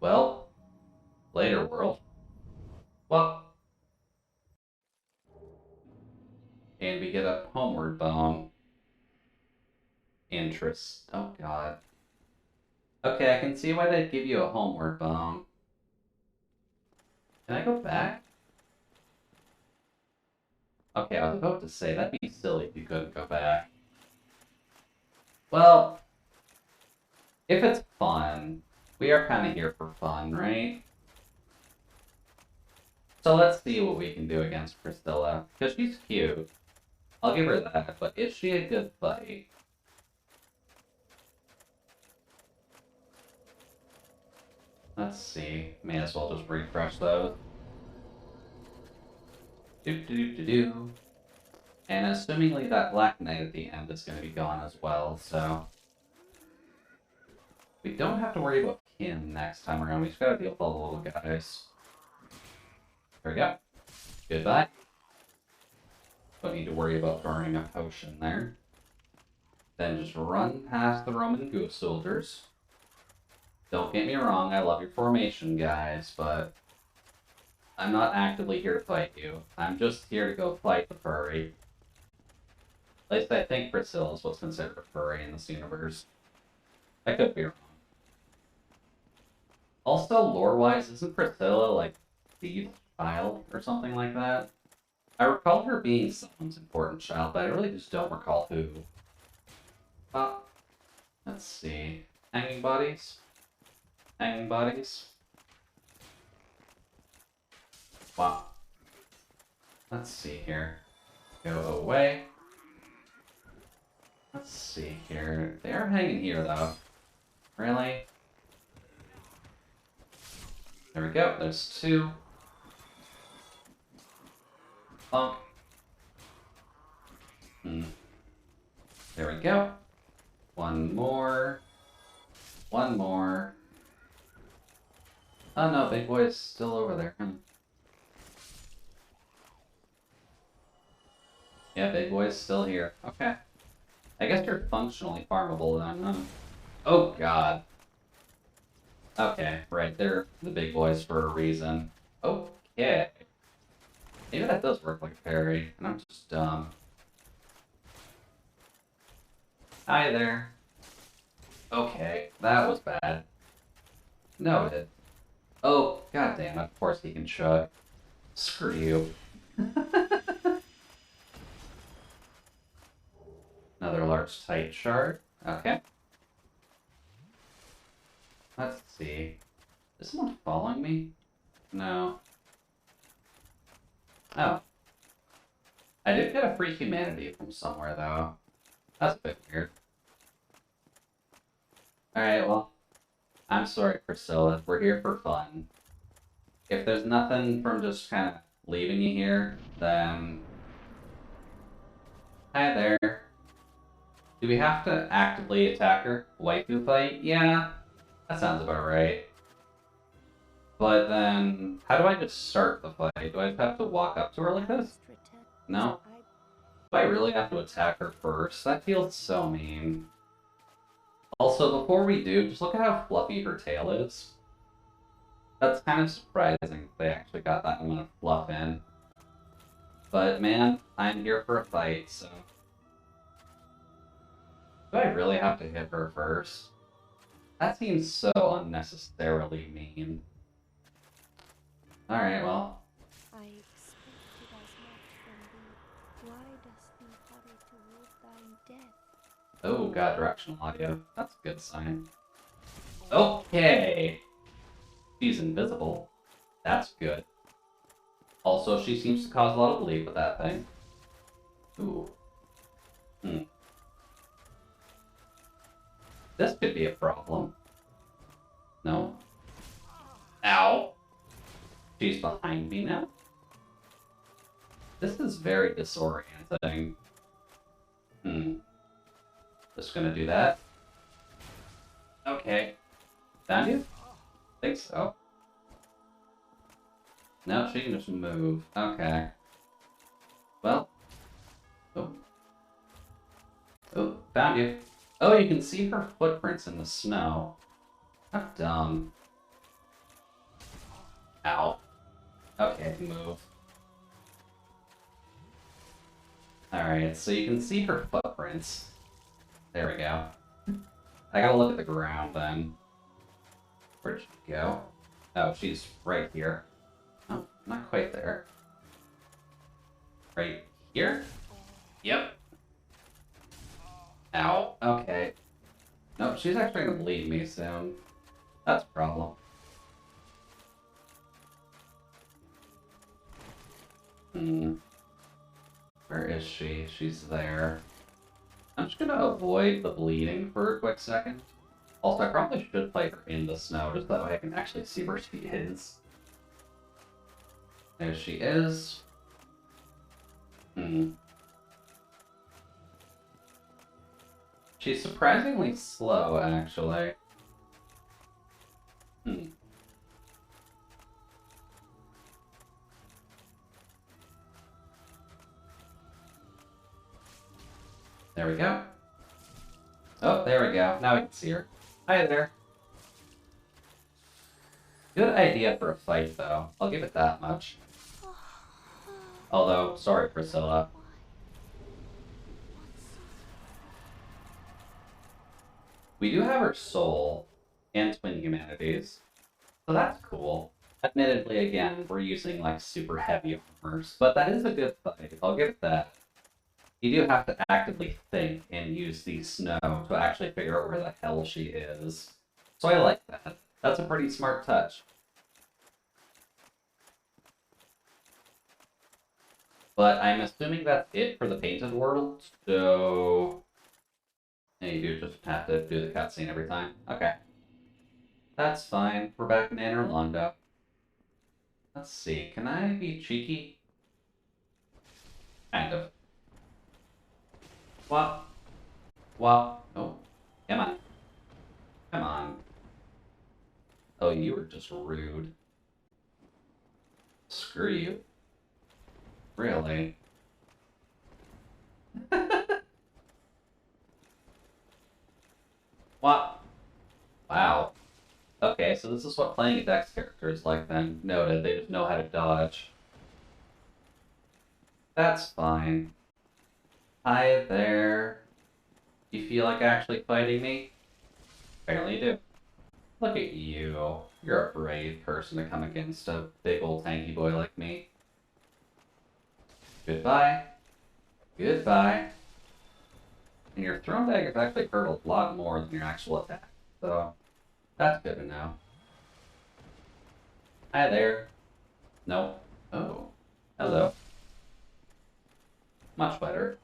Speaker 1: Well, later world. Well, and we get a homeward bone. Interest. Oh god. Okay, I can see why they'd give you a homeward bone. Can I go back? Okay, I was about to say, that'd be silly if you couldn't go back. Well, if it's fun, we are kind of here for fun, right? So let's see what we can do against Priscilla, because she's cute. I'll give her that, but is she a good fight? Let's see. May as well just refresh those. Do. And assumingly that Black Knight at the end is going to be gone as well, so... We don't have to worry about Kim next time around, we just gotta deal with all the little guys. There we go. Goodbye. Don't need to worry about burning a potion there. Then just run past the Roman goose soldiers. Don't get me wrong, I love your formation, guys, but... I'm not actively here to fight you. I'm just here to go fight the furry. At least I think Priscilla is what's considered a furry in this universe. I could be wrong. Also, lore-wise, isn't Priscilla, like, Steve's child or something like that? I recall her being someone's important child, but I really just don't recall who. Let's see. Hanging bodies? Hanging bodies? Wow. Let's see here. Go away. Let's see here. They are hanging here, though. Really? There we go. There's two. Bonk. There we go. One more. One more. Oh no, big boy's still over there. Yeah, big boy's still here. Okay. I guess you're functionally farmable then, huh? Oh god. Okay, right, they're the big boys for a reason. Okay. Maybe that does work like a parry, and I'm just dumb. Hi there. Okay, that was bad. Noted. Oh, goddamn, of course he can chug. Screw you. Another large tight shard. Okay. Let's see. Is someone following me? No. Oh. I did get a free humanity from somewhere, though. That's a bit weird. Alright, well, I'm sorry, Priscilla. We're here for fun. If there's nothing from just kind of leaving you here, then... Hi there. Do we have to actively attack her? Waifu fight? Yeah, that sounds about right. But then, how do I just start the fight? Do I just have to walk up to her like this? No? Do I really have to attack her first? That feels so mean. Also, before we do, just look at how fluffy her tail is. That's kind of surprising they actually got that amount of fluff in. But man, I'm here for a fight, so... Do I really have to hit her first? That seems so unnecessarily mean. Alright, well.
Speaker 3: I expected as much from thee. Why dost thee hurry toward thine death?
Speaker 1: Oh, got directional audio. That's a good sign. Okay! She's invisible. That's good. Also, she seems to cause a lot of bleed with that thing. Ooh. This could be a problem. No? Ow! She's behind me now? This is very disorienting. Just gonna do that. Okay. Found you? Think so. No, she can just move. Okay. Well. Oh. Oh, found you. Oh, you can see her footprints in the snow. How dumb. Ow. Okay, move. Alright, so you can see her footprints. There we go. I gotta look at the ground then. Where'd she go? Oh, she's right here. Oh, not quite there. Right here? Yep. Ow. Okay. Nope, she's actually gonna bleed me soon. That's a problem. Where is she? She's there. I'm just gonna avoid the bleeding for a quick second. Also, I probably should play her in the snow, just that way I can actually see where she is. There she is. She's surprisingly slow, actually. There we go. Oh, there we go. Now we can see her. Hi there. Good idea for a fight, though. I'll give it that much. Although, sorry, Priscilla. We do have her soul and twin humanities, so that's cool. Admittedly, again, we're using, like, super heavy armors, but that is a good fight. I'll give it that. You do have to actively think and use the snow to actually figure out where the hell she is. So I like that. That's a pretty smart touch. But I'm assuming that's it for the painted world, so... Yeah, you do just have to do the cutscene every time. Okay. That's fine. We're back in Anor Londo. Let's see, can I be cheeky? Kind of. What? What? Oh. Come on. Come on. Oh, you were just rude. Screw you. Really? What? Wow. Okay, so this is what playing a Dex character is like then. Noted, they just know how to dodge. That's fine. Hi there. You feel like actually fighting me? Apparently you do. Look at you. You're a brave person to come against a big old tanky boy like me. Goodbye. Goodbye. And your thrown daggers actually hurt a lot more than your actual attack. So, that's good to know. Hi there. Nope. Oh. Hello. Much better.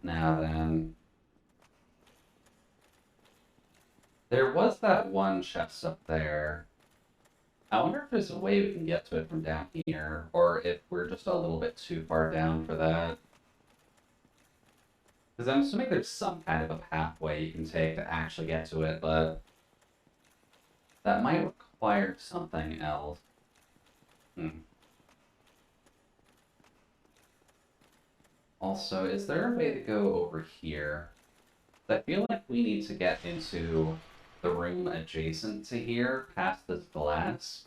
Speaker 1: Now then. There was that one chest up there. I wonder if there's a way we can get to it from down here, or if we're just a little bit too far down for that. Because I'm assuming there's some kind of a pathway you can take to actually get to it, but that might require something else. Also, is there a way to go over here? I feel like we need to get into the room adjacent to here, past this glass.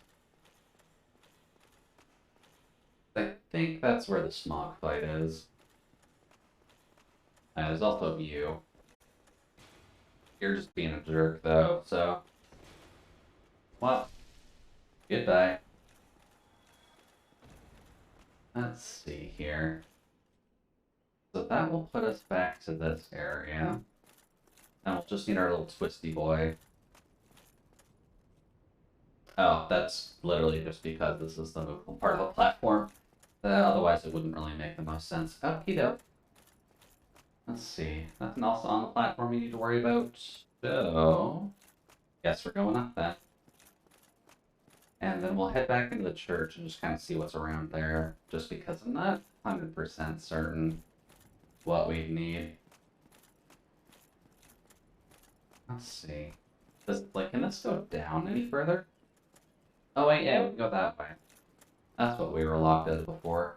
Speaker 1: I think that's where the smog fight is. There's also you. You're just being a jerk, though, so... What? Goodbye. Let's see here. So that will put us back to this area. And we'll just need our little twisty boy. Oh, that's literally just because this is the movable part of the platform. Otherwise, it wouldn't really make the most sense. Okie doke. Let's see. Nothing else on the platform you need to worry about. So, guess we're going up then. And then we'll head back into the church and just kind of see what's around there. Just because I'm not 100% certain what we need. Let's see. Can this go down any further? Oh wait, yeah, we can go that way. That's what we were locked as before.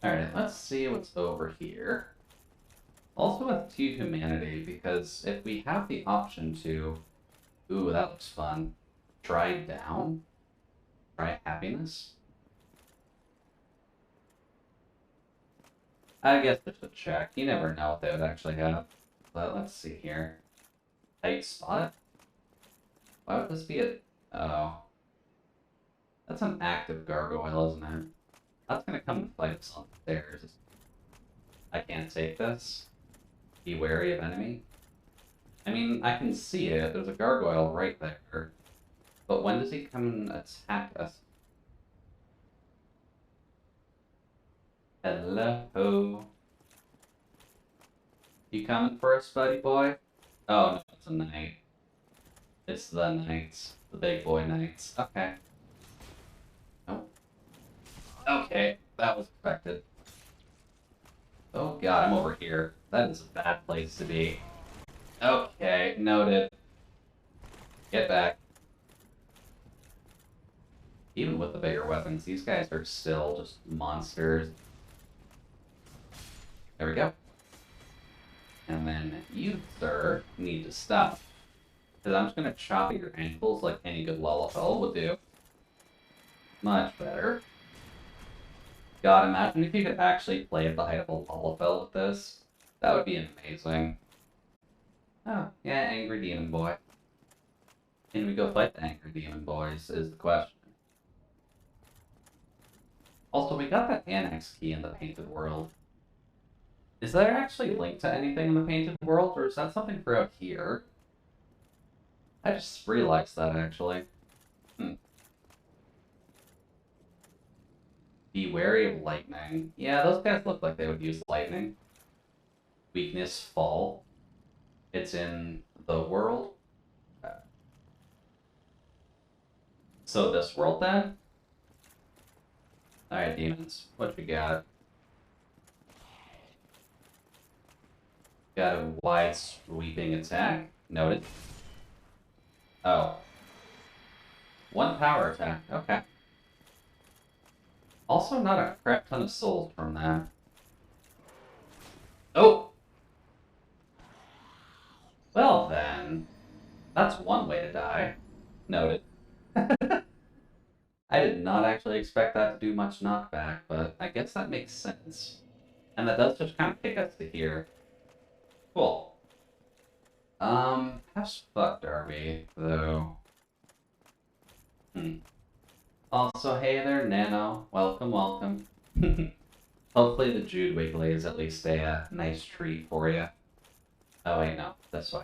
Speaker 1: Alright, let's see what's over here. Also with 2 humanity, because if we have the option to... Ooh, that looks fun. Try down? Try happiness? I guess just a check. You never know what they would actually have. But let's see here. Tight spot? Why would this be a... Oh. That's an active gargoyle, isn't it? That's gonna come and fight us on the stairs. I can't take this. Be wary of enemy. I mean, I can see it. There's a gargoyle right there. But when does he come and attack us? Hello? You coming for us, buddy boy? Oh, no, it's a knight. It's the knights. The big boy knights. Okay. Oh. Okay, that was expected. Oh god, I'm over here. That is a bad place to be. Okay, noted. Get back. Even with the bigger weapons, these guys are still just monsters. There we go. And then you, sir, need to stop. Because I'm just going to chop your ankles like any good lullaby would do. Much better. God, imagine if you could actually play at the height of a lullaby with this. That would be amazing. Oh, yeah, angry demon boy. Can we go fight the angry demon boys, is the question. Also, we got that annex key in the painted world. Is there actually a link to anything in the painted world, or is that something for out here? I just realized that, actually. Be wary of lightning. Yeah, those guys look like they would use lightning. Weakness, fall. It's in the world. So this world, then? Alright, demons. What you got? Got a wide sweeping attack. Noted. Oh. 1 power attack. Okay. Also not a crap ton of souls from that. Oh! Well then. That's one way to die. Noted. I did not actually expect that to do much knockback, but I guess that makes sense. And that does just kind of take us to here. Cool. How fucked are we, though? Also, hey there, Nano. Welcome, welcome. Hopefully the Jude Wiggly is at least a nice treat for you. Oh wait, no. This way.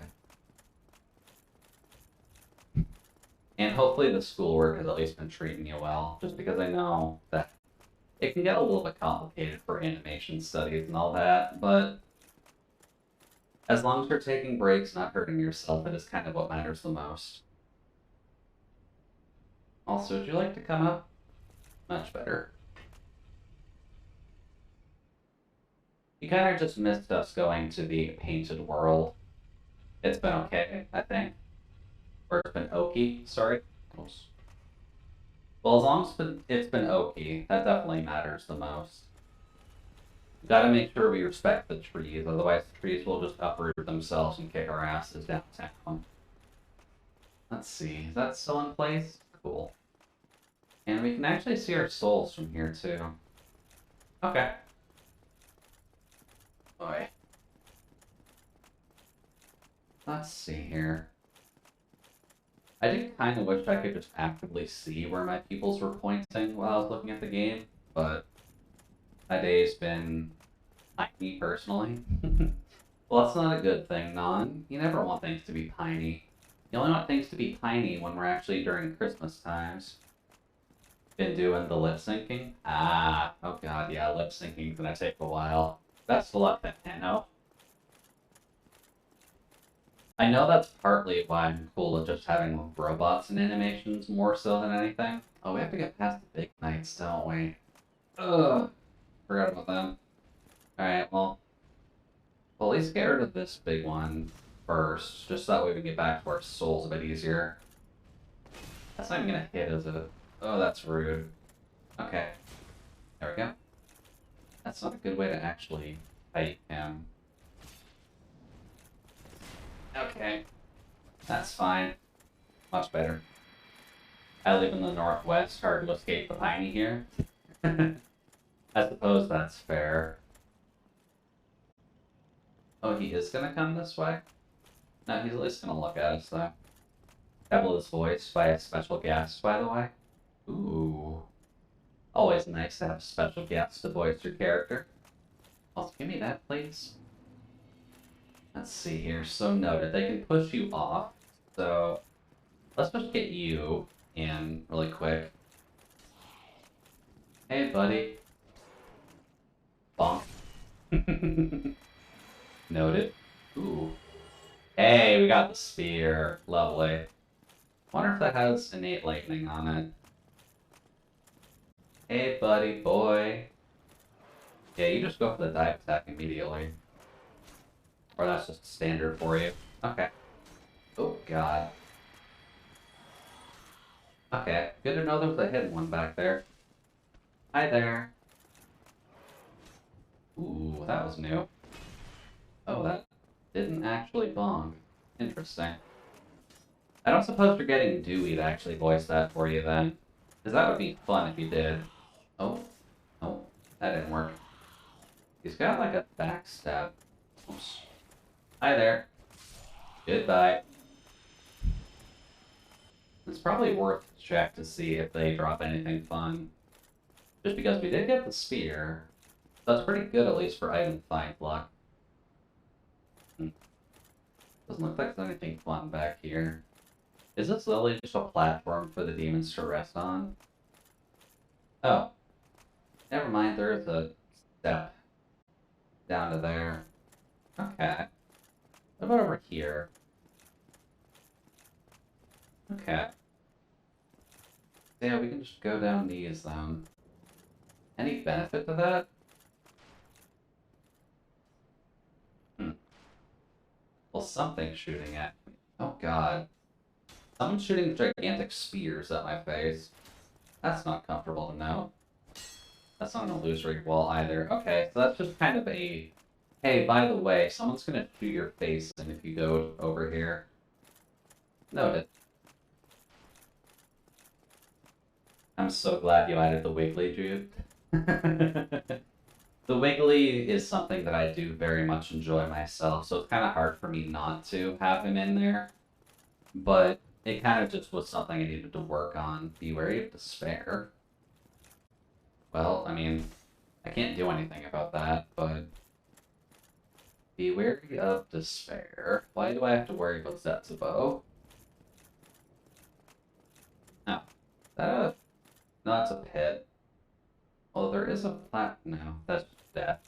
Speaker 1: And hopefully the schoolwork has at least been treating you well, just because I know that it can get a little bit complicated for animation studies and all that, but as long as you're taking breaks, not hurting yourself, it is kind of what matters the most. Also, would you like to come up? Much better. You kind of just missed us going to the painted world. It's been okay, I think. Or it's been okie, sorry. Oops. Well, as long as it's been okie, that definitely matters the most. We gotta make sure we respect the trees, otherwise the trees will just uproot themselves and kick our asses downtown. Let's see, is that still in place? Cool. And we can actually see our souls from here too. Okay. Boy. Let's see here. I do kind of wish I could just actively see where my pupils were pointing while I was looking at the game, but my day's been tiny personally. Well, that's not a good thing, Non. You never want things to be piney. You only want things to be piney when we're actually during Christmas times. Been doing the lip syncing? Ah, oh god, yeah, lip syncing's gonna take a while. Best of luck then, Hanno. I know that's partly why I'm cool with just having robots and animations more so than anything. Oh, we have to get past the big knights, don't we? Ugh, forgot about them. Alright, well, we'll at least get rid of this big one first, just so that way we can get back to our souls a bit easier. That's not even gonna hit, is it? Oh, that's rude. Okay. There we go. That's not a good way to actually fight him. Okay. That's fine. Much better. I live in the northwest, hard to escape the piney here. I suppose that's fair. Oh, he is gonna come this way? No, he's at least gonna look at us, though. Pebble is voiced by a special guest, by the way. Ooh. Always nice to have a special guest to voice your character. Also, give me that, please. Let's see here. So noted. They can push you off. So let's just get you in really quick. Hey, buddy. Bonk. Noted. Ooh. Hey, we got the spear. Lovely. Wonder if that has innate lightning on it. Hey, buddy boy. Yeah, you just go for the dive attack immediately. Or that's just standard for you. Okay. Oh, God. Okay, good to know there was a hidden one back there. Hi there. Ooh, that was new. Oh, that didn't actually bong. Interesting. I don't suppose you're getting Dewey to actually voice that for you then. Because that would be fun if you did. Oh. Oh, that didn't work. He's got like a backstab. Oops. Hi there. Goodbye. It's probably worth a check to see if they drop anything fun. Just because we did get the spear. That's pretty good, at least for item find luck. Doesn't look like there's anything fun back here. Is this literally just a platform for the demons to rest on? Oh. Never mind, there is a step down to there. Okay. What about over here? Okay. Yeah, we can just go down these then. Any benefit to that? Well, something's shooting at me. Oh god. Someone's shooting gigantic spears at my face. That's not comfortable to know. That's not an illusory wall either. Okay, so that's just kind of a... Hey, by the way, someone's gonna shoot your face in if you go over here. Noted. I'm so glad you added the Wiggly, Jude. The Wiggly is something that I do very much enjoy myself, so it's kind of hard for me not to have him in there. But it kind of just was something I needed to work on. Be wary of despair. Well, I mean, I can't do anything about that, but... Be wary of despair. Why do I have to worry about Zetsubo? No, that's a pit. Well, there is a plat. No, that's death.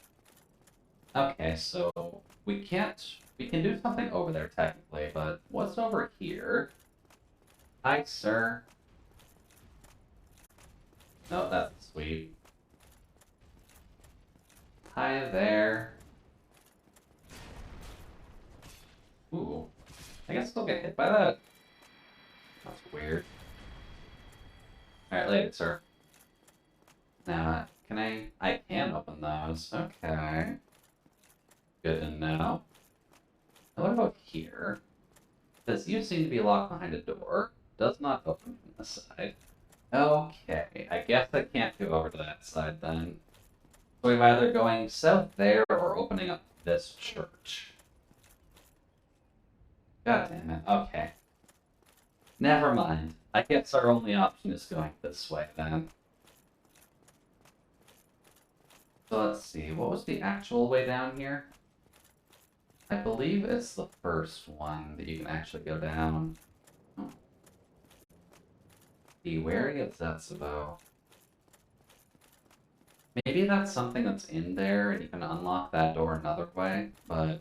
Speaker 1: Okay, so we can't. We can do something over there technically, but what's over here? Hi, sir. No, that's sweet. Hi there. Ooh, I guess I'll get hit by that. That's weird. Alright, later, sir. Now, can I? I can open those. Okay. Good to know. Now, what about here? This you seem to be locked behind a door. Does not open from this side. Okay, I guess I can't go over to that side then. So we're either going south there or opening up this church. God damn it. Okay. Never mind. I guess our only option is going this way then. So let's see, what was the actual way down here? I believe it's the first one that you can actually go down. Oh. Be wary of Zetsubo. Maybe that's something that's in there and you can unlock that door another way, but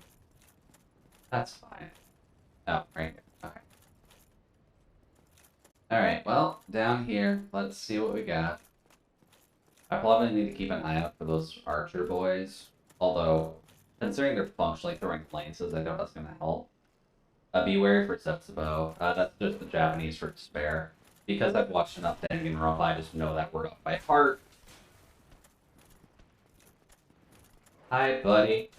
Speaker 1: that's fine. Oh, right here. Okay. Alright, well, down here, let's see what we got. I probably need to keep an eye out for those archer boys, although, considering they're functionally throwing lances, I doubt that's going to help. Be wary for Setsubo. That's just the Japanese for despair. Because I've watched enough Danganronpa, I just know that word off by heart. Hi, buddy.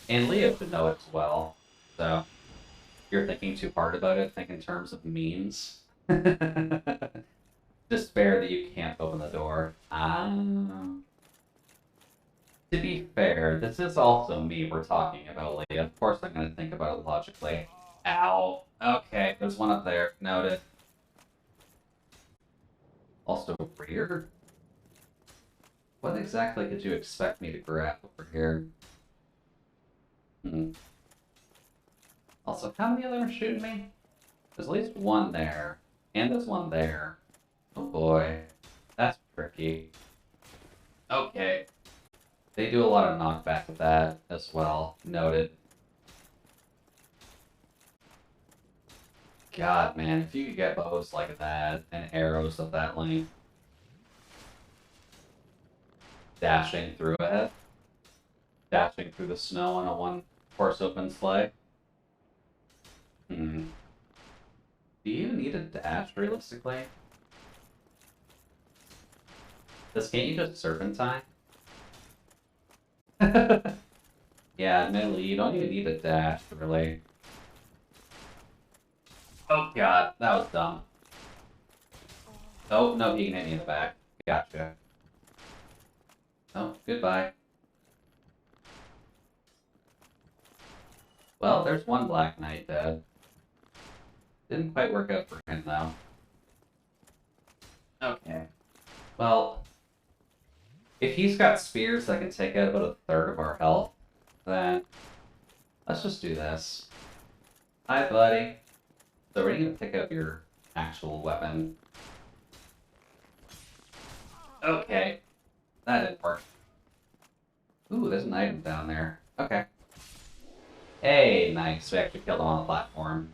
Speaker 1: And Leo should know it as well. So, if you're thinking too hard about it, think in terms of memes. Despair that you can't open the door. To be fair, this is also me we're talking about, Leah. Of course I'm going to think about it logically. Ow. Okay, there's one up there. Noted. Also weird. What exactly could you expect me to grab over here? Also, how many of them are shooting me? There's at least one there. And there's one there. Oh boy. That's tricky. Okay. They do a lot of knockback with that as well. Noted. God, man, if you could get bows like that and arrows of that length. Dashing through it. Dashing through the snow on a one-horse open sleigh. Do you even need a dash, realistically? This can't you just serpentine? Yeah, admittedly, you don't even need a dash, really. Oh god, that was dumb. Oh, no, he can hit me in the back. Gotcha. Oh, goodbye. Well, there's one Black Knight dead. Didn't quite work out for him, though. Okay. Well, if he's got spears that can take out about a third of our health, then let's just do this. Hi, buddy. So we're gonna pick up your actual weapon. Okay. That didn't work. Ooh, there's an item down there. Okay. Hey, nice. We actually killed him on the platform.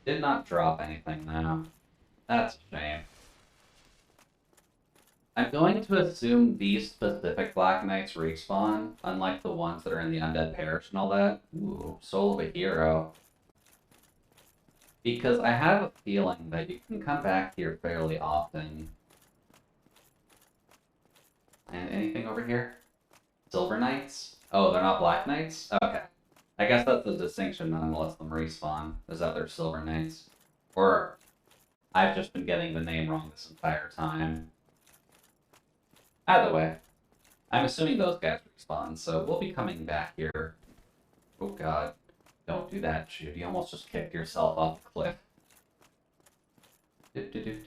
Speaker 1: Did not drop anything, though. That's a shame. I'm going to assume these specific Black Knights respawn, unlike the ones that are in the Undead Parish and all that. Ooh, Soul of a Hero. Because I have a feeling that you can come back here fairly often. And anything over here? Silver Knights? Oh, they're not Black Knights? Okay. I guess that's the distinction that lets them respawn, is that they're Silver Knights. Or, I've just been getting the name wrong this entire time. Either way, I'm assuming those guys respawn, so we'll be coming back here. Oh god. Don't do that, Jude. You almost just kicked yourself off the cliff.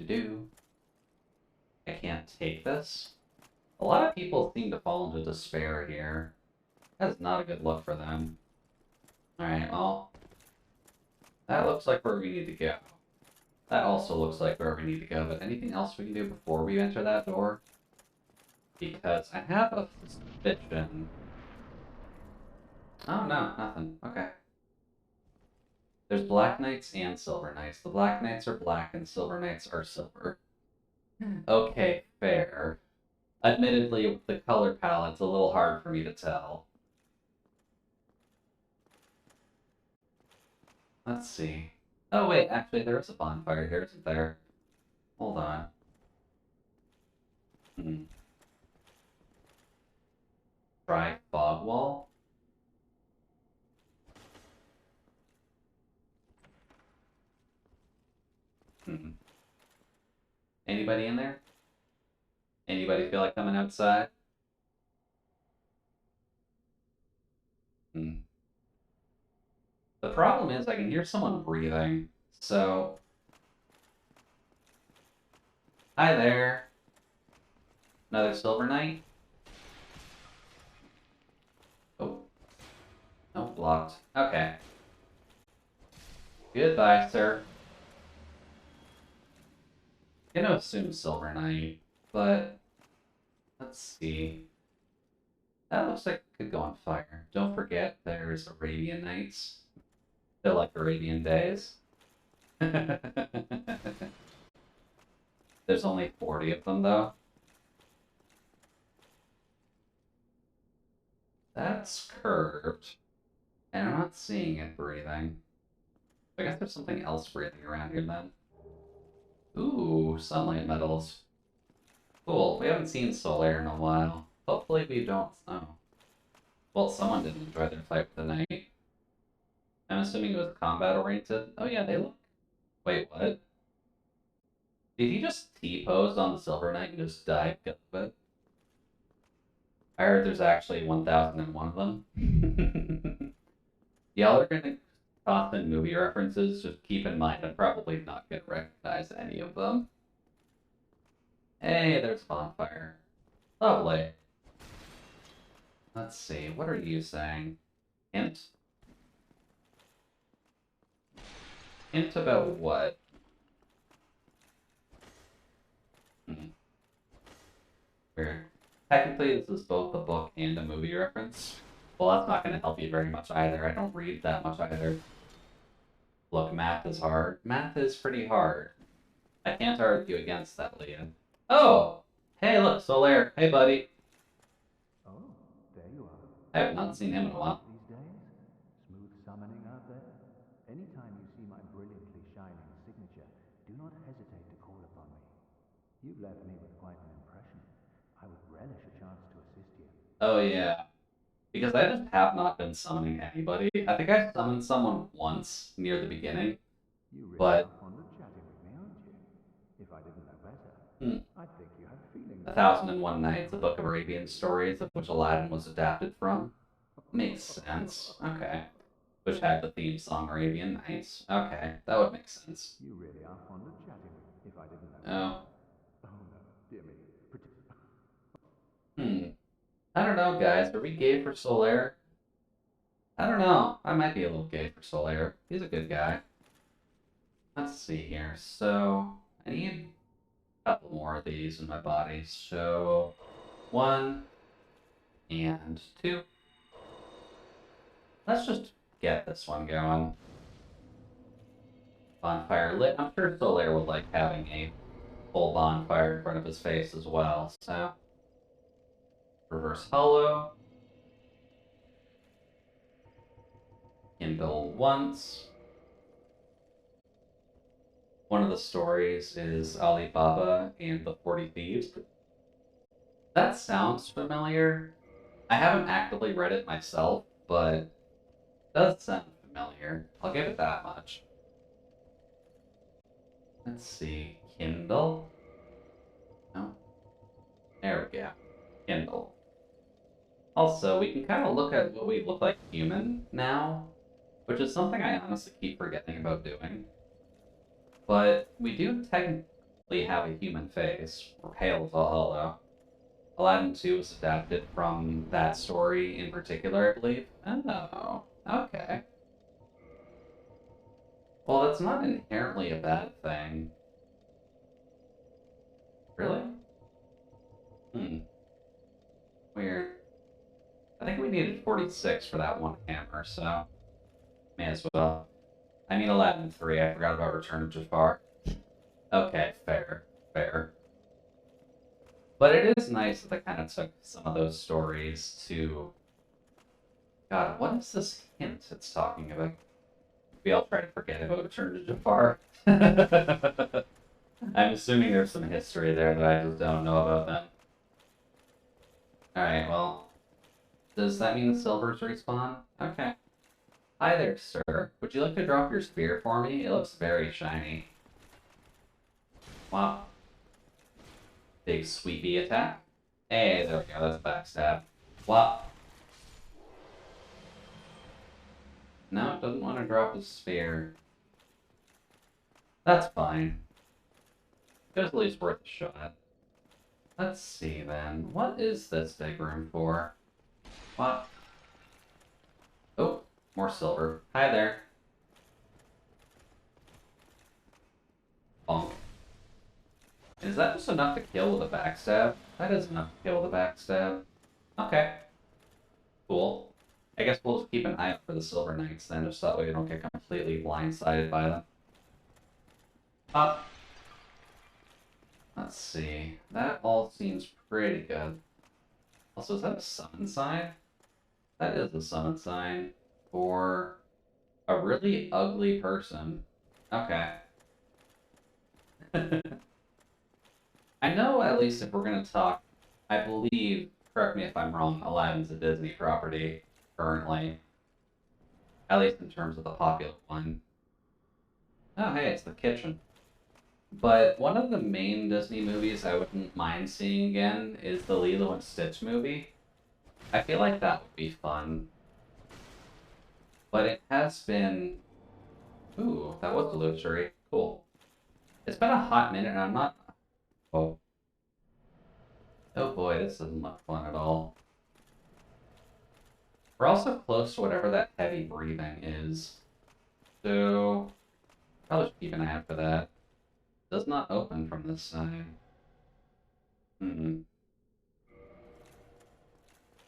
Speaker 1: Do. I can't take this. A lot of people seem to fall into despair here. That is not a good look for them. Alright, well, that looks like where we need to go. That also looks like where we need to go, but anything else we can do before we enter that door? Because I have a suspicion. Oh, no, nothing. Okay. There's Black Knights and Silver Knights. The Black Knights are black and Silver Knights are silver. Okay, fair. Admittedly, with the color palette's a little hard for me to tell. Let's see. Oh, wait, actually, there is a bonfire here, isn't there? Hold on. Hmm. Try fog wall? Hmm. Anybody in there? Anybody feel like coming outside? Hmm. The problem is I can hear someone breathing, so... Hi there. Another Silver Knight? Oh. No, blocked. Okay. Goodbye, sir. I'm gonna assume Silver Knight, but... Let's see. That looks like it could go on fire. Don't forget, there's Arabian Nights. They're like Arabian Days. There's only 40 of them, though. That's curved. And I'm not seeing it breathing. I guess there's something else breathing around here, then. Ooh, sunlight metals. Cool, we haven't seen Solaire in a while. Hopefully we don't... Oh. Well, someone didn't enjoy their fight with the knight. I'm assuming it was combat-oriented. Oh yeah, they look... Wait, what? Did he just T-pose on the Silver Knight and just dive because of it? I heard there's actually 1001 of them. Y'all are gonna toss in movie references, just keep in mind I'm probably not gonna recognize any of them. Hey, there's bonfire. Lovely. Let's see, what are you saying? Hint? Hint about what? Weird. Technically, this is both a book and a movie reference. Well, that's not going to help you very much either. I don't read that much either. Look, math is hard. Math is pretty hard. I can't argue against that, Leah. Oh! Hey, look, Solaire. Hey, buddy.
Speaker 4: Oh, there you are.
Speaker 1: I have not seen him in a while.
Speaker 4: These days? Smooth summoning out there? Anytime you see my brilliantly shining signature, do not hesitate to call upon me. You've left me with quite an impression. I would relish a chance to assist you.
Speaker 1: Oh, yeah. Because I just have not been summoning anybody. I think I summoned someone once near the beginning.
Speaker 4: You really
Speaker 1: But...
Speaker 4: are fond of chatting with me, aren't you? If I didn't know better, I'd think you had feelings.
Speaker 1: 1001 Nights, a book of Arabian stories, of which Aladdin was adapted from. Makes sense. Okay. Which had the theme song Arabian Nights. Okay, that would make sense.
Speaker 4: You really are fond of chatting with me, if I didn't know
Speaker 1: Oh.
Speaker 4: better. Oh no, dear me.
Speaker 1: I don't know, guys. Are we gay for Solaire? I don't know. I might be a little gay for Solaire. He's a good guy. Let's see here. So, I need a couple more of these in my body. So, 1 and 2. Let's just get this one going. Bonfire lit. I'm sure Solaire would like having a full bonfire in front of his face as well. So, reverse hollow. Kindle once. One of the stories is Ali Baba and the 40 Thieves. That sounds familiar. I haven't actively read it myself, but it does sound familiar. I'll give it that much. Let's see. Kindle? No. There we go. Kindle. Also, we can kind of look at what we look like human now, which is something I honestly keep forgetting about doing. But we do technically have a human face. We're pale as all hell, though. Aladdin 2 was adapted from that story in particular, I believe. Oh, okay. Well, that's not inherently a bad thing. Really? Weird. I think we needed 46 for that one hammer, so may as well. I mean, Aladdin 3. I forgot about Return of Jafar. Okay, fair. Fair. But it is nice that they kind of took some of those stories to... God, what is this hint it's talking about? Maybe I'll try to forget about Return to Jafar. I'm assuming there's some history there that I just don't know about then. Alright, well... Does that mean the silvers respawn? Okay. Hi there, sir. Would you like to drop your spear for me? It looks very shiny. Wow. Big sweepy attack. Hey, there we go. That's backstab. Wow. No, it doesn't want to drop the spear. That's fine. It was at least worth a shot. Let's see then. What is this big room for? What? Oh, more silver. Hi there. Bonk. Is that just enough to kill with a backstab? That is enough to kill with a backstab. Okay. Cool. I guess we'll just keep an eye out for the Silver Knights then, just that way we don't get completely blindsided by them. Up. Let's see. That all seems pretty good. Also, is that a summon sign? That is a summon sign for a really ugly person. Okay. I know, at least if we're going to talk, I believe, correct me if I'm wrong, Aladdin's a Disney property currently. At least in terms of the popular one. Oh, hey, it's the kitchen. But one of the main Disney movies I wouldn't mind seeing again is the Lilo and Stitch movie. I feel like that would be fun. But it has been... Ooh, that was illusory. Cool. It's been a hot minute and I'm not... Oh. Oh boy, this doesn't look fun at all. We're also close to whatever that heavy breathing is. So... Probably should keep an eye out for that. It does not open from this side.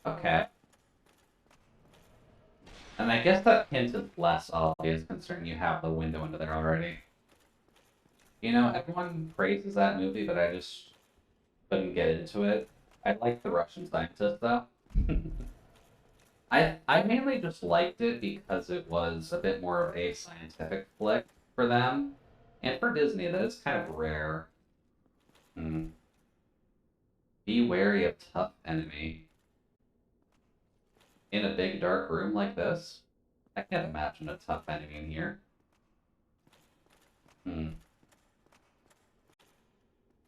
Speaker 1: Okay. And I guess that hint is less obvious considering you have the window into there already. You know, everyone praises that movie, but I just couldn't get into it. I like the Russian scientist, though. I mainly just liked it because it was a bit more of a scientific flick for them. And for Disney, that is kind of rare. Be wary of tough enemy. In a big dark room like this? I can't imagine a tough enemy in here.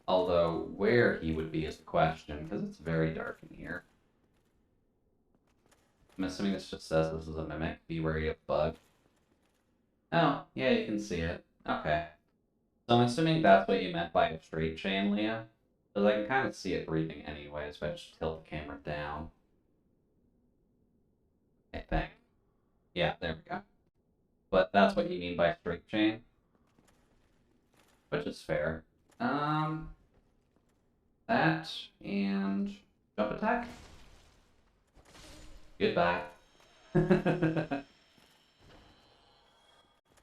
Speaker 1: Although, where he would be is the question, because it's very dark in here. I'm assuming this just says this is a mimic. Be wary of bug. Oh, yeah, you can see it. Okay. So I'm assuming that's what you meant by a straight chain, Leah? Because I can kind of see it breathing anyways, but I just tilt the camera down. I think. Yeah, there we go. But that's what you mean by straight chain. Which is fair. That, and jump attack. Goodbye.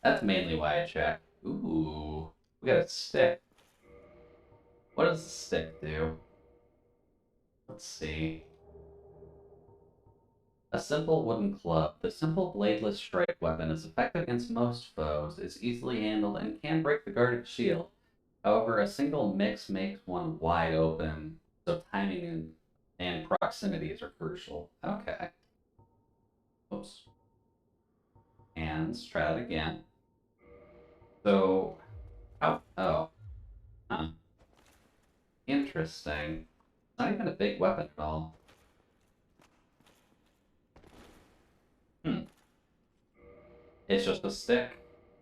Speaker 1: That's mainly why I check. Ooh, we got a stick. What does the stick do? Let's see. A simple wooden club. The simple bladeless strike weapon is effective against most foes, is easily handled, and can break the guarded shield. However, a single mix makes one wide open, so timing and proximities are crucial. Okay. Oops. Hands, try that again. So, oh. Huh. Interesting. Not even a big weapon at all. It's just a stick.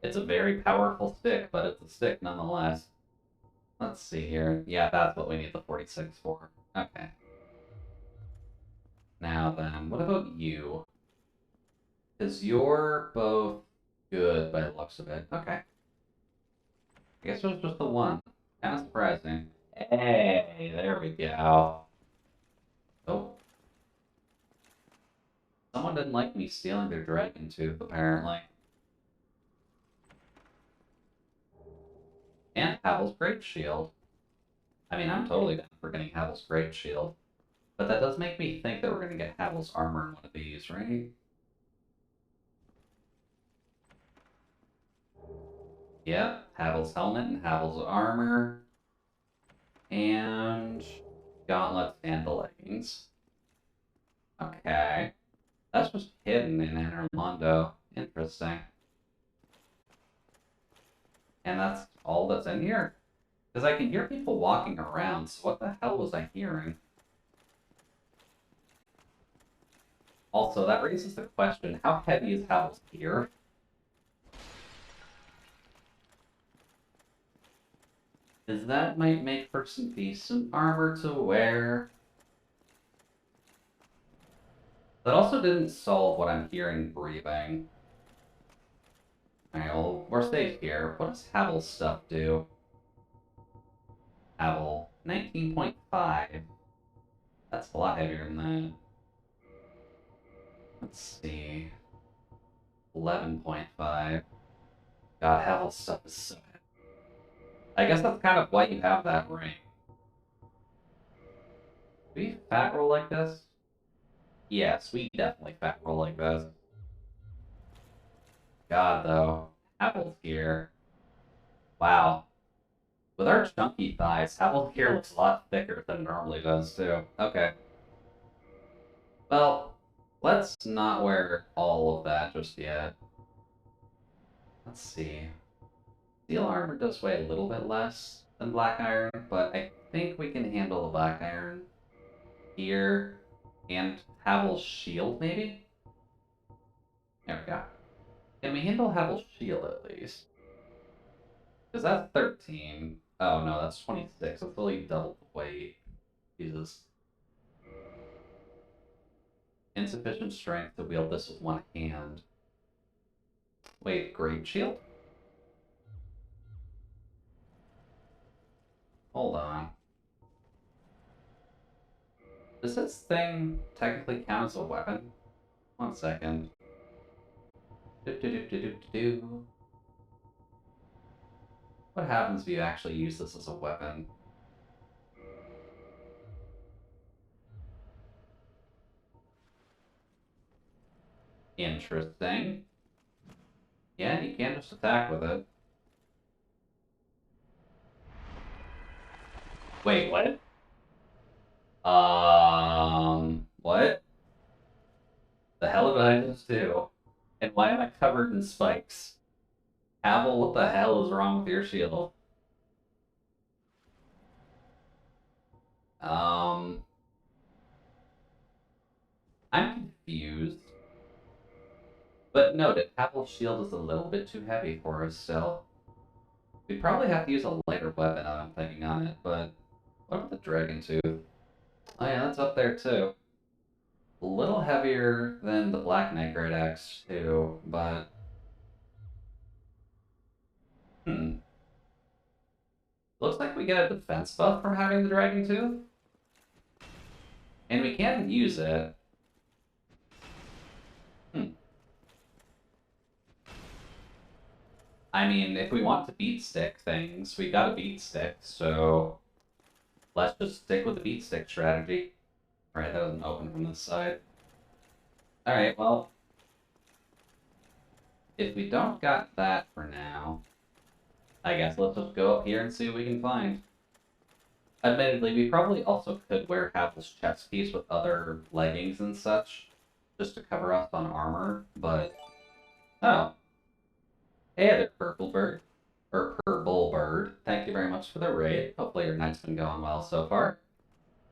Speaker 1: It's a very powerful stick, but it's a stick nonetheless. Let's see here. Yeah, that's what we need the 46 for. Okay. Now then, what about you? Because you're both good by the looks of it. Okay. I guess it was just the one. Kind of surprising. Hey, there we go. Oh. Someone didn't like me stealing their dragon tooth, apparently. And Havel's Great Shield. I mean, I'm totally down for getting Havel's Great Shield. But that does make me think that we're going to get Havel's armor in one of these, right? Yep, Havel's helmet and Havel's armor. And gauntlets and the leggings. Okay. That's just hidden in Enermondo. Interesting. And that's all that's in here. Because I can hear people walking around, so what the hell was I hearing? Also, that raises the question, how heavy is Havel's gear? Because that might make for some decent armor to wear. That also didn't solve what I'm hearing breathing. Alright, well, we're safe here. What does Havel's stuff do? Havel, 19.5. That's a lot heavier than that. Let's see. 11.5. God, Havel's stuff is so heavy. I guess that's kind of why you have that ring. Do we fat roll like this? Yes, we definitely fat roll like this. God, though. Havel's gear. Wow. With our chunky thighs, Havel's gear looks a lot thicker than it normally does, too. Okay. Well, let's not wear all of that just yet. Let's see. Steel armor does weigh a little bit less than black iron, but I think we can handle the black iron here. And Havel's shield, maybe? There we go. Can we handle Havel's shield at least? Because that's 13. Oh no, that's 26. That's only double the weight. Jesus. Insufficient strength to wield this with one hand. Wait, great shield? Hold on. Does this thing technically count as a weapon? 1 second. What happens if you actually use this as a weapon? Interesting. Yeah, you can't just attack with it. Wait, what? What? The hell did I just do? And why am I covered in spikes? Havel, what the hell is wrong with your shield? I'm confused. But noted, Havel's shield is a little bit too heavy for us still. We'd probably have to use a lighter weapon, I'm thinking on it, but what about the dragon tooth? Oh yeah, that's up there too. A little heavier than the black knight great axe too, but looks like we get a defense buff from having the dragon tooth. And we can use it. I mean, if we want to beat stick things, we gotta beat stick, so let's just stick with the beat stick strategy. Alright, that doesn't open from this side. Alright, well, if we don't got that for now, I guess let's just go up here and see what we can find. Admittedly, we probably also could wear Havel's chest piece with other leggings and such, just to cover us on armor, but... Oh. Hey there, Purple Bird. Or Purple Bird. Thank you very much for the raid. Hopefully your night's been going well so far.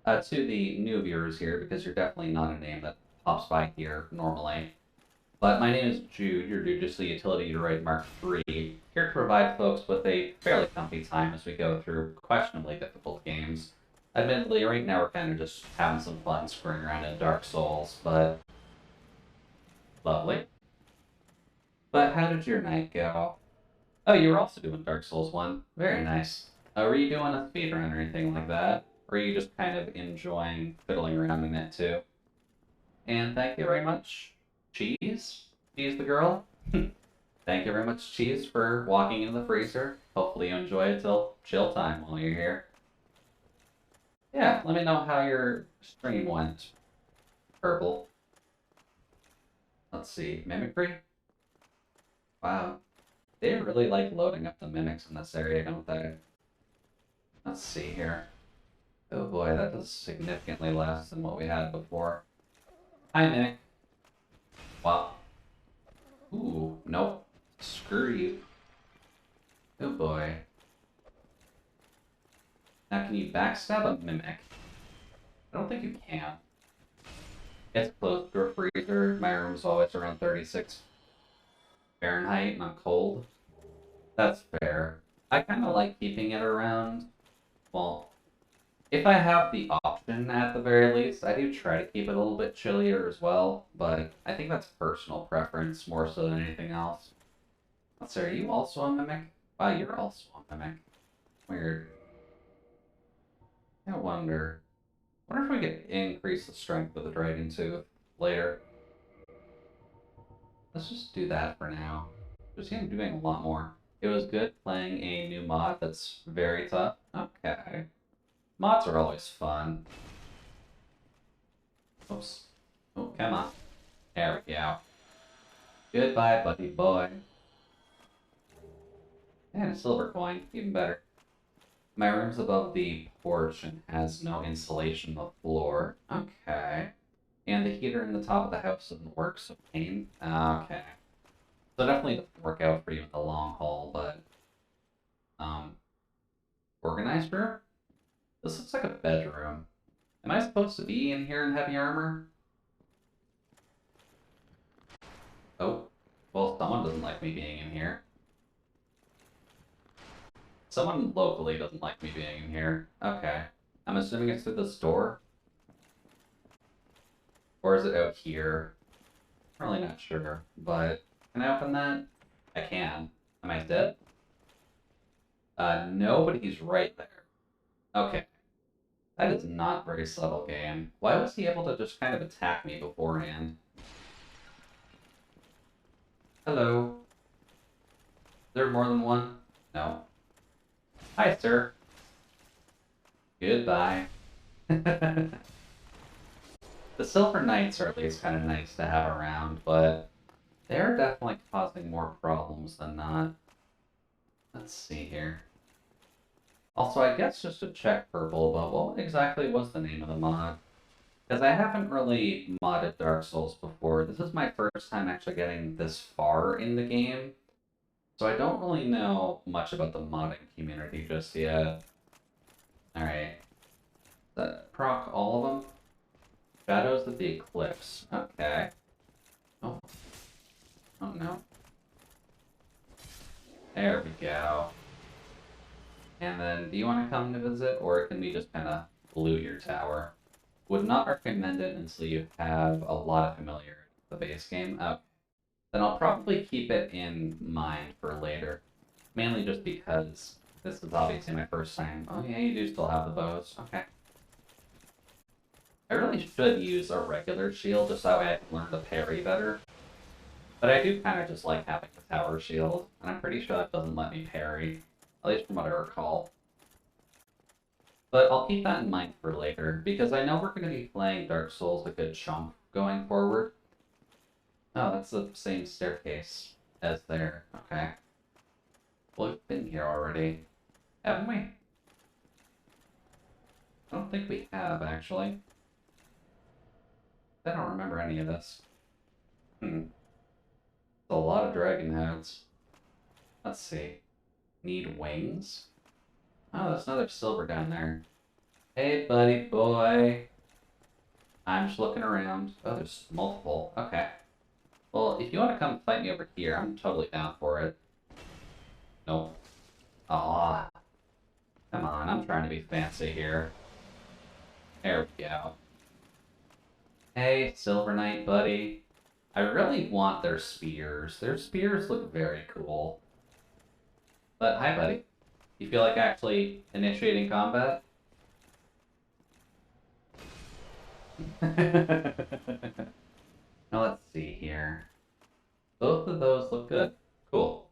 Speaker 1: To the new viewers here, because you're definitely not a name that pops by here normally. But my name is Jude, your Judiciously Utility Droid Mark III, here to provide folks with a fairly comfy time as we go through questionably difficult games. Admittedly, right now we're kind of just having some fun screwing around in Dark Souls, but... lovely. But how did your night go? Oh, you were also doing Dark Souls 1. Very nice. Were you doing a speedrun or anything like that? Or are you just kind of enjoying fiddling around in it too? And thank you very much, Cheese. Cheese the girl. Thank you very much, Cheese, for walking in the freezer. Hopefully you enjoy it till chill time while you're here. Yeah, let me know how your stream went, Purple. Let's see, mimicry? Wow, they really like loading up the mimics in this area, don't they? Let's see here. Oh boy, that does significantly less than what we had before. Hi, Mimic. Wow. Ooh, nope. Screw you. Oh boy. Now, can you backstab a Mimic? I don't think you can. It's close to a freezer. My room's always around 36 Fahrenheit and I'm cold. That's fair. I kind of like keeping it around, well, if I have the option at the very least, I do try to keep it a little bit chillier as well, but I think that's personal preference more so than anything else. Let's see, are you also a mimic? Wow, you're also a mimic. Weird. I wonder. Wonder if we could increase the strength of the dragon tooth later. Let's just do that for now. Just him doing a lot more. It was good playing a new mod that's very tough. Okay. Mods are always fun. Oops. Oh, come on. There we go. Goodbye, buddy boy. And a silver coin, even better. My room's above the porch and has no insulation on the floor. Okay. And the heater in the top of the house doesn't work, so pain. Okay. So definitely doesn't work out for you in the long haul, but organized room? This looks like a bedroom. Am I supposed to be in here in heavy armor? Oh. Well, someone doesn't like me being in here. Someone locally doesn't like me being in here. Okay. I'm assuming it's through this door. Or is it out here? I'm really not sure. But can I open that? I can. Am I dead? No, but he's right there. Okay. That is not very subtle, game. Why was he able to just kind of attack me beforehand? Hello. Is there more than one? No. Hi, sir. Goodbye. The Silver Knights are at least kind of nice to have around, but they're definitely causing more problems than not. Let's see here. Also, I guess just to check Purple, but what exactly was the name of the mod? Because I haven't really modded Dark Souls before. This is my first time actually getting this far in the game, so I don't really know much about the modding community just yet. Alright. That proc all of them? Shadows of the Eclipse. Okay. Oh. Oh no. There we go. And then, do you want to come to visit, or can we just kind of loot your tower? Would not recommend it until you have a lot of familiarity with the base game. Okay. Then I'll probably keep it in mind for later. Mainly just because this is obviously my first time. Oh yeah, you do still have the bows. Okay. I really should use a regular shield just that way I can learn to parry better. But I do kind of just like having the tower shield, and I'm pretty sure that doesn't let me parry. At least from what I recall. But I'll keep that in mind for later, because I know we're going to be playing Dark Souls a good chunk going forward. Oh, that's the same staircase as there. Okay. Well, we've been here already, haven't we? I don't think we have, actually. I don't remember any of this. It's a lot of dragon heads. Let's see. Need wings? Oh, there's another silver down there. Hey, buddy boy. I'm just looking around. Oh, there's multiple. Okay. Well, if you want to come fight me over here, I'm totally down for it. Nope. Aw. Come on, I'm trying to be fancy here. There we go. Hey, Silver Knight, buddy. I really want their spears. Their spears look very cool. But hi, buddy. You feel like actually initiating combat? Now let's see here. Both of those look good. Cool.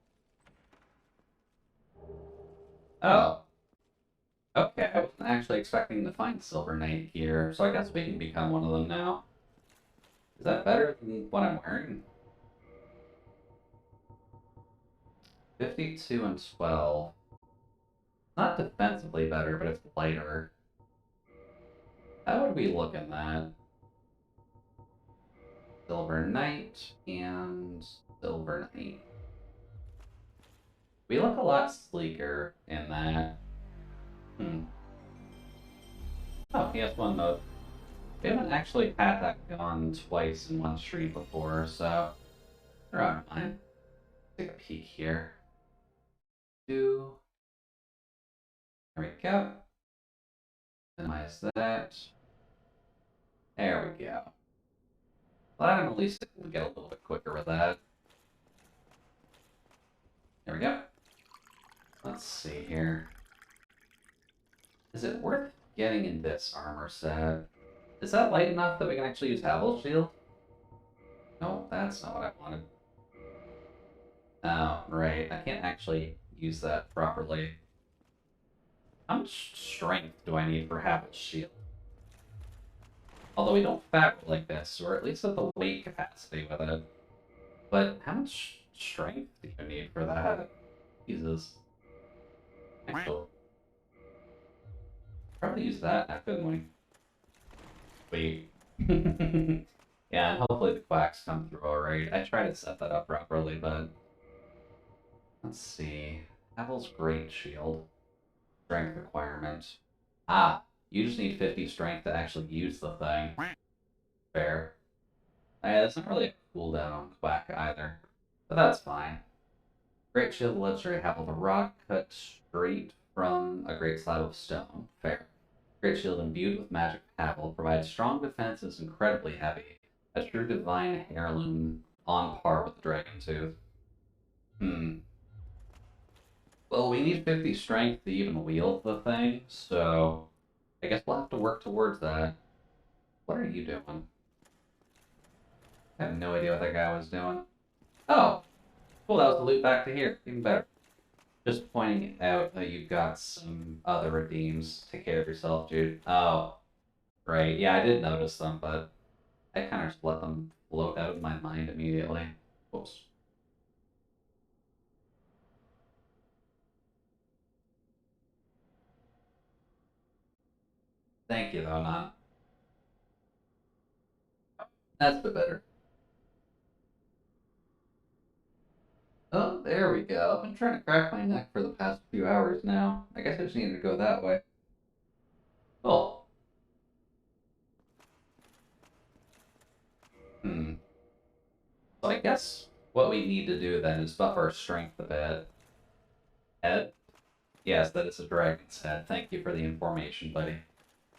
Speaker 1: Oh. Okay, I wasn't actually expecting to find Silver Knight here, so I guess we can become one of them now. Is that better than what I'm wearing? 52 and 12. Not defensively better, but it's lighter. How would we look in that? Silver Knight and Silver Knight. We look a lot sleeker in that. Oh, PS1 mode. We haven't actually had that gone twice in one stream before, so never mind. Take a peek here. There we go. Minimize that. There we go. Well, I'm at least able to get a little bit quicker with that. There we go. Let's see here. Is it worth getting in this armor set? Is that light enough that we can actually use Havel's shield? No, that's not what I wanted. Oh, right. I can't actually use that properly. How much strength do I need for Havel's shield? Although we don't fabric like this, or at least at the weight capacity with it. But how much strength do you need for that? Jesus. Actually, probably use that now, couldn't we? Wait. Yeah, and hopefully the quacks come through alright. I tried to set that up properly, but... Let's see. Havel's Great Shield. Strength requirement. Ah! You just need 50 strength to actually use the thing. Fair. Yeah, that's not really a cooldown on Quack either. But that's fine. Great Shield legendary Havel, a rock cut straight from a great slab of stone. Fair. Great Shield imbued with magic Havel provides strong defense and is incredibly heavy. A true divine heirloom on par with the Dragon Tooth. Well, we need 50 strength to even wield the thing, so I guess we'll have to work towards that. What are you doing? I have no idea what that guy was doing. Oh! Cool, that was the loot back to here. Even better. Just pointing out that you've got some other redeems. Take care of yourself, dude. Oh. Right, yeah, I did notice them, but I kind of just let them float out of my mind immediately. Whoops. Thank you, though, not. That's a bit better. Oh, there we go. I've been trying to crack my neck for the past few hours now. I guess I just needed to go that way. Cool. So I guess what we need to do then is buff our strength a bit. Head? Yes, that is a dragon's head. Thank you for the information, buddy.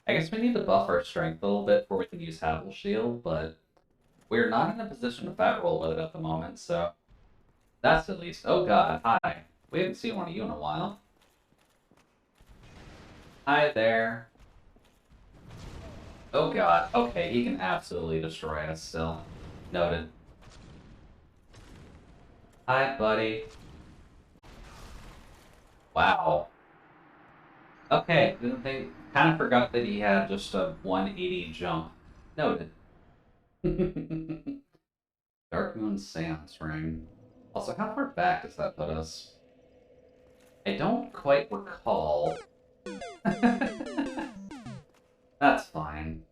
Speaker 1: I guess we need to buff our strength a little bit before we can use Havel Shield, but we're not in a position to fat roll with it at the moment, so that's at least... Oh god, hi. We haven't seen one of you in a while. Hi there. Oh god, okay, he can absolutely destroy us still. Noted. Hi, buddy. Wow. Okay, didn't think... Kind of forgot that he had just a 180 jump. Noted. Dark Moon Sands Ring. Also, how far back does that put us? I don't quite recall. That's fine.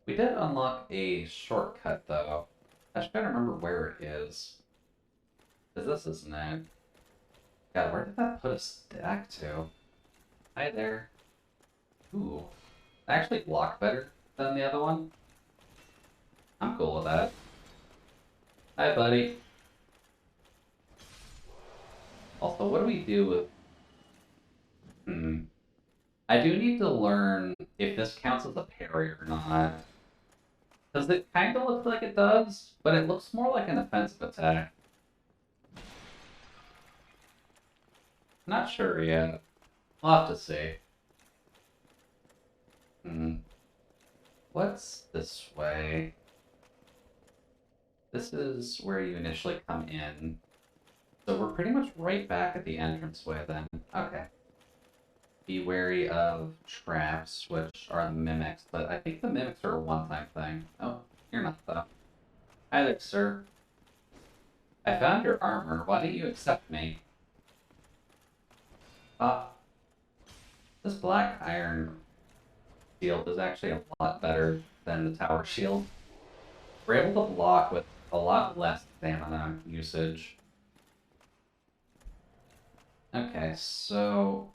Speaker 1: We did unlock a shortcut, though. I should try to remember where it is. Because this isn't it. God, where did that put us back to? Hi there. Ooh. I actually block better than the other one. I'm cool with that. Hi, buddy. Also, what do we do with... I do need to learn if this counts as a parry or not. Does it kind of look like it does, but it looks more like an offensive attack. Not sure yet. We'll have to see. What's this way? This is where you initially come in. So we're pretty much right back at the entranceway then. Okay. Be wary of traps, which are the mimics, but I think the mimics are a one-time thing. Oh, you're not though. Hi there, sir. I found your armor. Why don't you accept me? This black iron shield is actually a lot better than the tower shield. We're able to block with a lot less stamina usage. Okay, so...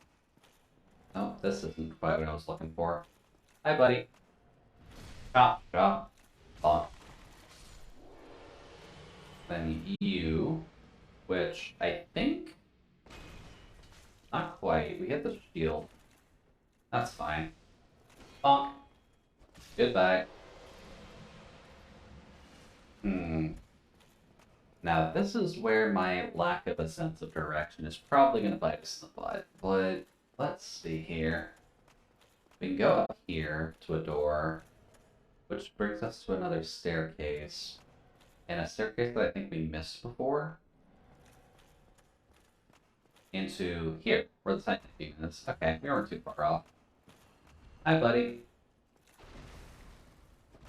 Speaker 1: Oh, this isn't quite what I was looking for. Hi, buddy. Chop, chop. Bonk. Then you, which I think... Not quite. We hit the shield. That's fine. Bonk. Goodbye. Now, this is where my lack of a sense of direction is probably going to bite us in the butt. But let's see here. We can go up here to a door, which brings us to another staircase. And a staircase that I think we missed before. Into here, where the Titan theme is. Okay, we weren't too far off. Hi, buddy.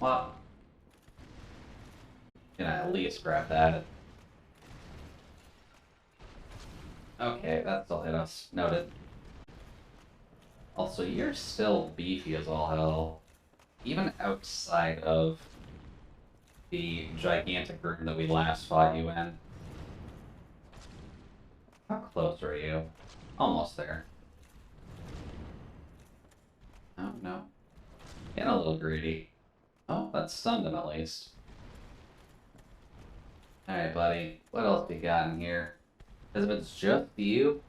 Speaker 1: Well, can I at least grab that? Okay, that still hit us. Noted. Also, you're still beefy as all hell. Even outside of the gigantic room that we last fought you in. How close are you? Almost there. Oh, no. Getting a little greedy. Oh, that stunned him at least. Alright, buddy. What else we got in here? Because if it's just you...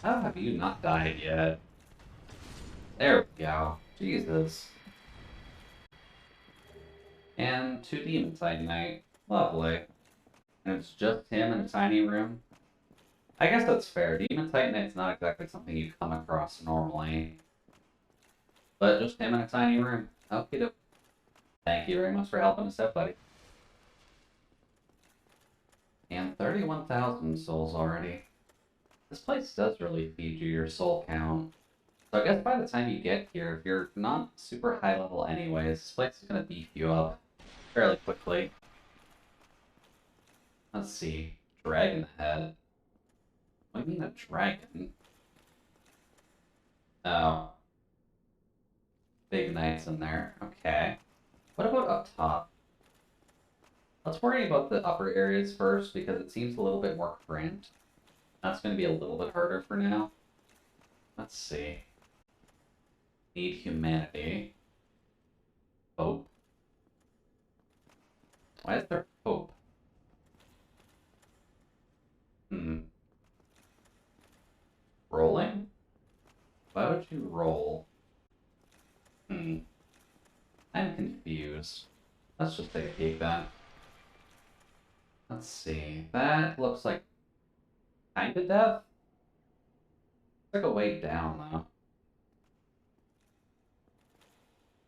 Speaker 1: How have you not died yet? There we go. Jesus. And 2 Demon Titanite. Lovely. And it's just him in a tiny room. I guess that's fair. Demon Titanite's not exactly something you come across normally. But just him in a tiny room. Okie doke. Thank you very much for helping us out, buddy. And 31,000 souls already. This place does really feed you your soul count. So I guess by the time you get here, if you're not super high level anyways, this place is going to beef you up fairly quickly. Let's see. Dragon head. What do you mean a dragon? Oh. Big knights in there. Okay. What about up top? Let's worry about the upper areas first because it seems a little bit more cramped. That's going to be a little bit harder for now. Let's see. Need humanity. Hope. Why is there hope? Rolling? Why would you roll? I'm confused. Let's just take a peek then. Let's see. That looks like kind of death. It's like a way down though.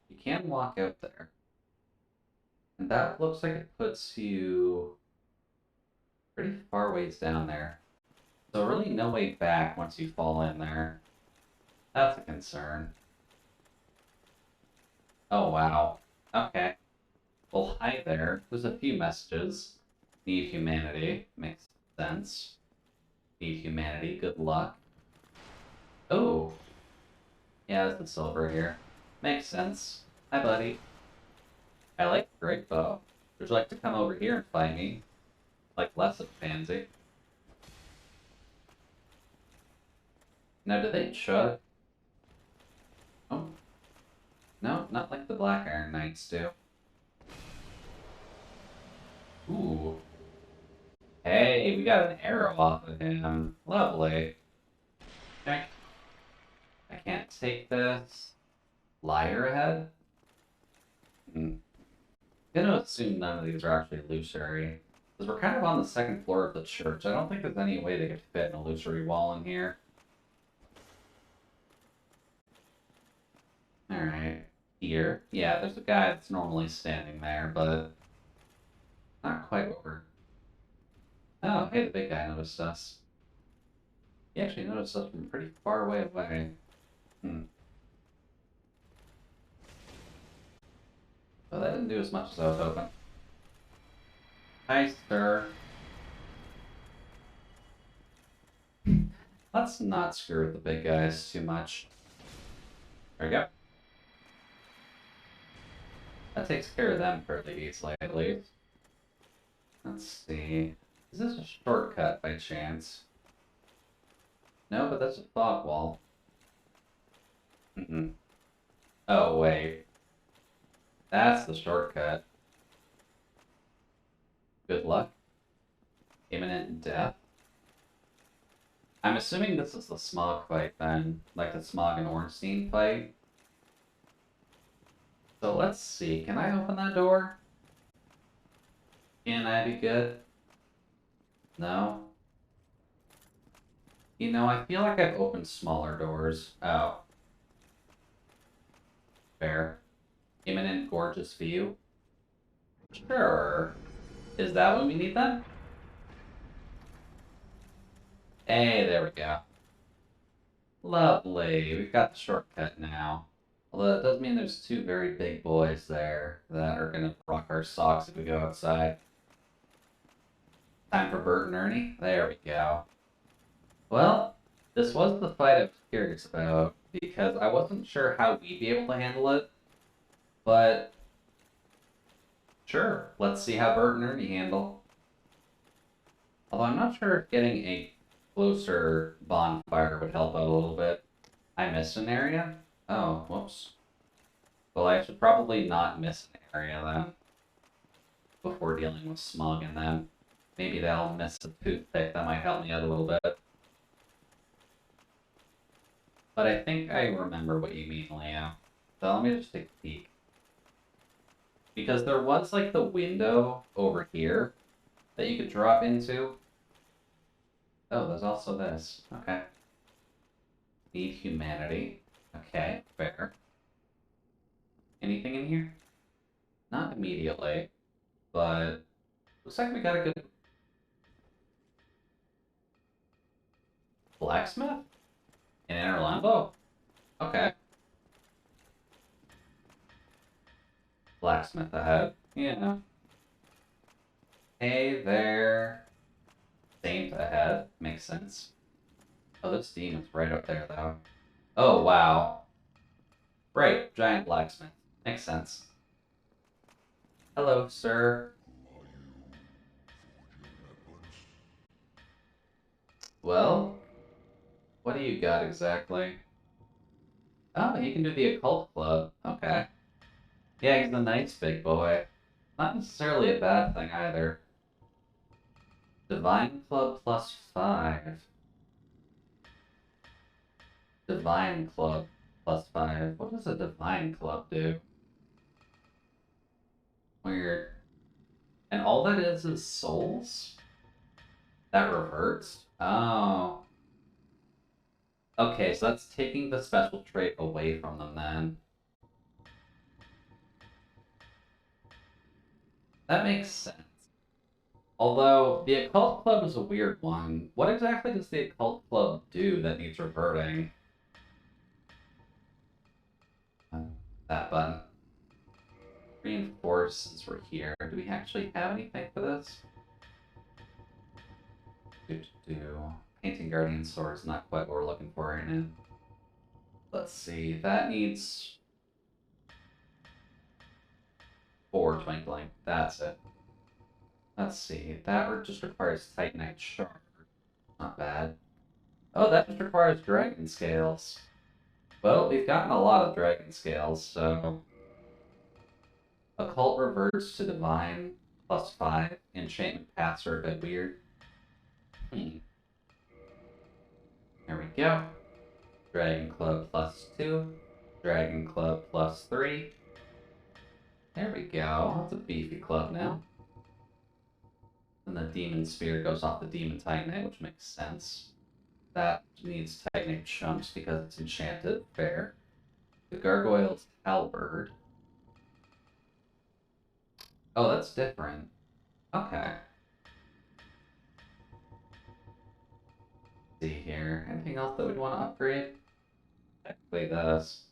Speaker 1: You can walk out there. And that looks like it puts you pretty far ways down there. So really no way back once you fall in there. That's a concern. Oh wow. Okay. Well, hi there. There's a few messages. Need humanity. Makes sense. Need humanity. Good luck. Oh. Yeah, there's the silver here. Makes sense. Hi, buddy. I like great bow. Would you like to come over here and fight me? Like less of a pansy. Now, do they chug? Oh. No, not like the Black Iron Knights do. Ooh. Hey, we got an arrow off of him. Lovely. I can't take this. flyer ahead? Gonna assume none of these are actually illusory. Because we're kind of on the second floor of the church. I don't think there's any way they could fit an illusory wall in here. Alright. Here. Yeah, there's a guy that's normally standing there, but not quite what we're... Oh, hey, the big guy noticed us. He actually noticed us from pretty far away. Well, that didn't do as much as I was hoping. Hi, sir. Let's not screw with the big guys too much. There we go. That takes care of them fairly easily, at least. Let's see. Is this a shortcut by chance? No, but that's a fog wall. Oh, wait. That's the shortcut. Good luck. Imminent death. I'm assuming this is the Smog fight then. Like the Smog and Ornstein fight. So let's see. Can I open that door? Can I be good? No? You know, I feel like I've opened smaller doors. Oh. Fair. Imminent gorgeous view? Sure. Is that what we need then? Hey, there we go. Lovely. We've got the shortcut now. Although that does mean there's two very big boys there that are gonna rock our socks if we go outside. Time for Bert and Ernie? There we go. Well, this was the fight I was curious about, because I wasn't sure how we'd be able to handle it, but sure, let's see how Bert and Ernie handle. Although I'm not sure if getting a closer bonfire would help out a little bit. I missed an area? Oh, whoops. Well, I should probably not miss an area then, before dealing with Smog and them. Maybe they'll miss a toothpick, that might help me out a little bit. But I think I remember what you mean, Leo. So let me just take a peek. Because there was, like, the window over here that you could drop into. Oh, there's also this. Okay. Need humanity. Okay, fair. Anything in here? Not immediately, but looks like we got a good blacksmith? An inner limbo? Okay. Blacksmith ahead. Yeah. Hey there. Saint ahead. Makes sense. Oh, this demon's right up there, though. Oh, wow. Right, giant blacksmith. Makes sense. Hello, sir. Well, what do you got exactly? Oh, you can do the occult club. Okay. Yeah, he's a nice big boy. Not necessarily a bad thing either. Divine club +5. Divine club +5. What does a divine club do? Weird. And all that is souls? That reverts? Oh. Okay, so that's taking the special trait away from them then. That makes sense. Although, the occult club is a weird one. What exactly does the occult club do that needs reverting? That button. Reinforce, since we're here. Do we actually have anything for this? Painting Guardian Sword is not quite what we're looking for right now. Let's see, that needs 4 Twinkling. That's it. Let's see, that just requires Titanite Shard. Not bad. Oh, that just requires Dragon Scales. Well, we've gotten a lot of Dragon Scales, so... Occult reverts to Divine +5. Enchantment paths are a bit weird. There we go. Dragon Club +2. Dragon Club +3. There we go. That's a beefy club now. And the Demon Spear goes off the Demon Titanite, which makes sense. That needs Titanite chunks because it's enchanted. Fair. The Gargoyle's Halberd. Oh, that's different. Okay. Let's see here. Anything else that we'd want to upgrade? Technically this.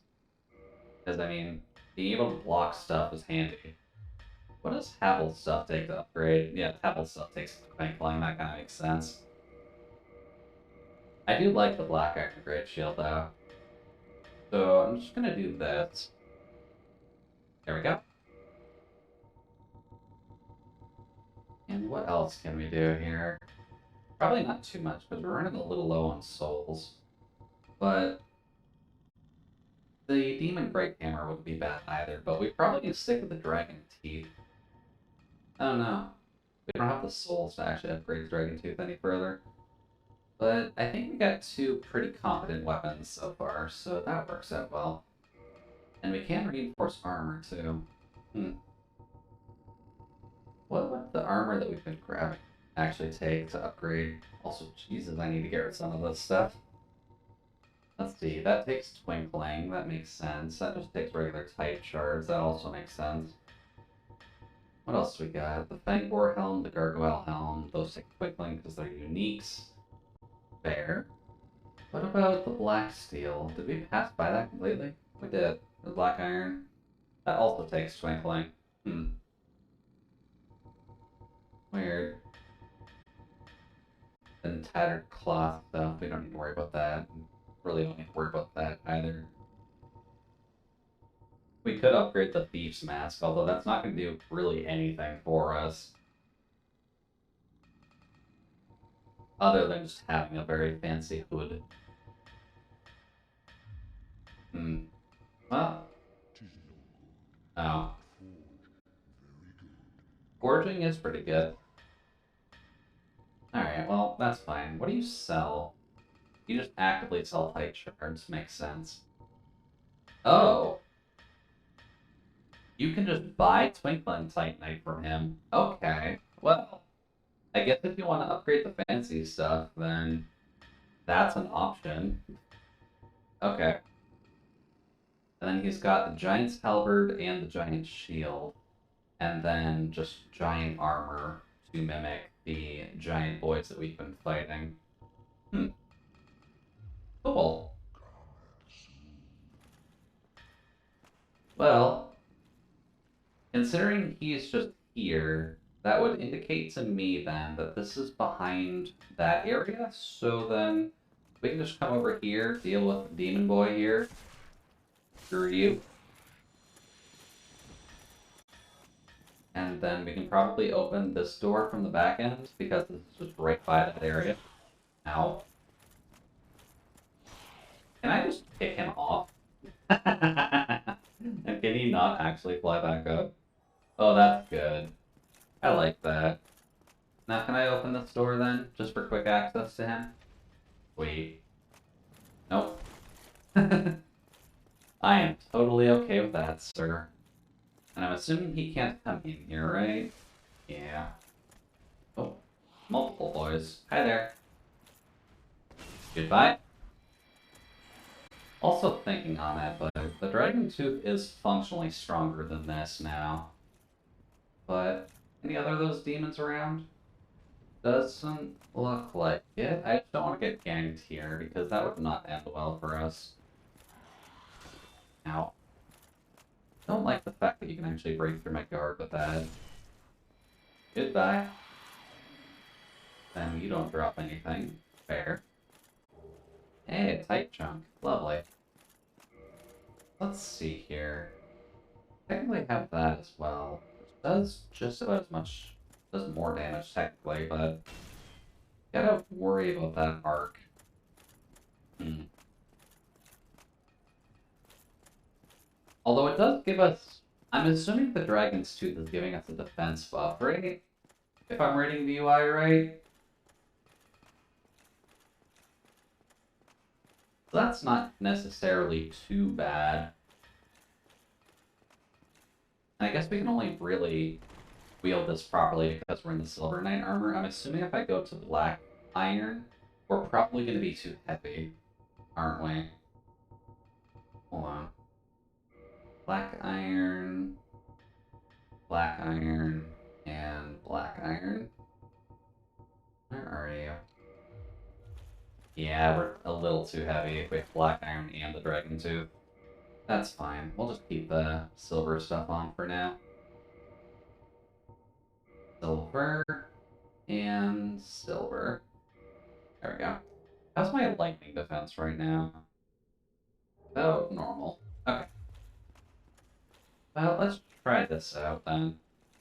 Speaker 1: Because, I mean, being able to block stuff is handy. What does Havel's stuff take to upgrade? Yeah, Havel's stuff takes Twinkling. That kind of makes sense. I do like the Black Iron Great Shield, though. So I'm just going to do this. There we go. And what else can we do here? Probably not too much, because we're running a little low on souls. But the Demon Great Hammer wouldn't be bad either, but we probably need to stick with the Dragon Teeth. Oh no. We don't have the souls to actually upgrade Dragon Tooth any further. But I think we got two pretty competent weapons so far, so that works out well. And we can reinforce armor too. What would the armor that we've been grabbing actually take to upgrade? Also, Jesus, I need to get rid of some of this stuff. Let's see, that takes Twinkling, that makes sense. That just takes regular Tight Shards, that also makes sense. What else do we got? The Fangboar Helm, the Gargoyle Helm, those take Twinkling because they're uniques. Fair. What about the Black Steel? Did we pass by that completely? We did. The Black Iron? That also takes Twinkling. Weird. And Tattered Cloth stuff, we don't need to worry about that. Really don't need to worry about that either. We could upgrade the Thief's Mask, although that's not going to do really anything for us. Other than just having a very fancy hood. Well. Oh. Forging is pretty good. Alright, well, that's fine. What do you sell? You just actively sell Tight Shards. Makes sense. Oh! You can just buy Twinkling Titanite from him. Okay. Well, I guess if you want to upgrade the fancy stuff, then that's an option. Okay. And then he's got the Giant's Halberd and the Giant Shield. And then just Giant Armor to mimic the giant boys that we've been fighting. Cool. Well, considering he's just here, that would indicate to me then that this is behind that area. So then we can just come over here, deal with the demon boy here. Screw you. And then we can probably open this door from the back end because it's just right by that area. Ow. Can I just pick him off? And can he not actually fly back up? Oh, that's good. I like that. Now can I open this door then, just for quick access to him? Wait. Nope. I am totally okay with that, sir. And I'm assuming he can't come in here, right? Yeah. Oh, multiple boys. Hi there. Goodbye. Also thinking on it, but the Dragon Tooth is functionally stronger than this now. But any other of those demons around? Doesn't look like it. I just don't want to get ganked here because that would not end well for us. Ow. Don't like the fact that you can actually break through my guard with that. Goodbye. Then you don't drop anything. Fair. Hey, a tight chunk. Lovely. Let's see here. Technically have that as well. Which does just about as much, does more damage technically, but gotta worry about that arc. Although it does give us, I'm assuming the Dragon's Tooth is giving us a defense buff, right? If I'm reading the UI right. So that's not necessarily too bad. I guess we can only really wield this properly because we're in the Silver Knight armor. I'm assuming if I go to Black Iron, we're probably going to be too heavy, aren't we? Hold on. Black Iron, and Black Iron. Where are you? Yeah, we're a little too heavy if we have Black Iron and the Dragon Tooth. That's fine. We'll just keep the silver stuff on for now. Silver and silver. There we go. How's my lightning defense right now? Oh, normal. Okay. Well, let's try this out then.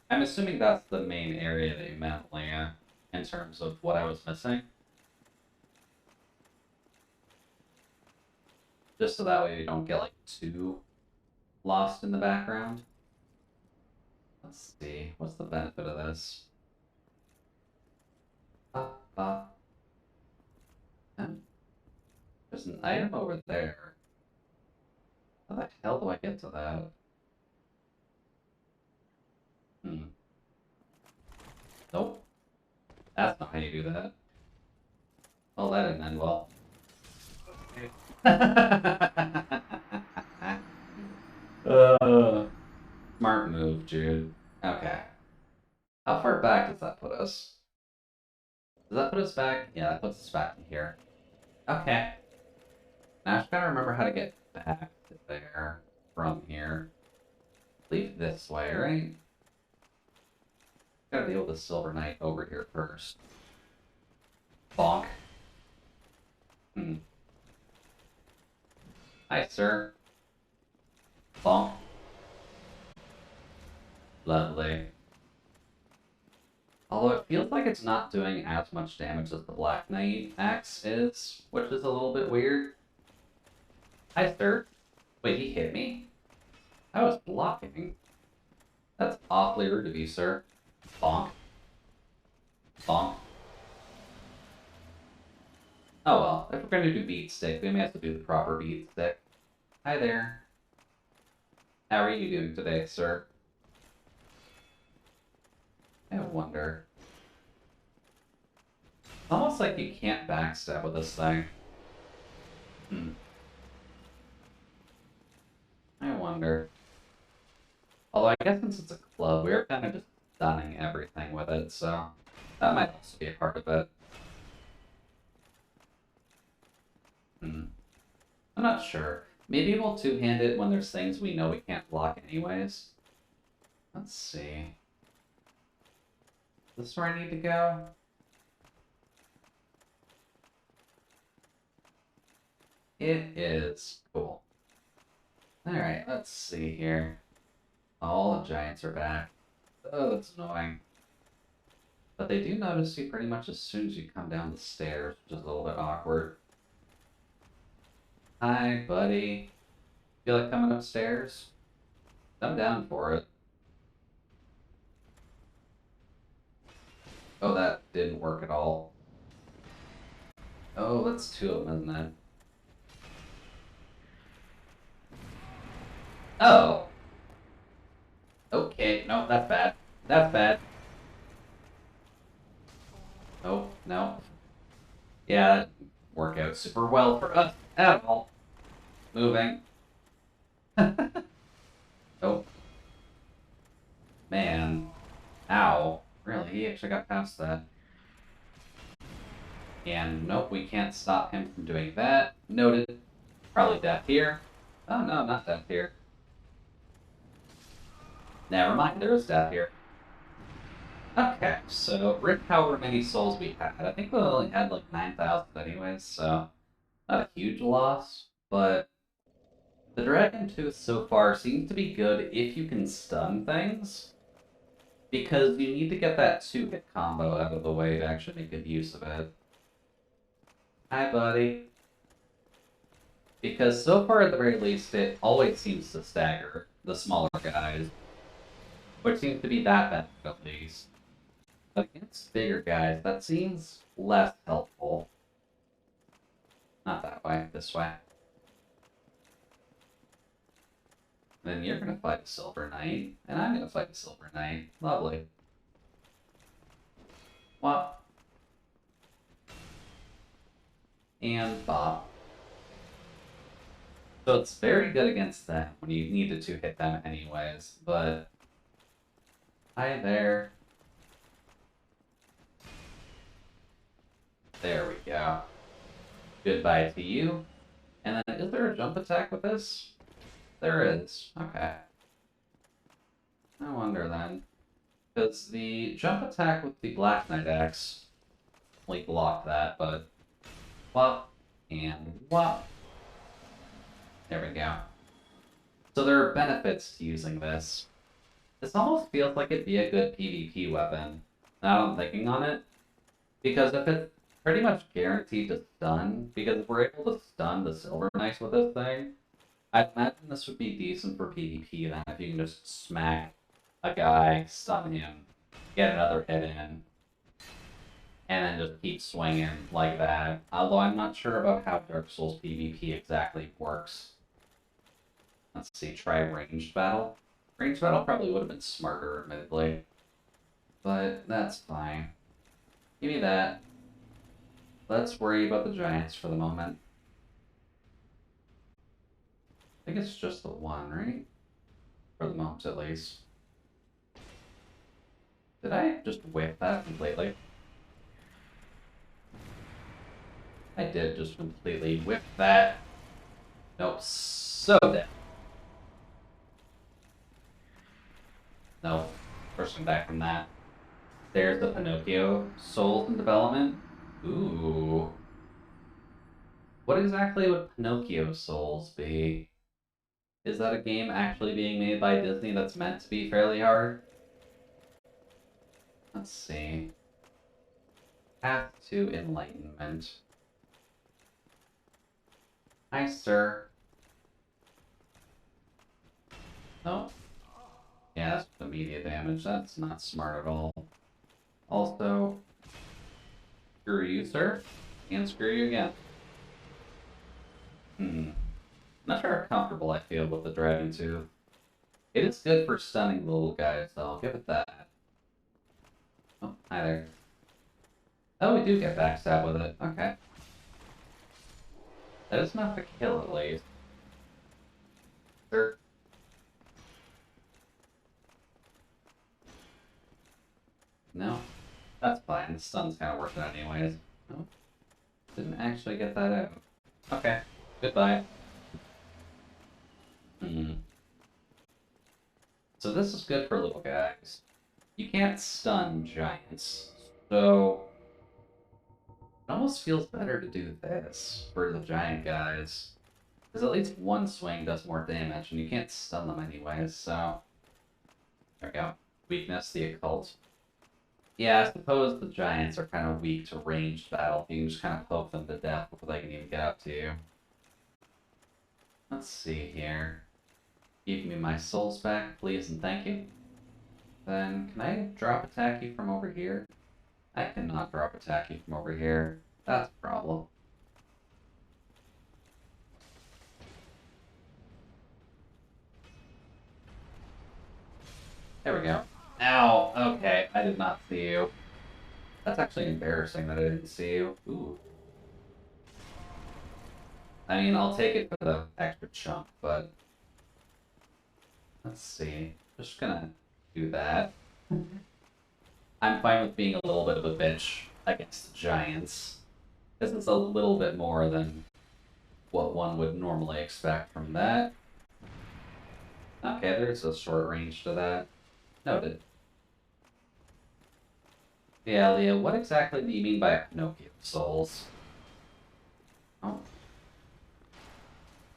Speaker 1: I'm assuming that's the main area that you meant, Leah, in terms of what I was missing. Just so that way we don't get, like, too lost in the background. Let's see. What's the benefit of this? There's an item over there. How the hell do I get to that? Nope. That's not how you do that. Well, that didn't end well. Smart move, Jude. Okay. How far back does that put us? Does that put us back? Yeah, that puts us back to here. Okay. Now I just gotta remember how to get back to there from here. Leave this way, right? Gotta deal with the Silver Knight over here first. Bonk. Hi, sir. Bonk. Lovely. Although it feels like it's not doing as much damage as the Black Knight axe is, which is a little bit weird. Hi, sir. Wait, he hit me? I was blocking. That's awfully rude of you, sir. Bonk. Bonk. Oh well, if we're going to do beat stick, we may have to do the proper beat stick. Hi there. How are you doing today, sir? I wonder. It's almost like you can't backstab with this thing. I wonder. Although I guess since it's a club, we're kind of just stunning everything with it, so that might also be a part of it. I'm not sure. Maybe we'll two-hand it when there's things we know we can't block anyways. Let's see. Is this where I need to go? It is. Cool. Alright, let's see here. All the giants are back. Oh, that's annoying. But they do notice you pretty much as soon as you come down the stairs, which is a little bit awkward. Hi, buddy. Feel like coming upstairs? I'm down for it. Oh, that didn't work at all. Oh, that's two of them, isn't it? Oh. Okay, no, that's bad. That's bad. Oh, no. Yeah, that didn't work out super well for us at all. Moving. Oh. Man. Ow. Really? He actually got past that. And nope, we can't stop him from doing that. Noted. Probably death here. Oh no, not death here. Never mind, there is death here. Okay, so rip however many souls we had. I think we only had like 9,000 anyways, so not a huge loss, but the Dragon Tooth so far seems to be good if you can stun things, because you need to get that 2-hit combo out of the way to actually make good use of it. Hi, buddy. Because so far, at the very least, it always seems to stagger the smaller guys, which seems to be that benefit at least. But against bigger guys, that seems less helpful. Not that way, this way. Then you're gonna fight a Silver Knight, and I'm gonna fight a Silver Knight. Lovely. What? And Bob. So it's very good against them when you needed to hit them anyways, but... Hi there. There we go. Goodbye to you. And then, is there a jump attack with this? There is. Okay. No wonder then. Because the jump attack with the Black Knight Axe only blocked that, but... Whop. And whop. There we go. So there are benefits to using this. This almost feels like it'd be a good PvP weapon. Now I'm thinking on it. Because if it's pretty much guaranteed to stun, because if we're able to stun the Silver Knights with this thing, I'd imagine this would be decent for PvP then, if you can just smack a guy, stun him, get another hit in, and then just keep swinging like that. Although I'm not sure about how Dark Souls PvP exactly works. Let's see, try ranged battle. Ranged battle probably would have been smarter, admittedly. But that's fine. Give me that. Let's worry about the giants for the moment. I think it's just the one, right? For the moment, at least. Did I just whiff that completely? I did just completely whiff that. Nope, so dead. Nope, first come back from that. There's the Pinocchio. Souls in development. Ooh. What exactly would Pinocchio Souls be? Is that a game actually being made by Disney that's meant to be fairly hard? Let's see. Path to Enlightenment. Hi, sir. No. Yeah, that's immediate damage. That's not smart at all. Also, screw you, sir. And screw you again. Not sure how comfortable I feel with the Dragon Tooth. It is good for stunning little guys, though. I'll give it that. Oh, hi there. Oh, we do get backstab with it. Okay. That is not the kill, at least. Sir. No. That's fine. The stun's kind of worth it anyways. No. Didn't actually get that out. Okay. Goodbye. So this is good for little guys. You can't stun giants. So it almost feels better to do this for the giant guys. Because at least one swing does more damage, and you can't stun them anyways, so... There we go. Weakness, the occult. Yeah, I suppose the giants are kind of weak to ranged battle. You can just kind of poke them to death before they can even get up to you. Let's see here. Give me my souls back, please, and thank you. Then, can I drop attack you from over here? I cannot drop attack you from over here. That's a problem. There we go. Ow! Okay, I did not see you. That's actually embarrassing that I didn't see you. Ooh. I mean, I'll take it for the extra chunk, but... Let's see. Just gonna do that. I'm fine with being a little bit of a bitch against giants. This is a little bit more than what one would normally expect from that. Okay, there's a short range to that. Noted. Yeah, Leah, what exactly do you mean by Pinocchio souls? Oh.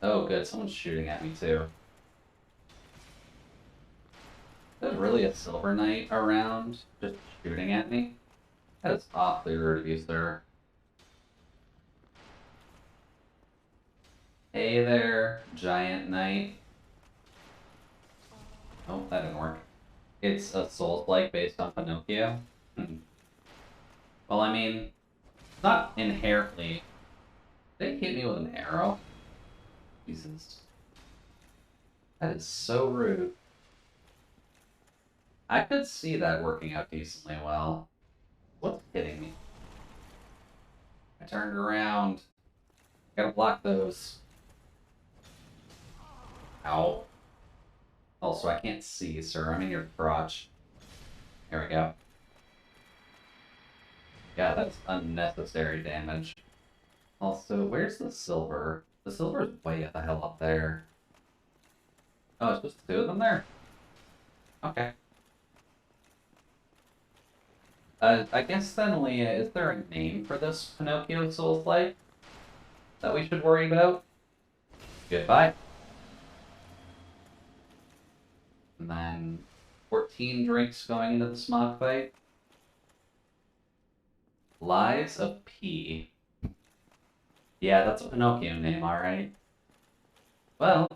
Speaker 1: Oh, good. Someone's shooting at me, too. There's really a Silver Knight around just shooting at me? That is awfully rude of you, sir. Hey there, Giant Knight. Oh, that didn't work. It's a Souls-like based on Pinocchio? Well, I mean, not inherently. Did they hit me with an arrow? Jesus. That is so rude. I could see that working out decently well. What's hitting me? I turned around. Gotta block those. Ow. Also, I can't see, sir. I'm in your crotch. There we go. Yeah, that's unnecessary damage. Also, where's the silver? The silver's way the hell up there. Oh, it's just two of them there? Okay. I guess then, Leah, is there a name for this Pinocchio Souls-like that we should worry about? Goodbye. And then 14 drinks going into the smog fight. Lies of P. Yeah, that's a Pinocchio name, alright. Well,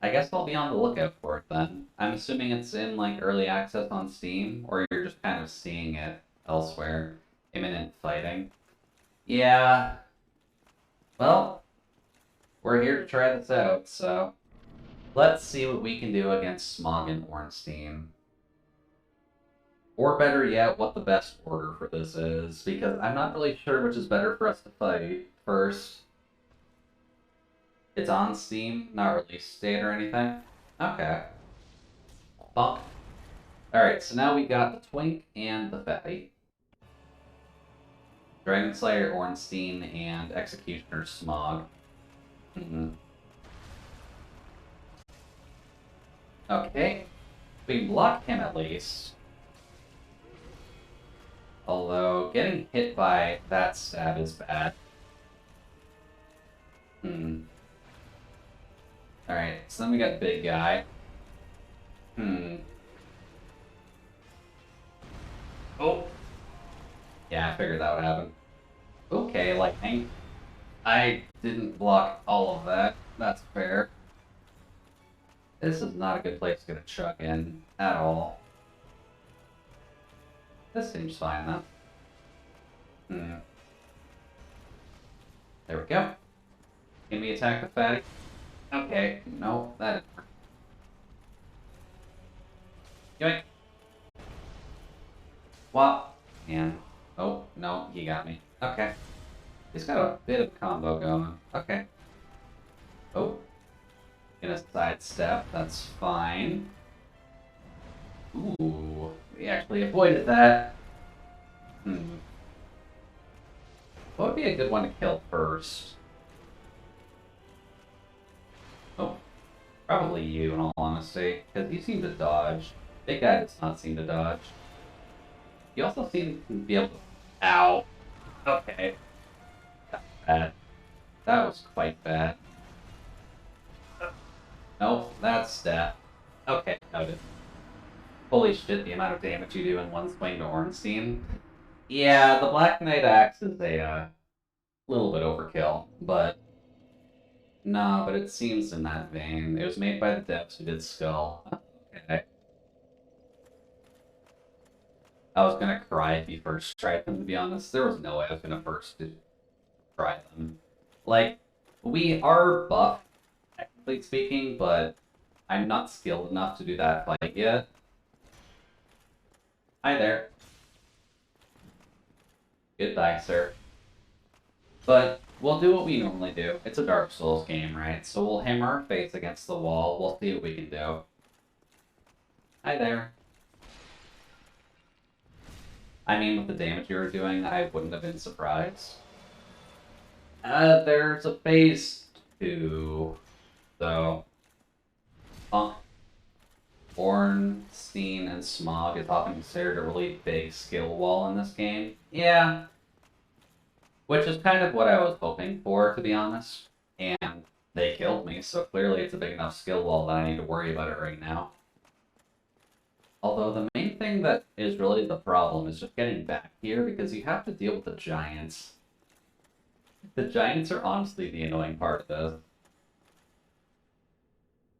Speaker 1: I guess I'll be on the lookout for it then. I'm assuming it's in, like, early access on Steam, or you're just kind of seeing it elsewhere. Imminent fighting. Yeah. Well, we're here to try this out, so let's see what we can do against Smog and Ornstein. Or better yet, what the best order for this is, because I'm not really sure which is better for us to fight first. It's on Steam, not release date or anything. Okay. Bump. Alright, so now we got the Twink and the Fatty. Dragon Slayer, Ornstein, and Executioner Smog. Okay. We can block him at least. Although, getting hit by that stab is bad. Alright, so then we got Big Guy. Oh! Yeah, I figured that would happen. Okay, lightning. I didn't block all of that. That's fair. This is not a good place to get a chuck in at all. This seems fine, though. There we go. Can we attack the fatty? Okay, no, that didn't work. Yoink. What? And oh, no, he got me. Okay. He's got a bit of combo going. Okay. Oh. In a sidestep, that's fine. Ooh, we actually avoided that. What would be a good one to kill first? Oh, probably you, in all honesty, because you seem to dodge. Big guy does not seem to dodge. You also seem to be able to... Ow! Okay. That was bad. That was quite bad. Nope, that's death. Okay, noted. Holy shit, the amount of damage you do in one swing to Ornstein. Yeah, the Black Knight Axe is a little bit overkill, but... Nah, but it seems in that vein. It was made by the devs who did Skull. Okay. I was gonna cry if you first tried them, to be honest. There was no way I was gonna first try them. Like, we are buff, technically speaking, but I'm not skilled enough to do that fight yet. Hi there. Goodbye, sir. But we'll do what we normally do. It's a Dark Souls game, right? So we'll hammer our face against the wall. We'll see what we can do. Hi there. I mean, with the damage you were doing, I wouldn't have been surprised. There's a phase 2. So... Ornstein and Smog is often considered a really big skill wall in this game. Yeah. Which is kind of what I was hoping for, to be honest. And they killed me, so clearly it's a big enough skill wall that I need to worry about it right now. Although the main thing that is really the problem is just getting back here, because you have to deal with the giants. The giants are honestly the annoying part of this.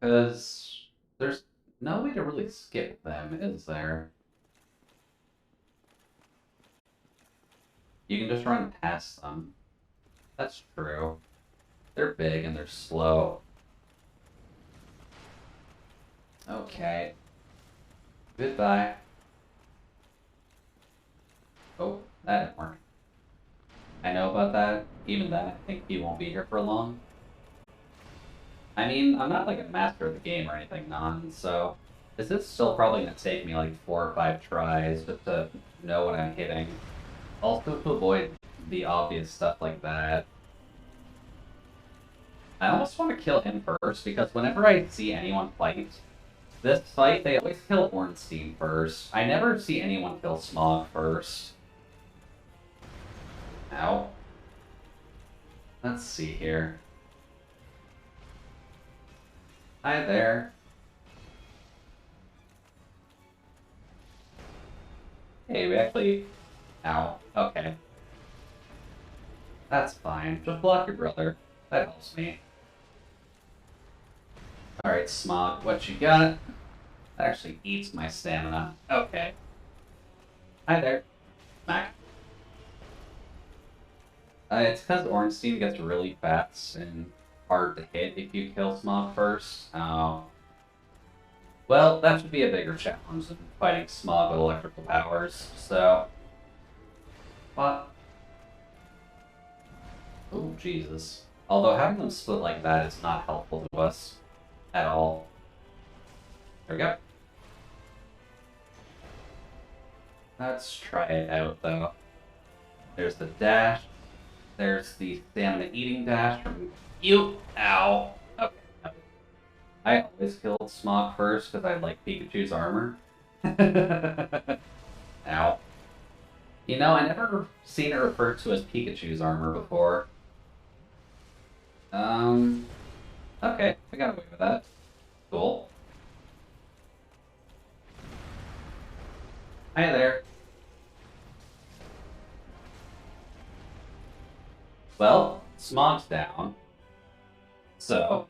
Speaker 1: Because there's no way to really skip them, is there? You can just run past them. That's true. They're big and they're slow. Okay. Goodbye. Oh, that didn't work. I know about that. Even then, I think he won't be here for long. I mean, I'm not like a master of the game or anything, none, so this is still probably going to take me like 4 or 5 tries just to know what I'm hitting. Also to avoid the obvious stuff like that. I almost want to kill him first, because whenever I see anyone fight this fight, they always kill Ornstein first. I never see anyone kill Smog first. Ow. Let's see here. Hi there. Hey, we actually... Ow. Okay. That's fine. Just block your brother. That helps me. Alright, Smog, what you got? That actually eats my stamina. Okay. Hi there. Smack. It's because Ornstein gets really fast and hard to hit if you kill Smog first. Well, that should be a bigger challenge than fighting Smog with electrical powers, so... What? Oh, Jesus. Although having them split like that is not helpful to us at all. There we go. Let's try it out, though. There's the dash. There's the stamina eating dash from you. Ow. Okay. I always killed Smog first because I like Pikachu's armor. Ow. You know, I never seen it referred to as Pikachu's armor before. Okay, we got away with that. Cool. Hi there. Well, Smog's down. So,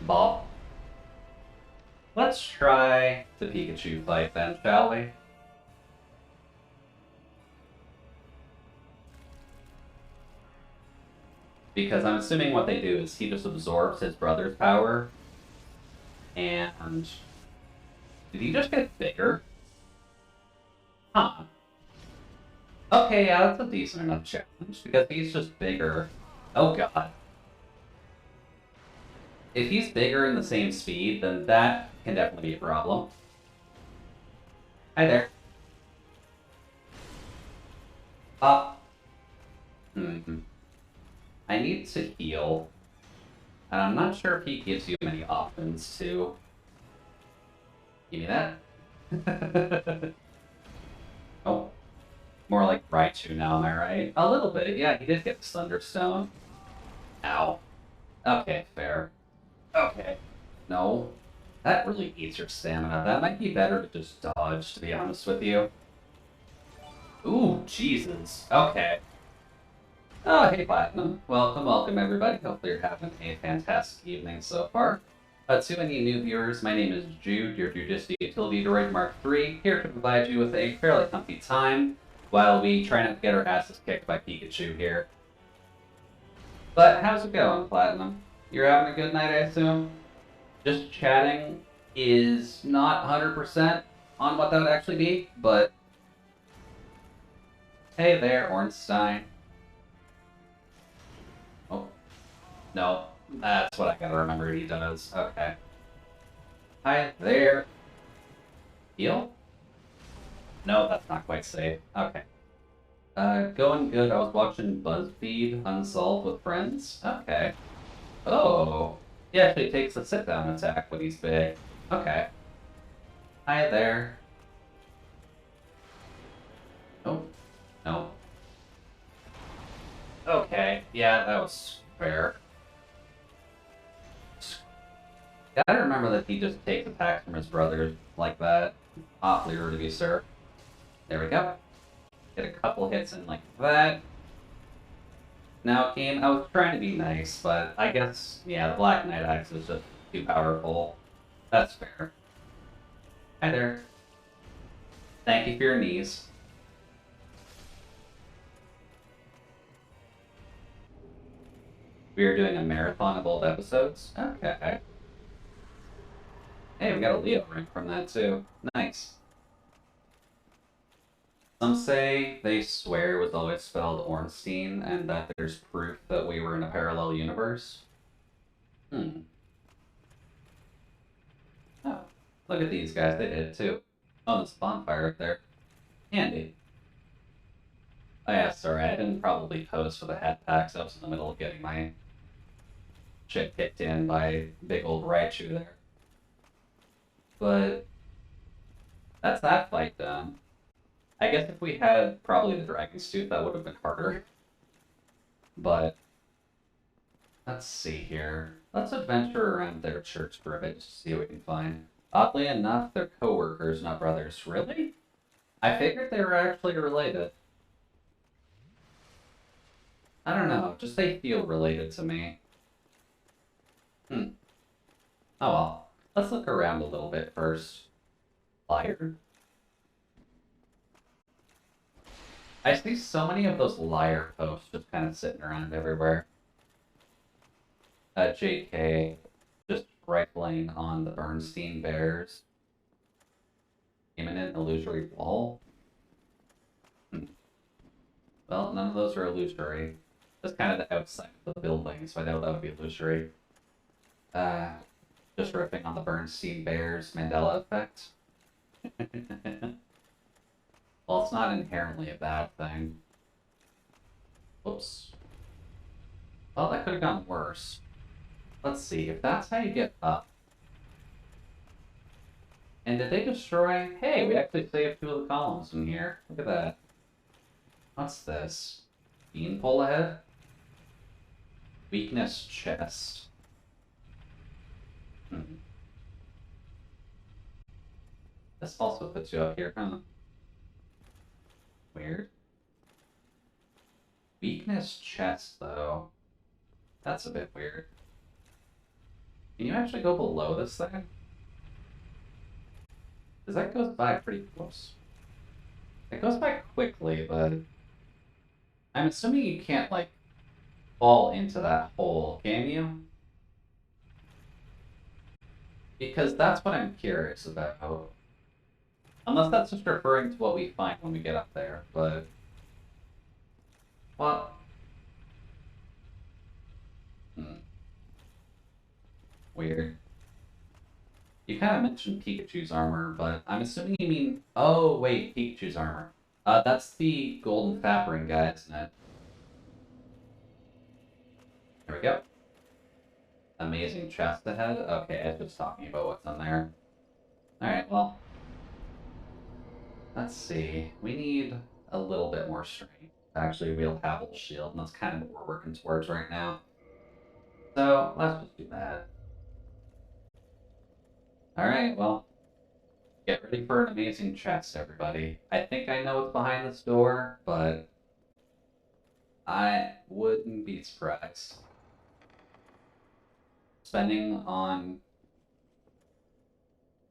Speaker 1: ball. Let's try the Pikachu fight then, shall we? Because I'm assuming what they do is he just absorbs his brother's power. And... Did he just get bigger? Huh. Okay, yeah, that's a decent enough challenge, because he's just bigger. Oh god. If he's bigger and the same speed, then that can definitely be a problem. Hi there. I need to heal. And I'm not sure if he gives you many options to... Give me that. Oh. More like Raichu now, am I right? A little bit, yeah, he did get the Thunderstone. Ow. Okay, fair. Okay. No. That really eats your stamina. That might be better to just dodge, to be honest with you. Ooh, Jesus. Okay. Oh, hey, Platinum. Welcome, welcome, everybody. Hopefully you're having a fantastic evening so far. To any new viewers, my name is Jude, your Judicial Utility Droid Mark III, here to provide you with a fairly comfy time while we try not to get our asses kicked by Pikachu here. But how's it going, Platinum? You're having a good night, I assume? Just chatting is not 100% on what that would actually be, but... Hey there, Ornstein. Oh. No, that's what I gotta remember he does. Okay. Hi there. Heal? No, that's not quite safe. Okay. Going good. I was watching BuzzFeed Unsolved with friends. Okay. Oh. He actually takes a sit-down attack when he's big. Okay. Hi there. Oh. No. Okay. Yeah, that was fair. Gotta remember that he just takes attacks from his brothers like that. Awfully rude of you, sir. There we go. Get a couple hits in like that. Now, game, I was trying to be nice, but I guess, yeah, the Black Knight Axe is just too powerful. That's fair. Hi there. Thank you for your knees. We are doing a marathon of old episodes? Okay. Hey, we got a Leo ring from that too. Nice. Some say they swear it was always spelled Ornstein and that there's proof that we were in a parallel universe. Hmm. Oh, look at these guys. They did it too. Oh, there's a bonfire up there. Handy. Oh yeah, sorry. I didn't probably pose for the head packs. I was in the middle of getting my shit kicked in by big old Raichu there. But that's that fight done. I guess if we had probably the Dragon's Tooth, that would have been harder. But let's see here. Let's adventure around their church for a bit to see what we can find. Oddly enough, they're co-workers, not brothers. Really? I figured they were actually related. I don't know, just they feel related to me. Hmm. Oh well. Let's look around a little bit first. Liar. I see so many of those liar posts just kind of sitting around everywhere. JK, just rifling on the Bernstein Bears. Imminent illusory wall. Well, none of those are illusory. Just kind of the outside of the building, so I doubt that would be illusory. Just riffing on the Bernstein Bears Mandela effect. Well, it's not inherently a bad thing. Whoops. Well, that could have gone worse. Let's see, if that's how you get up. And did they destroy? Hey, we actually saved 2 of the columns in here. Look at that. What's this? Bean pull ahead? Weakness chest. This also puts you up here, huh? Weird. Weakness chest, though. That's a bit weird. Can you actually go below this thing? Because that goes by pretty close. It goes by quickly, but I'm assuming you can't, like, fall into that hole, can you? Because that's what I'm curious about. Unless that's just referring to what we find when we get up there, but... Well... Weird. You kind of mentioned Pikachu's armor, but I'm assuming you mean... Oh, wait, Pikachu's armor. That's the golden fat ring guy, isn't it? There we go. Amazing chest ahead? Okay, I was just talking about what's in there. Alright, well... Let's see. We need a little bit more strength to actually wield Havel's shield, and that's kind of what we're working towards right now. So, let's just do that. Alright, well... Get ready for an amazing chest, everybody. I think I know what's behind this door, but... I wouldn't be surprised. Depending on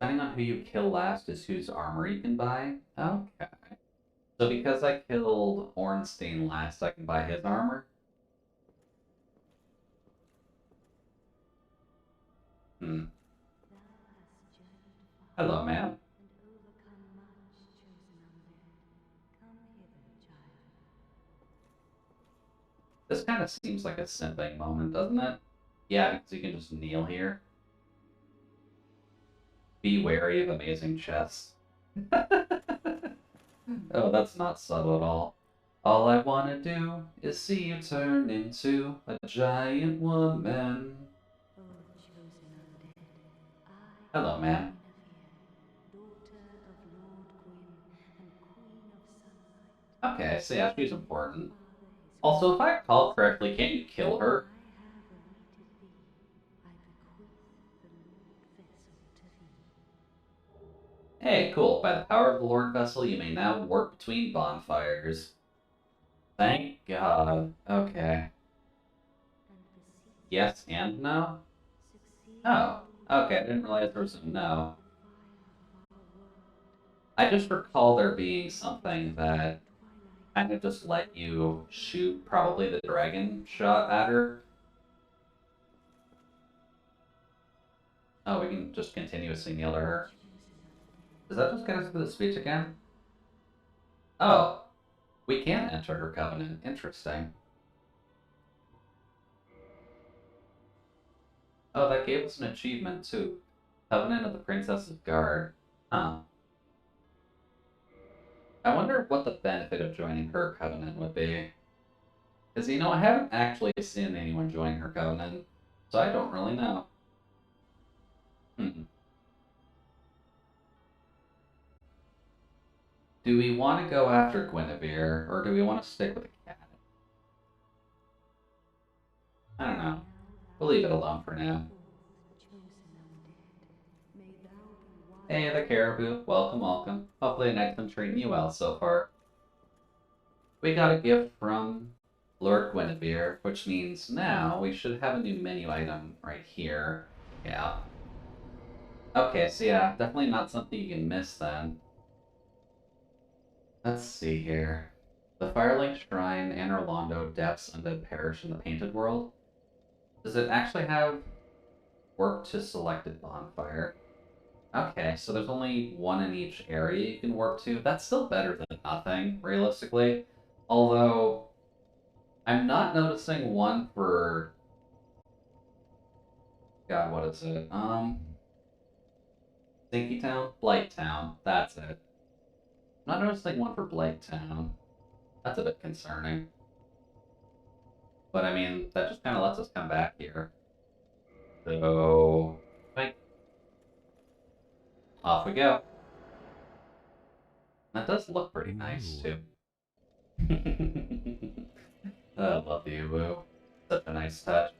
Speaker 1: who you kill last is whose armor you can buy. Okay. So because I killed Ornstein last, I can buy his armor? Hello, ma'am. This kind of seems like a simping moment, doesn't it? Yeah, because you can just kneel here. Be wary of amazing chests. Oh, that's not subtle at all. All I want to do is see you turn into a giant woman. Hello, ma'am. Okay, so yeah, she's important. Also, if I recall correctly, can't you kill her? Hey, cool. By the power of the Lord Vessel, you may now warp between bonfires. Thank God. Okay. Yes and no? Oh, okay, I didn't realize there was a no. I just recall there being something that kind of just let you shoot probably the dragon shot at her. Oh, we can just continuously kneel to her. Does that just get us to the speech again? Oh, we can enter her covenant. Interesting. Oh, that gave us an achievement too. Covenant of the Princess's Guard. Huh. I wonder what the benefit of joining her covenant would be. Because, I haven't actually seen anyone join her covenant, so I don't really know. Hmm. Do we want to go after Guinevere, or do we want to stick with the cat? I don't know. We'll leave it alone for now. Hey, the caribou. Welcome, welcome. Hopefully tonight's been treating you well so far. We got a gift from Lord Guinevere, which means now we should have a new menu item right here. Yeah. Okay, so yeah, definitely not something you can miss then. Let's see here. The Firelink Shrine, Anor Londo, Depths, Undead Parish, and the Painted World. Does it actually have work to selected bonfire? Okay, so there's only one in each area you can warp to. That's still better than nothing, realistically. Although, I'm not noticing one for... God, what is it? Stinky Town? Blight Town. That's it. I'm not noticing one for Blight Town. That's a bit concerning. But I mean, that just kind of lets us come back here. So, off we go. That does look pretty nice, too. I love you, Woo. Such a nice touch.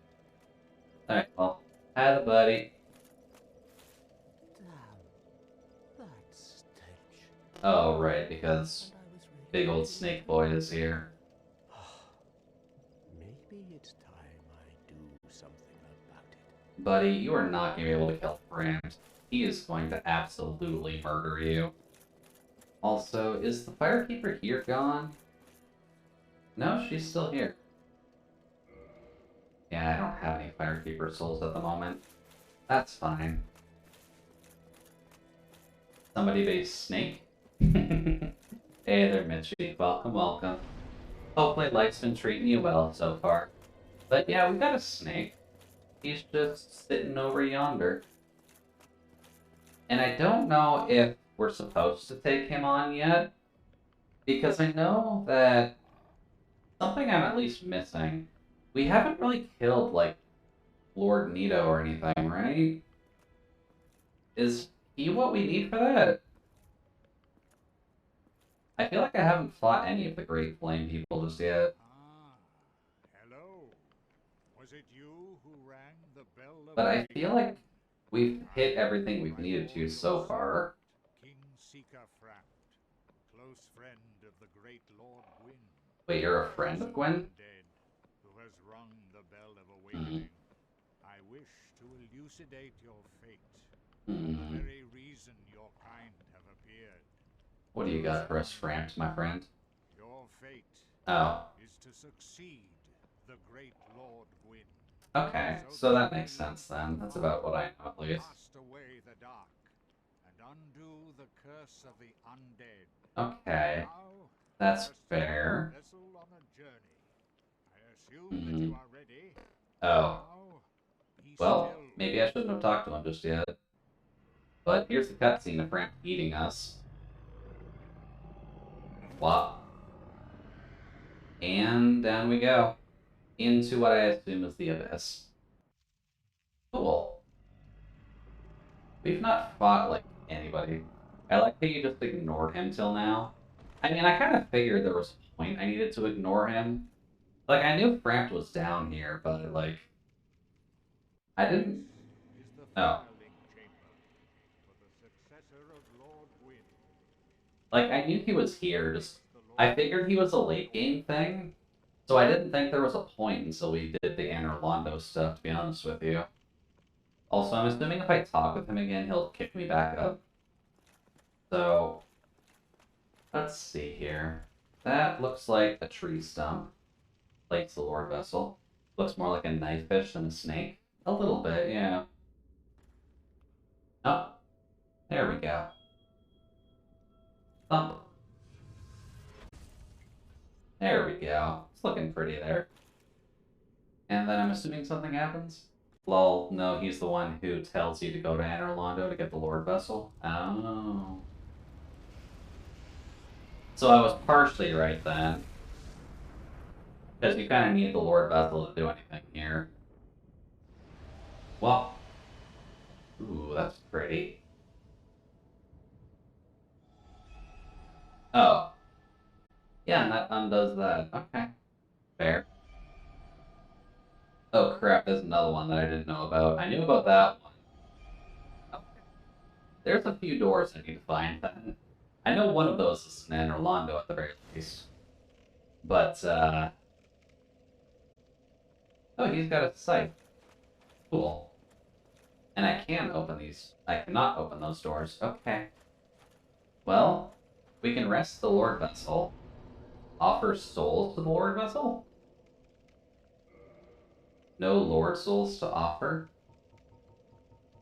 Speaker 1: Alright, well, hi, the buddy.
Speaker 5: Damn, that stench.
Speaker 1: Oh, right, because big old snake boy is here.
Speaker 5: Maybe it's time I do something about it.
Speaker 1: Buddy, you are not going to be able to kill Brand. He is going to absolutely murder you. Also, is the Firekeeper here gone? No, she's still here. Yeah, I don't have any Firekeeper souls at the moment. That's fine. Somebody base snake? Hey there, Mitchie. Welcome, welcome. Hopefully life's been treating you well so far. But yeah, we got a snake. He's just sitting over yonder. And I don't know if we're supposed to take him on yet, because I know that something I'm at least missing. We haven't really killed, like, Lord Nito or anything, right? Is he what we need for that? I feel like I haven't fought any of the Great Flame people just yet.
Speaker 6: Hello. Was it you who rang the bell of
Speaker 1: But I
Speaker 6: Raven?
Speaker 1: feel like we've hit everything we've needed to so far.
Speaker 6: King Seeker Framt, close friend of the great Lord Gwyn.
Speaker 1: Wait, you're a friend of Gwen?
Speaker 6: Dead, who has rung the bell of awakening. I wish to elucidate your fate. For the very reason your kind have appeared.
Speaker 1: What do you got for us, Framt, my friend?
Speaker 6: Your fate
Speaker 1: Oh,
Speaker 6: is to succeed the great Lord Gwyn.
Speaker 1: okay, so that makes sense then. That's about what I know, at least.
Speaker 6: Cast away the dark and undo the curse of the undead.
Speaker 1: Okay,
Speaker 6: Now,
Speaker 1: that's
Speaker 6: first
Speaker 1: fair.
Speaker 6: vessel on a journey. I assume that you are ready.
Speaker 1: Oh,
Speaker 6: Now, be
Speaker 1: well,
Speaker 6: still.
Speaker 1: maybe I shouldn't have talked to him just yet. But here's the cutscene of Framt eating us. Wop. And down we go. Into what I assume is the abyss. Cool. We've not fought, like, anybody. I like how you just ignored him till now. I mean, I kind of figured there was a point I needed to ignore him. Like, I knew Framt was down here, but, like... I didn't...
Speaker 6: This is the
Speaker 1: Oh.
Speaker 6: Firelink chamber for the successor of Lord Gwyn.
Speaker 1: Like, I knew he was here, just... I figured he was a late-game thing, so I didn't think there was a point until we did the Anor Londo stuff, to be honest with you. Also, I'm assuming if I talk with him again, he'll kick me back up. So, let's see here. That looks like a tree stump. Plates the Lord Vessel. Looks more like a knife fish than a snake. A little bit, yeah. Oh, there we go. Thump. There we go. It's looking pretty there. And then I'm assuming something happens? Lol, no, he's the one who tells you to go to Anor Londo to get the Lord Vessel. Oh. So I was partially right then. Because you kind of need the Lord Vessel to do anything here. Well. Ooh, that's pretty. Oh. Yeah, and that undoes that. Okay. Fair. Oh crap, there's another one that I didn't know about. I knew about that one. Okay. There's a few doors I need to find then. I know one of those is in Anor Londo at the very least. But, oh, he's got a scythe. Cool. And I can open these. I cannot open those doors. Okay. Well, we can rest the Lord Vessel. Offer souls to the Lord Vessel? No Lord souls to offer?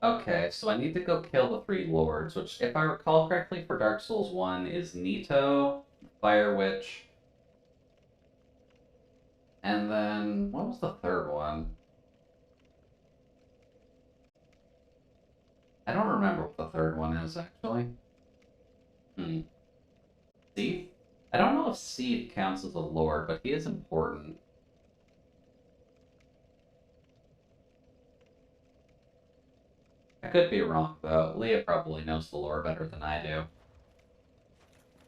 Speaker 1: Okay, so I need to go kill the 3 lords, which, if I recall correctly, for Dark Souls 1 is Nito, Fire Witch, and then, what was the third one? I don't remember what the third one is, actually. Seath? I don't know if Seath counts as a lord, but he is important. I could be wrong, though. Leah probably knows the lore better than I do.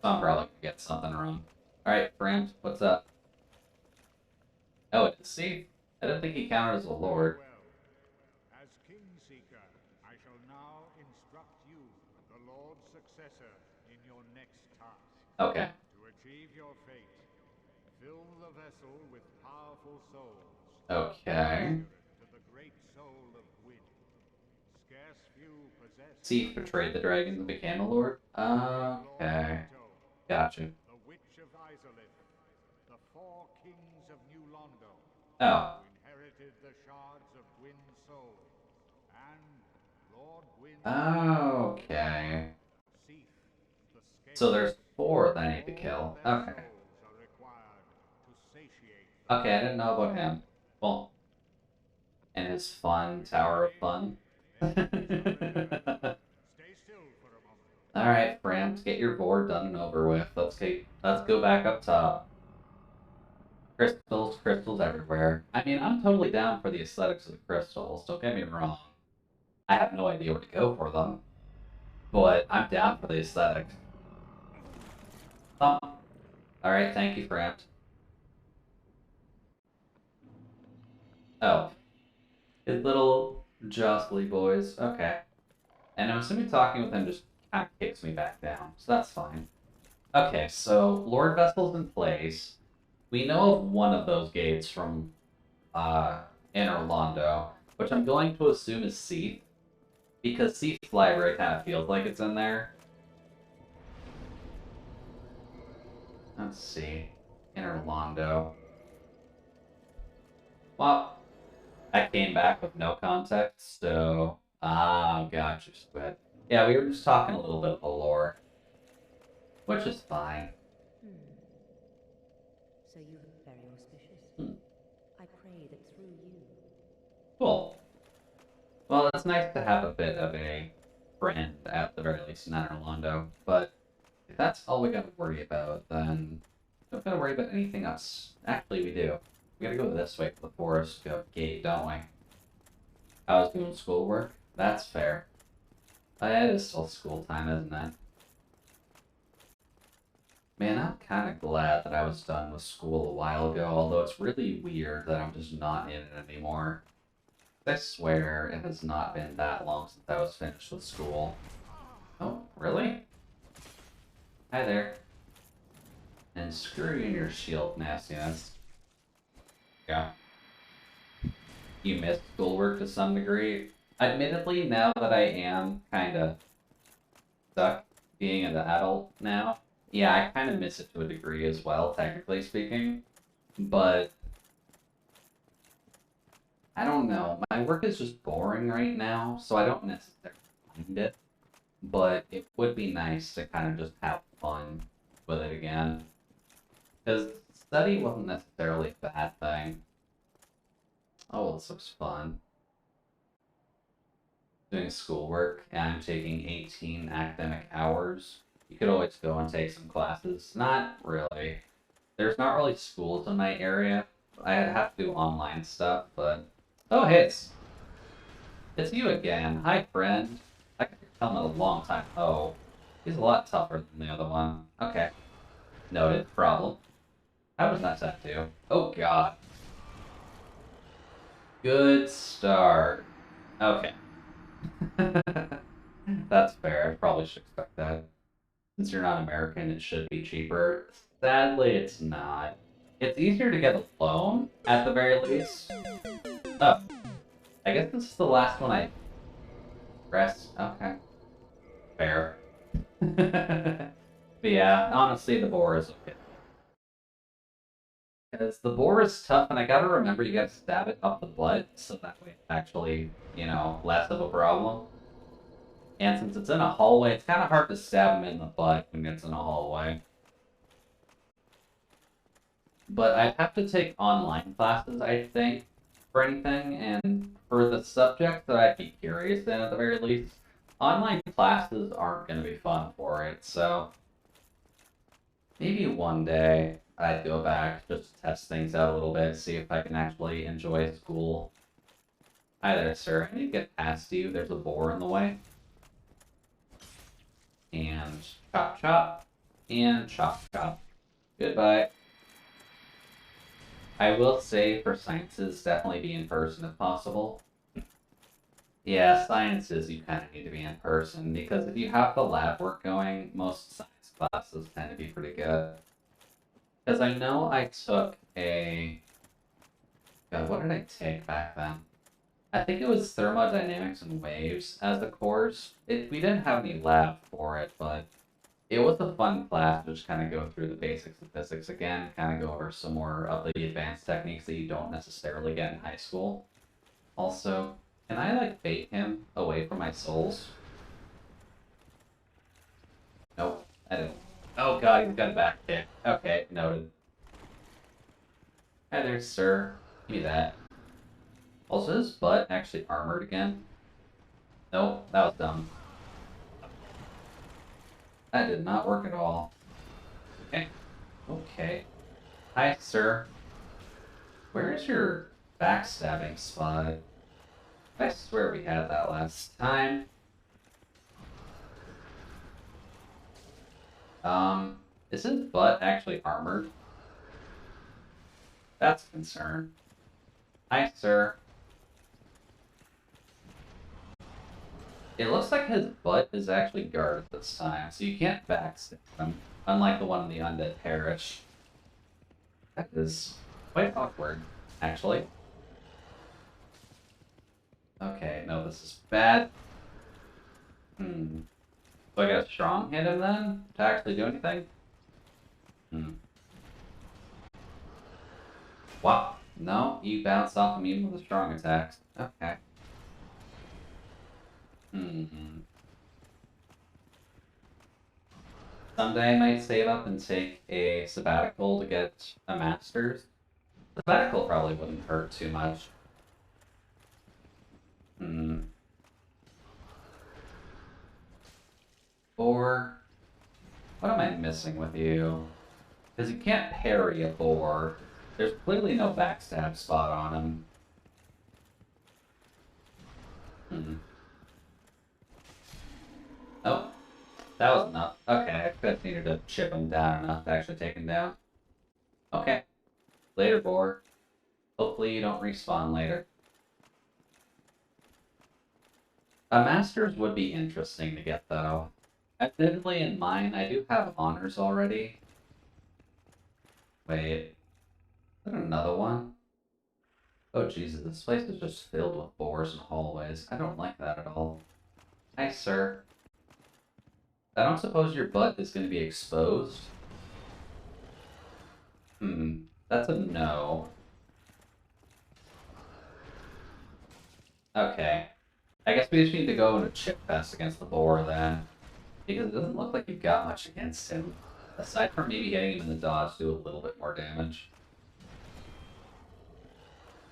Speaker 1: So I'm probably gonna get something wrong. Alright, friend, what's up? Oh, it's Seath. I didn't think he counted as a lord.
Speaker 6: Well, as Kingseeker, I shall now instruct you, the Lord's successor, in your next task.
Speaker 1: Okay.
Speaker 6: To achieve your fate, fill the vessel with powerful souls.
Speaker 1: Okay.
Speaker 6: To the great soul of wind. Scarce few possess.
Speaker 1: Seath betrayed the dragon and became a lord? Okay. Gotcha.
Speaker 6: The Witch of Izalith, the 4 kings of New Londo,
Speaker 1: Oh.
Speaker 6: who inherited the shards of Gwyn's soul, and Lord Gwyn.
Speaker 1: Okay.
Speaker 6: Seath, the
Speaker 1: So there's 4 that I need to kill. Okay. Okay, I didn't know about him. Well. And his fun Tower of Fun. Alright, Frams, get your board done and over with. Let's go back up top. Crystals, crystals everywhere. I mean, I'm totally down for the aesthetics of the crystals, don't get me wrong. I have no idea where to go for them. But I'm down for the aesthetic. Alright, thank you, Frams. Oh. His little jostly boys. Okay. And I'm assuming talking with him just kind of kicks me back down, so that's fine. Okay, so Lord Vessel's in place. We know of one of those gates from Anor Londo, which I'm going to assume is Seath, because Seath's library kind of feels like it's in there. Let's see. Anor Londo. Well, I came back with no context, so... Ah, gotcha, Squid. Yeah, we were just talking a little bit of the lore. Which is fine.
Speaker 2: So you are very auspicious. I pray that through you...
Speaker 1: Cool. Well, it's nice to have a bit of a friend, at the very least, in Anor Londo, but if that's all we gotta worry about, then we don't gotta worry about anything else. Actually, we do. We gotta go this way for the forest gate, don't we? I was doing schoolwork. That's fair. It is still school time, isn't it? Man, I'm kind of glad that I was done with school a while ago, although it's really weird that I'm just not in it anymore. I swear it has not been that long since I was finished with school. Oh, really? Hi there. And screw you and your shield nastiness. Yeah. You missed schoolwork to some degree. Admittedly, now that I am kind of stuck being an adult now, yeah, I kind of miss it to a degree as well, technically speaking. But I don't know. My work is just boring right now, so I don't necessarily mind it, but it would be nice to kind of just have fun with it again. Because study wasn't necessarily a bad thing. Oh, well, this looks fun. Doing schoolwork, and I'm taking 18 academic hours. You could always go and take some classes. Not really. There's not really schools in my area. I have to do online stuff, but... Oh, hey, it's you again. Hi, friend. I got your helmet a long time. Oh, he's a lot tougher than the other one. Okay. Noted. Problem. I was not that too. Oh, God. Good start. Okay. That's fair. I probably should expect that. Since you're not American, it should be cheaper. Sadly, it's not. It's easier to get a loan, at the very least. Oh, I guess this is the last one I pressed. Okay. Fair. But yeah, honestly, the boar is okay. Because the boar is tough, and I gotta remember you gotta stab it up the butt, so that way it's actually, less of a problem. And since it's in a hallway, it's kind of hard to stab him in the butt when it's in a hallway. But I'd have to take online classes, I think, for anything, and for the subject that I'd be curious in, at the very least, online classes aren't going to be fun for it, so maybe one day I'd go back, just to test things out a little bit, see if I can actually enjoy school. Hi there, sir. I need to get past you. There's a boar in the way. And chop chop. And chop chop. Goodbye. I will say for sciences, definitely be in person if possible. Yeah, sciences you kind of need to be in person because if you have the lab work going, most science classes tend to be pretty good. Because I know I took a... God, what did I take back then? I think it was thermodynamics and waves as the course. We didn't have any lab for it, but it was a fun class to just kind of go through the basics of physics again, kind of go over some more of the advanced techniques that you don't necessarily get in high school. Also, can I, like, bait him away from my souls? Nope, I didn't. Oh god, he's got a back kick. Okay, noted. Hi there, sir. Give me that. Also, is his butt actually armored again? Nope, that was dumb. That did not work at all. Okay. Okay. Hi, sir. Where's your backstabbing spot? I swear we had that last time. Is his butt actually armored? That's a concern. Hi, sir. It looks like his butt is actually guarded this time, so you can't backstab him, unlike the one in the Undead Parish. That is quite awkward, actually. Okay, no, this is bad. So I got a strong hit him then, to actually do anything? Wow. No, you bounce off him even with the strong attacks. Okay. Someday I might save up and take a sabbatical to get a master's. Sabbatical probably wouldn't hurt too much. Boar. What am I missing with you? Because you can't parry a boar. There's clearly no backstab spot on him. Oh, that was enough. Okay, I just needed to chip him down enough to actually take him down. Okay. Later, boar. Hopefully you don't respawn later. A master's would be interesting to get, though. Admittedly, in mine, I do have honors already. Wait. Is that another one? Oh, Jesus, this place is just filled with boars and hallways. I don't like that at all. Hi, sir. I don't suppose your butt is going to be exposed? That's a no. Okay. I guess we just need to go in a chip fest against the boar then. Because it doesn't look like you've got much against him. Aside from maybe hitting him in the dodge, do a little bit more damage.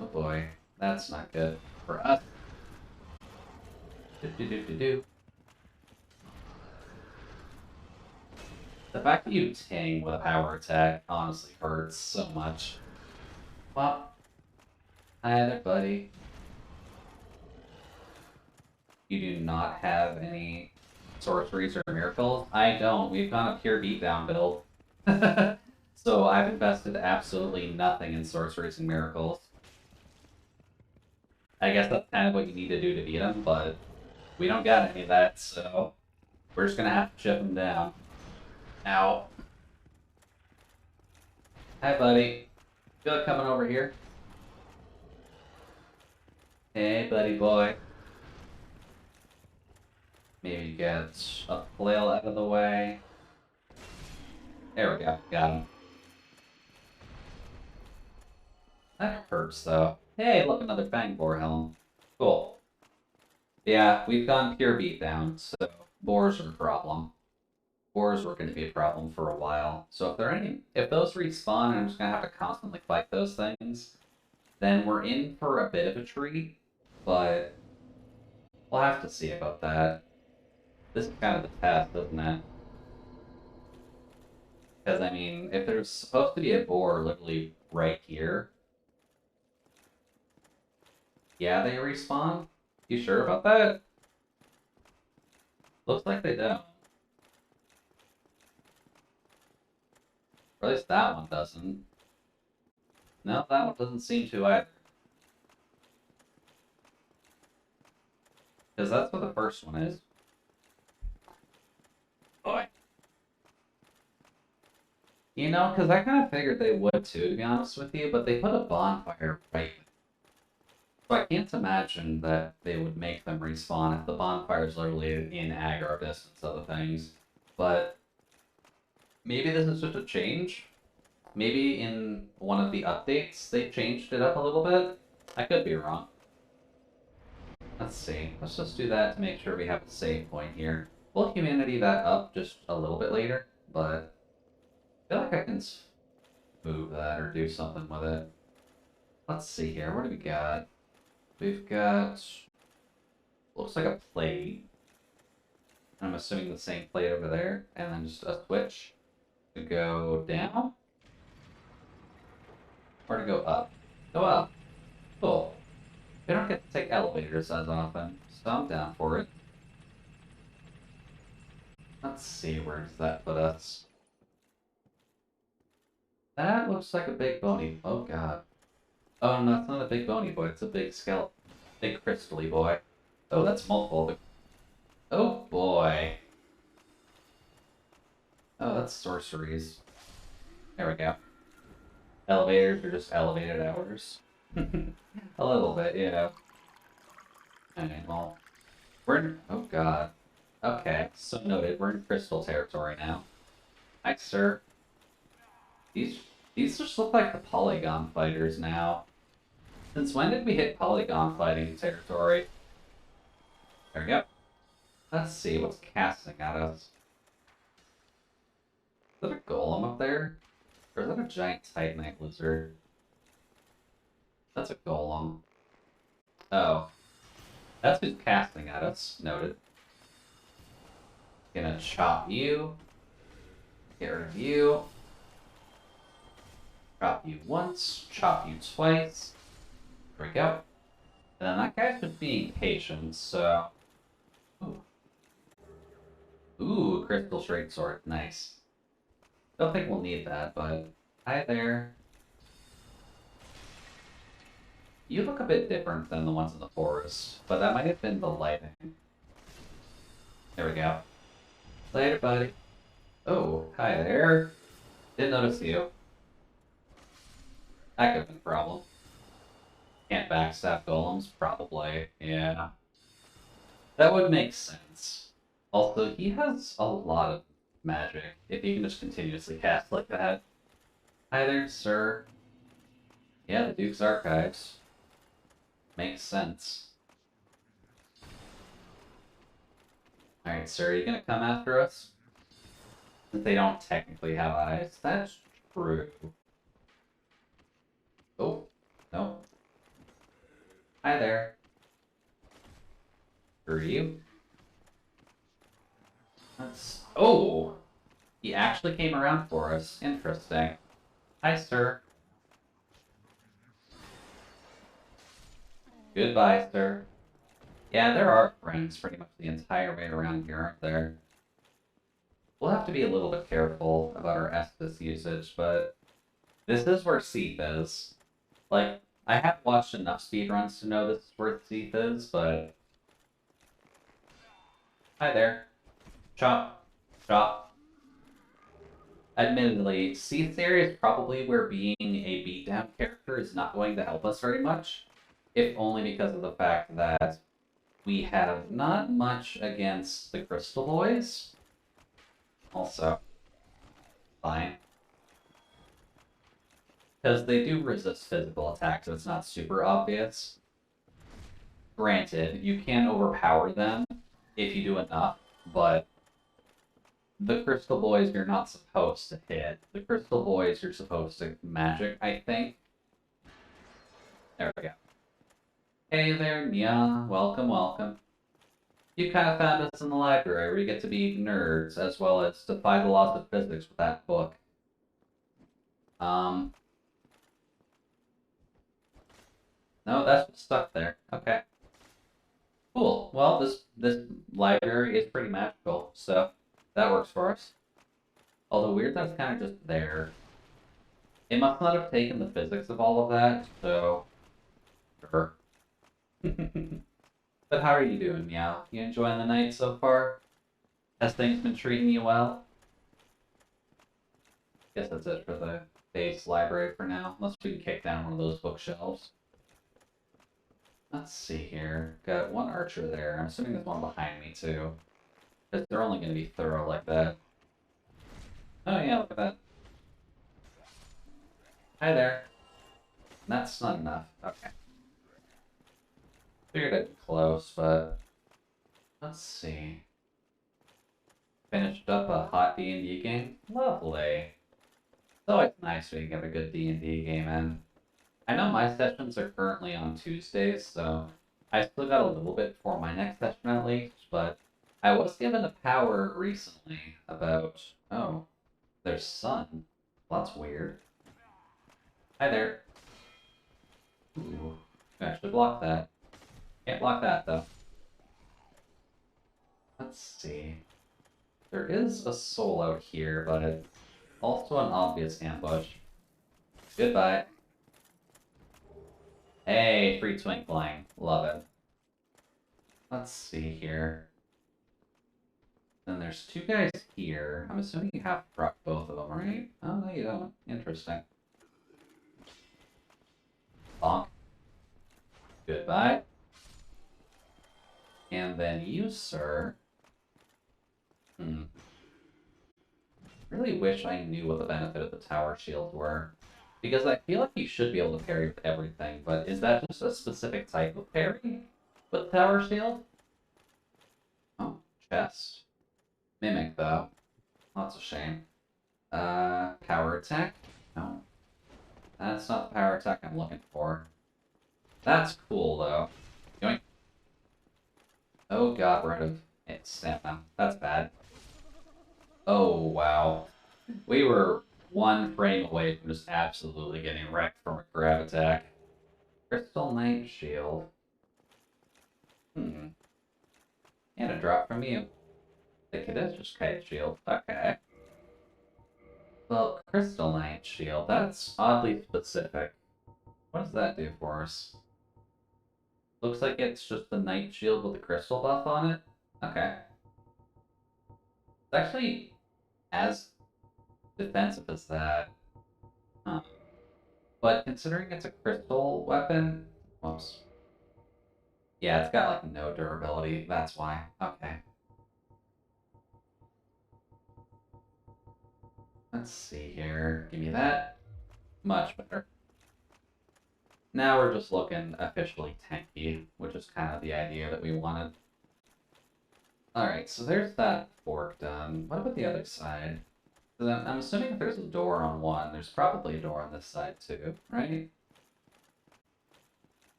Speaker 1: Oh boy, that's not good for us. Do. The fact that you ting with a power attack honestly hurts so much. Well, hi there, buddy. You do not have any sorceries or miracles? I don't. We've gone a pure beatdown build. So I've invested absolutely nothing in sorceries and miracles. I guess that's kind of what you need to do to beat him, but we don't got any of that, so we're just gonna have to chip him down. Ow. Hi, buddy. Feel like coming over here? Hey, buddy boy. Maybe get a flail out of the way. There we go. Got him. That hurts, though. Hey, look, another Fang Boar helm. Cool. Yeah, we've gone pure beatdown, so boars are a problem. Boars were going to be a problem for a while. So if those respawn and I'm just going to have to constantly fight those things, then we're in for a bit of a treat, but we'll have to see about that. This is kind of the test, isn't it? Because, I mean, if there's supposed to be a boar literally right here, yeah, they respawn? You sure about that? Looks like they don't. Or at least that one doesn't. No, that one doesn't seem to either. Because that's what the first one is. Boy. You know, because I kind of figured they would too, to be honest with you, but they put a bonfire right. So I can't imagine that they would make them respawn if the bonfire's literally in aggro distance of the things. But maybe this is just a change. Maybe in one of the updates they changed it up a little bit. I could be wrong. Let's see. Let's just do that to make sure we have a save point here. We'll humanity that up just a little bit later, but I feel like I can move that or do something with it. Let's see here. What do we got? We've got... looks like a plate. I'm assuming the same plate over there. And then just a switch to go down. Or to go up. Go up. Cool. We don't get to take elevators as often, so I'm down for it. Let's see, where does that put us? That looks like a big bony... oh god. Oh no, it's not a big bony boy, it's a big skeleton. Big crystally boy. Oh, that's multiple. Oh boy. Oh, that's sorceries. There we go. Elevators are just elevated hours. A little bit, yeah. Alright, well. We're in... oh god. Okay, so noted. We're in crystal territory now. Hi, sir. These just look like the polygon fighters now. Since when did we hit polygon fighting territory? There we go. Let's see what's casting at us. Is that a golem up there? Or is that a giant titanite lizard? That's a golem. Oh. That's who's casting at us. Noted. Gonna chop you. Get rid of you. Chop you once. Chop you twice. There we go. And then that guy's just being patient, so... ooh. Ooh, crystal straight sword. Nice. Don't think we'll need that, but... hi there. You look a bit different than the ones in the forest, but that might have been the lighting. There we go. Later, buddy. Oh, hi there. Didn't notice you. That could have been a problem. Can't backstab golems? Probably, yeah. That would make sense. Also, he has a lot of magic, if you can just continuously cast like that. Hi there, sir. Yeah, the Duke's Archives. Makes sense. Alright, sir, are you gonna come after us? Since they don't technically have eyes. That's true. Oh, no. Hi there. Who are you? Oh! He actually came around for us. Interesting. Hi, sir. Goodbye, sir. Yeah, there are friends pretty much the entire way around here, aren't there? We'll have to be a little bit careful about our Estus usage, but this is where Seath is. Like, I have watched enough speedruns to know this is where Seath is, but... Hi there. Chop. Chop. Admittedly, Seath's area is probably where being a beatdown character is not going to help us very much, if only because of the fact that we have not much against the Crystal Boys. Also, fine. Because they do resist physical attacks, so it's not super obvious. Granted, you can overpower them if you do enough, but the Crystal Boys you're not supposed to hit. The Crystal Boys you're supposed to magic, I think. There we go. Hey there, Nya. Welcome, welcome. You kind of found us in the library where you get to be nerds, as well as defy the laws of physics with that book. No, that's what's stuck there. Okay. Cool. Well, this library is pretty magical, so that works for us. Although weird that's kind of just there. It must not have taken the physics of all of that, so... Sure. But how are you doing, Meow? You enjoying the night so far? Has things been treating you well? Guess that's it for the base library for now, unless we can kick down one of those bookshelves. Let's see here. Got one archer there. I'm assuming there's one behind me, too. Because they're only going to be thorough like that. Oh yeah, look at that. Hi there. That's not enough. Okay. Figured it'd be close, but... Let's see. Finished up a hot D&D game? Lovely. It's always nice when you get a good D&D game in. I know my sessions are currently on Tuesdays, so I still got a little bit for my next session at least, but I was given a power recently about... Oh, there's sun. Well, that's weird. Hi there. Ooh, you actually blocked that. Can't block that, though. Let's see. There is a soul out here, but also an obvious ambush. Goodbye. Hey, free twinkling. Love it. Let's see here. Then there's two guys here. I'm assuming you have to proc both of them, right? Oh, no, you don't. Interesting. Bonk. Goodbye. And then you, sir. Really wish I knew what the benefit of the tower shields were. Because I feel like you should be able to parry with everything, but is that just a specific type of parry with tower shield? Oh, chest. Mimic, though. That's a shame. Power attack? No. That's not the power attack I'm looking for. That's cool, though. Yoink. Oh god, we're out of stamina. That's bad. Oh, wow. We were one frame away from just absolutely getting wrecked from a grab attack. Crystal Knight Shield. And a drop from you. I think it is just Kite Shield. Okay. Well, Crystal Knight Shield, that's oddly specific. What does that do for us? Looks like it's just the Knight Shield with the crystal buff on it. Okay. It's actually as defensive as that. Huh. But considering it's a crystal weapon... Whoops. Yeah, it's got like no durability. That's why. Okay. Let's see here. Give me that. Much better. Now we're just looking officially tanky, which is kind of the idea that we wanted. Alright, so there's that fork done. What about the other side? So I'm assuming if there's a door on one, there's probably a door on this side too, right?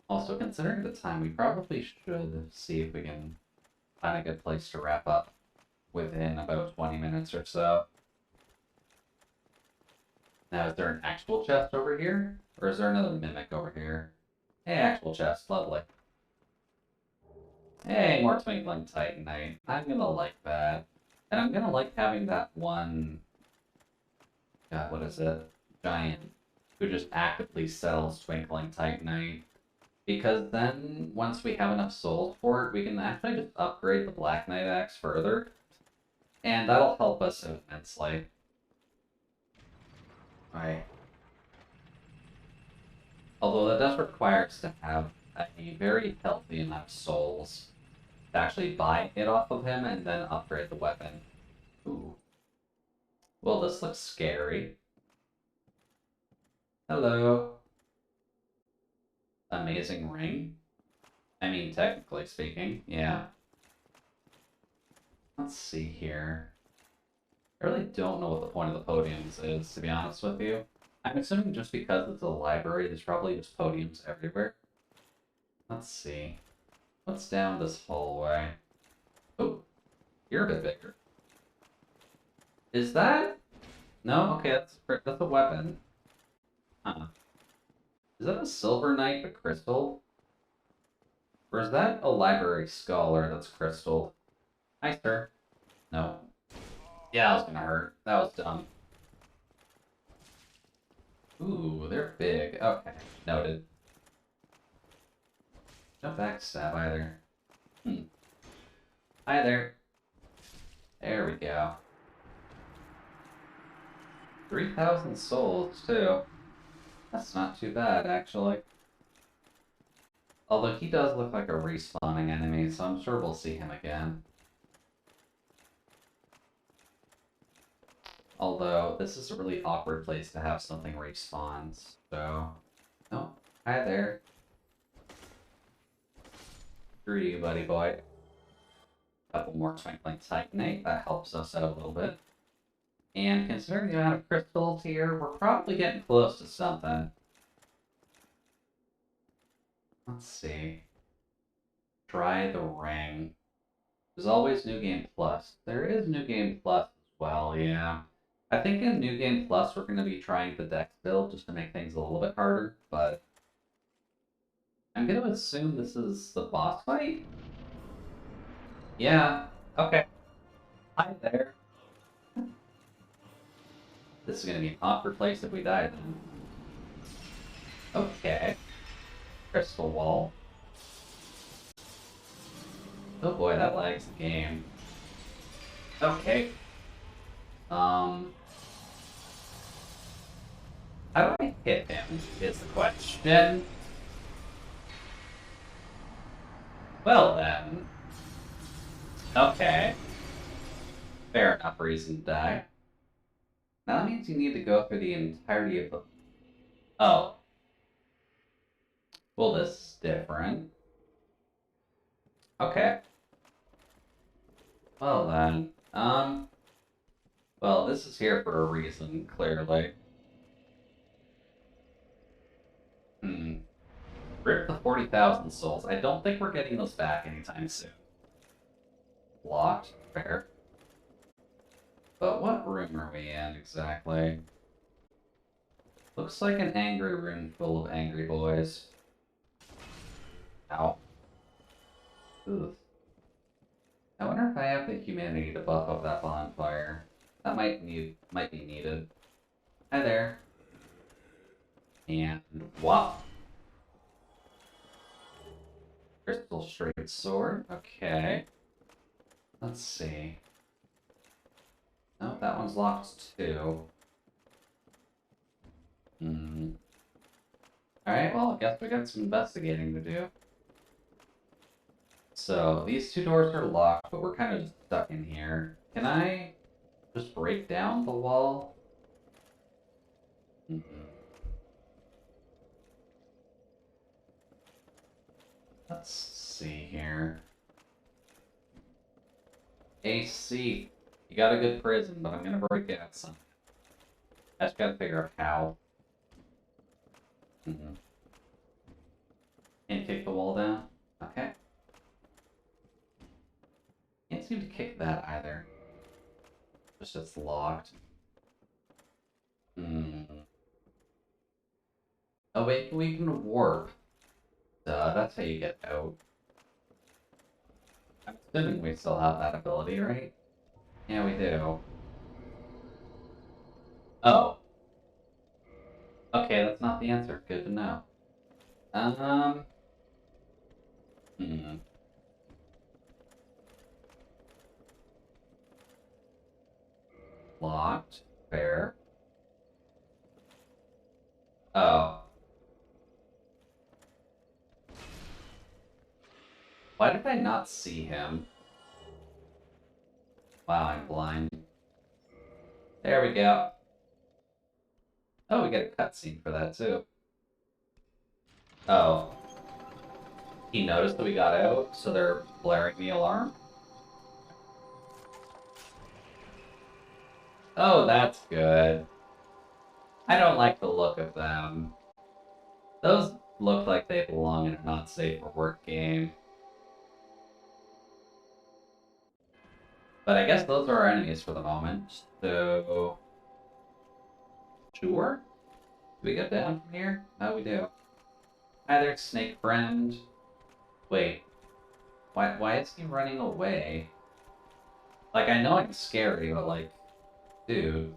Speaker 1: Also, considering the time, we probably should see if we can find a good place to wrap up within about 20 minutes or so. Now, is there an actual chest over here? Or is there another mimic over here? Hey, actual chest, lovely. Hey, more Twinkling Titanite. I'm gonna like that. And I'm gonna like having that one... God, what is it? Giant. Who just actively sells Twinkling Titanite. Because then, once we have enough souls for it, we can actually just upgrade the Black Knight Axe further. And that'll help us immensely. Right. Although that does require us to have a very healthy amount of souls to actually buy it off of him and then upgrade the weapon. Ooh. Well, this looks scary. Hello. Amazing ring? I mean, technically speaking, yeah. Let's see here. I really don't know what the point of the podiums is, to be honest with you. I'm assuming just because it's a library, there's probably just podiums everywhere. Let's see. What's down this hallway? Oh, you're a bit bigger. Is that? No? Okay, that's a weapon. Huh. Is that a silver knight but crystal? Or is that a library scholar that's crystal? Hi, sir. No. Yeah, that was gonna hurt. That was dumb. Ooh, they're big. Okay, noted. No backstab either. Hi there. There we go. 3,000 souls, too. That's not too bad, actually. Although he does look like a respawning enemy, so I'm sure we'll see him again. Although, this is a really awkward place to have something respawn, so... Oh, hi there. Screw you, buddy boy. Couple more Twinkling Titanite, that helps us out a little bit. And considering the amount of crystals here, we're probably getting close to something. Let's see. Try the ring. There's always New Game Plus. There is New Game Plus as well, yeah. I think in New Game Plus we're going to be trying the Dex build just to make things a little bit harder, but... I'm going to assume this is the boss fight? Yeah, okay. Hi there. This is going to be an awkward place if we die then. Okay. Crystal wall. Oh boy, that lags the game. Okay. How do I hit him, is the question. Well then. Okay. Fair enough reason to die. Now that means you need to go through the entirety of the... Oh. Well, this is different. Okay. Well then. Well, this is here for a reason, clearly. Rip the 40,000 souls. I don't think we're getting those back anytime soon. Locked? Fair. But what room are we in, exactly? Looks like an angry room full of angry boys. Ow. Oof. I wonder if I have the humanity to buff up that bonfire. That might be needed. Hi there. And whop. Crystal straight sword. Okay. Let's see. No, that one's locked too. Alright, well, I guess we got some investigating to do. So, these two doors are locked, but we're kind of just stuck in here. Can I just break down the wall? Let's see here. AC. You got a good prison, but I'm gonna break out some. I just gotta figure out how. Can't kick the wall down? Okay. Can't seem to kick that either. Just it's locked. Oh wait, we can warp. Duh, that's how you get out. I'm assuming we still have that ability, right? Yeah, we do. Oh. Okay, that's not the answer. Good to know. Hmm. Locked. Fair. Oh. Why did I not see him? Wow, I'm blind. There we go. Oh, we get a cutscene for that too. Oh. He noticed that we got out, so they're blaring the alarm? Oh, that's good. I don't like the look of them. Those look like they belong in a not safe for work game. But I guess those are our enemies for the moment, so... Sure? Do we get down from here? Oh, we do. Hi there, snake friend. Wait. Why is he running away? Like, I know I'm scary, but like... Dude.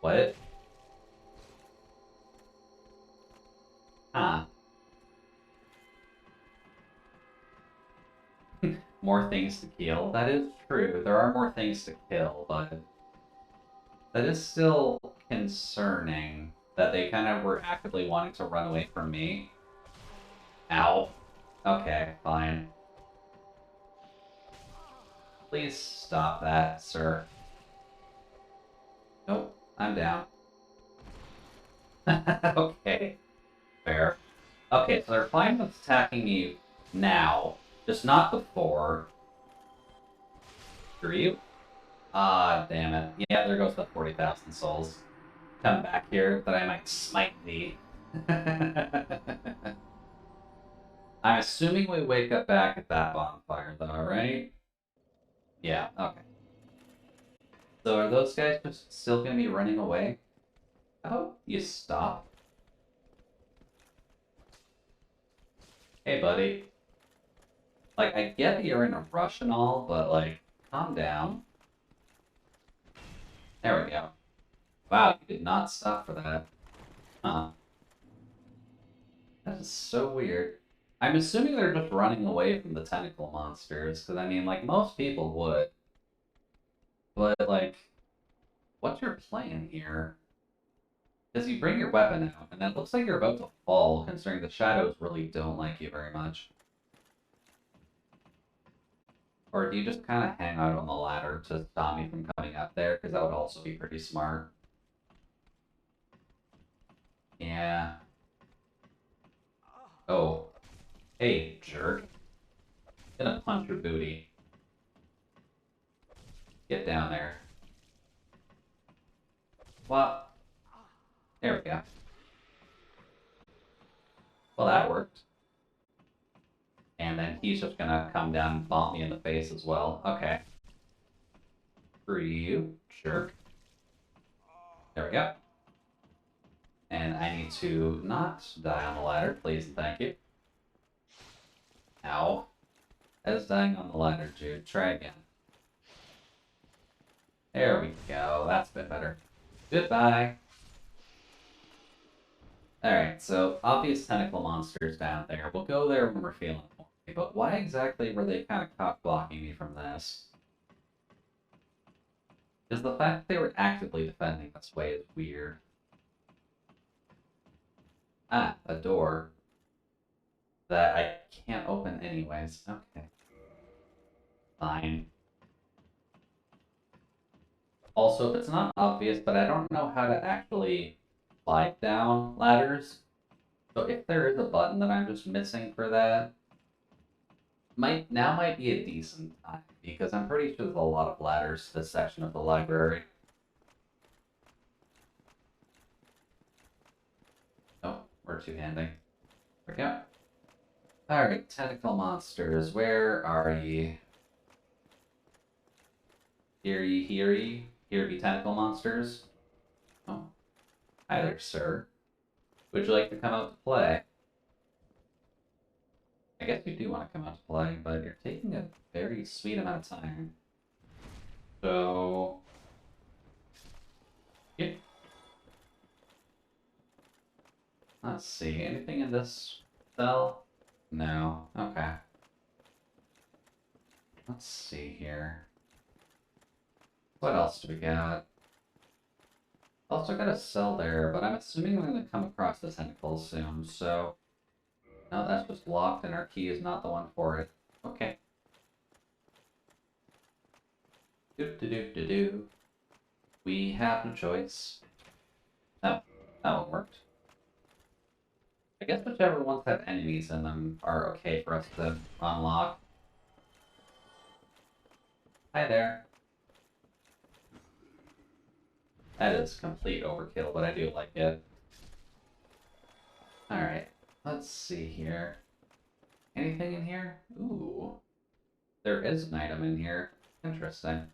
Speaker 1: What? Huh. More things to kill? That is true. There are more things to kill, but... That is still concerning that they kind of were actively wanting to run away from me. Ow. Okay, fine. Please stop that, sir. Nope, I'm down. Okay, fair. Okay, so they're fine with attacking me now, just not before. Screw you. Ah, damn it. Yeah, there goes the 40,000 souls. Come back here that I might smite thee. I'm assuming we wake up back at that bonfire, though, right? Yeah, okay. So are those guys just still gonna be running away? Oh, you stop. Hey, buddy. Like, I get that you're in a rush and all, but, like, calm down. There we go. Wow, you did not stop for that. Huh. That is so weird. I'm assuming they're just running away from the tentacle monsters, because, I mean, like, most people would. But, like, what's your plan here? Because you bring your weapon out, and it looks like you're about to fall, considering the shadows really don't like you very much. Or do you just kind of hang out on the ladder to stop me from coming up there? Because that would also be pretty smart. Yeah. Oh. Hey, jerk. Gonna punch your booty. Get down there. What? There we go. Well, that worked. And then he's just gonna come down and bump me in the face as well. Okay. Screw you, jerk. There we go. And I need to not die on the ladder, please and thank you. Ow. That is dying on the ladder, Jude. Try again. There we go. That's a bit better. Goodbye. Alright, so obvious tentacle monsters down there. We'll go there when we're feeling horny, but why exactly were they kind of cock-blocking me from this? Because the fact that they were actively defending this way is weird. Ah, a door. That I can't open anyways. Okay. Fine. Also, if it's not obvious, but I don't know how to actually slide down ladders. So if there is a button that I'm just missing for that, might be a decent time, because I'm pretty sure there's a lot of ladders to this section of the library. Oh, we're two-handing. There we go. Alright, tentacle monsters, where are ye? Hear ye, hear ye? Here be tentacle monsters? Oh, hi there, sir. Would you like to come out to play? I guess you do want to come out to play, but you're taking a very sweet amount of time. So... yeah. Let's see, anything in this cell? No. Okay. Let's see here. What else do we got? Also got a cell there, but I'm assuming I'm going to come across the tentacles soon, so... no, that's just locked and our key is not the one for it. Okay. Do. We have no choice. Oh, that one worked. I guess whichever ones have enemies in them are okay for us to unlock. Hi there. That is complete overkill, but I do like it. Alright, let's see here. Anything in here? Ooh. There is an item in here. Interesting.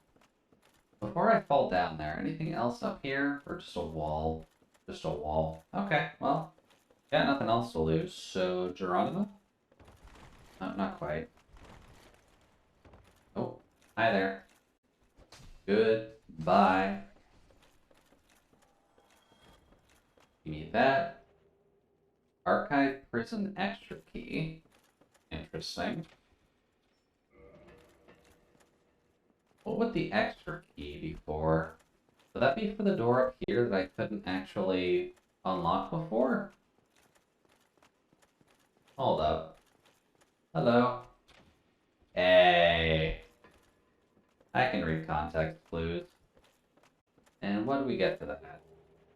Speaker 1: Before I fall down there, anything else up here? Or just a wall? Just a wall. Okay, well, got nothing else to lose, so Geronimo? No, not quite. Oh, hi there. Goodbye. Give me that. Archive prison extra key. Interesting. What would the extra key be for? Would that be for the door up here that I couldn't actually unlock before? Hold up. Hello. Hey. I can read context clues. And what do we get for that?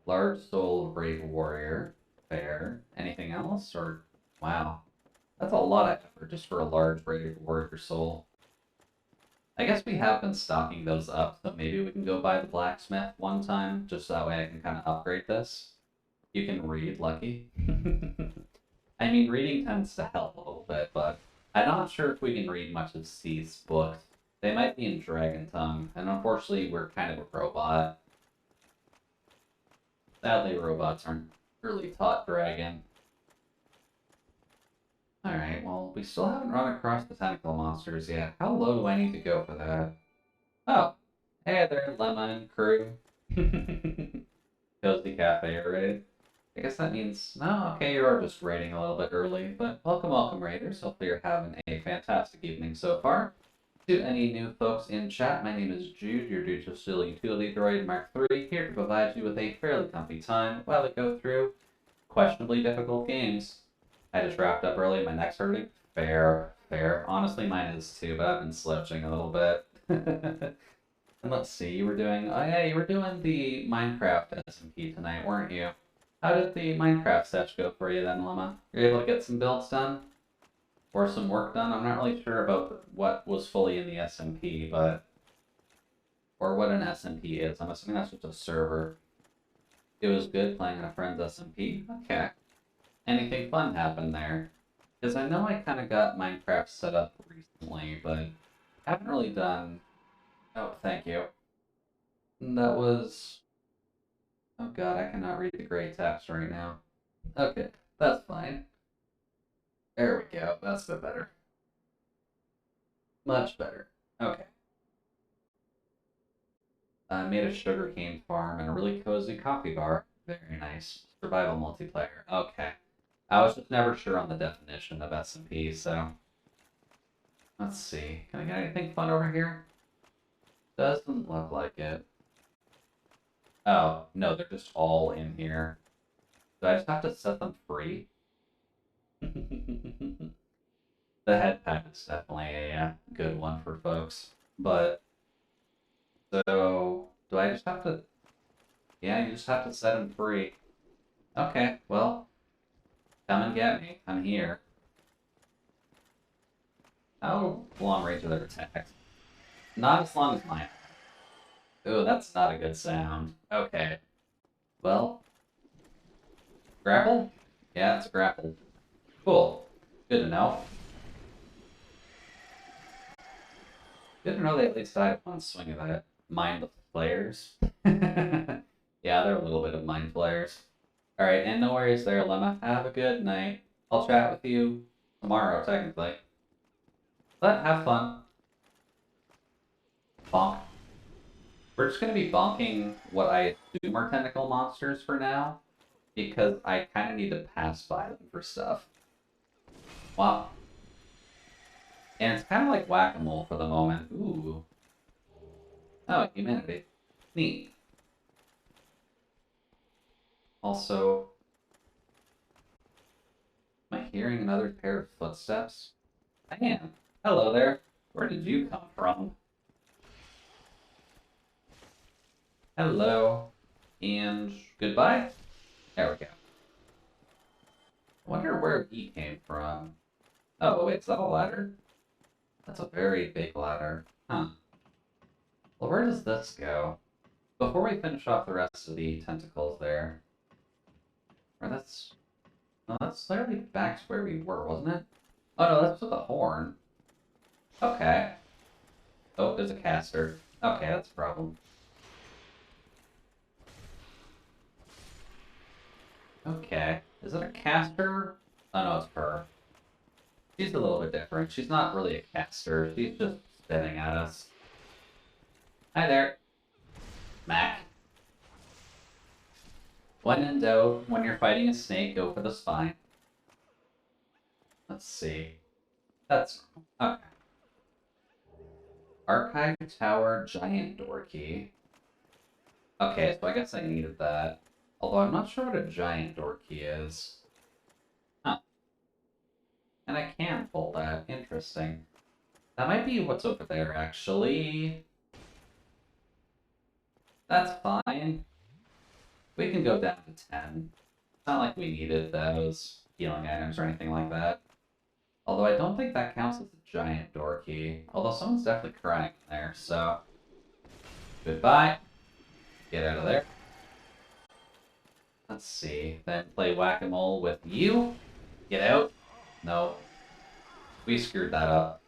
Speaker 1: Large soul brave warrior. Fair. Anything else? Or, wow. That's a lot of effort just for a large brave warrior soul. I guess we have been stocking those up, so maybe we can go by the blacksmith one time, just so that way I can kind of upgrade this. You can read, Lucky. I mean, reading tends to help a little bit, but I'm not sure if we can read much of C's books. They might be in Dragon Tongue, and unfortunately we're kind of a robot. Sadly, robots aren't really taught Dragon. Alright, well, we still haven't run across the tentacle monsters yet. How low do I need to go for that? Oh, hey there, Lemon crew. Cozy Cafe raid. I guess that means, no, okay, you are just raiding a little bit early, but welcome, raiders. Hopefully you're having a fantastic evening so far. To any new folks in chat, my name is Jude, your digital utility droid Mark III, here to provide you with a fairly comfy time while we go through questionably difficult games. I just wrapped up early, my neck's hurting. Fair. Honestly, mine is too, but I've been slouching a little bit. And let's see, you were doing, oh yeah, you were doing the Minecraft SMP tonight, weren't you? How did the Minecraft session go for you then, Lemma? You're able to get some builds done? Or some work done? I'm not really sure about what was fully in the SMP, but... or what an SMP is. I'm assuming that's just a server. It was good playing on a friend's SMP? Okay. Anything fun happened there? Because I know I kind of got Minecraft set up recently, but I haven't really done... oh, thank you. And that was... oh god, I cannot read the gray text right now. Okay, that's fine. There we go, that's a bit better. Much better. Okay. I made a sugarcane farm and a really cozy coffee bar. Very nice. Survival multiplayer. Okay. I was just never sure on the definition of SMP, so... let's see. Can I get anything fun over here? Doesn't look like it. Oh, no, they're just all in here. Do I just have to set them free? The head pack is definitely a good one for folks. But, so, do I just have to... yeah, you just have to set them free. Okay, well, come and get me. I'm here. How long range are their attacks? Not as long as mine. Ooh, that's not a good sound. Okay. Well, grapple? Yeah, it's a grapple. Cool. Good to know. Good to know they at least died one swing of that. Mind flayers. Yeah, they're a little bit of mind flayers. Alright, and no worries there, Lemma. Have a good night. I'll chat with you tomorrow, technically. But have fun. Bonk. We're just gonna be bonking what I assume are tentacle monsters for now, because I kind of need to pass by them for stuff. Wow. And it's kind of like whack-a-mole for the moment. Ooh. Oh, humanity. Neat. Also, am I hearing another pair of footsteps? I am. Hello there. Where did you come from? Hello. And goodbye? There we go. I wonder where he came from. Oh, wait, is that a ladder? That's a very big ladder. Huh. Well, where does this go? Before we finish off the rest of the tentacles there. Or that's... No, that's clearly back to where we were, wasn't it? Oh no, that's with the horn. Okay. Oh, there's a caster. Okay, that's a problem. Okay. Is it a caster? Oh no, it's her. She's a little bit different. She's not really a caster. She's just spitting at us. Hi there. Mac. When in doubt, when you're fighting a snake, go for the spine. Let's see. That's... Okay. Archive Tower Giant Door Key. Okay, so I guess I needed that. Although I'm not sure what a giant door key is. Huh. And I can pull that. Interesting. That might be what's over there, actually. That's fine. We can go down to 10. It's not like we needed those healing items or anything like that. Although I don't think that counts as a giant door key. Although someone's definitely crying in there, so... Goodbye. Get out of there. Let's see. Then play whack-a-mole with you. Get out. No. We screwed that up.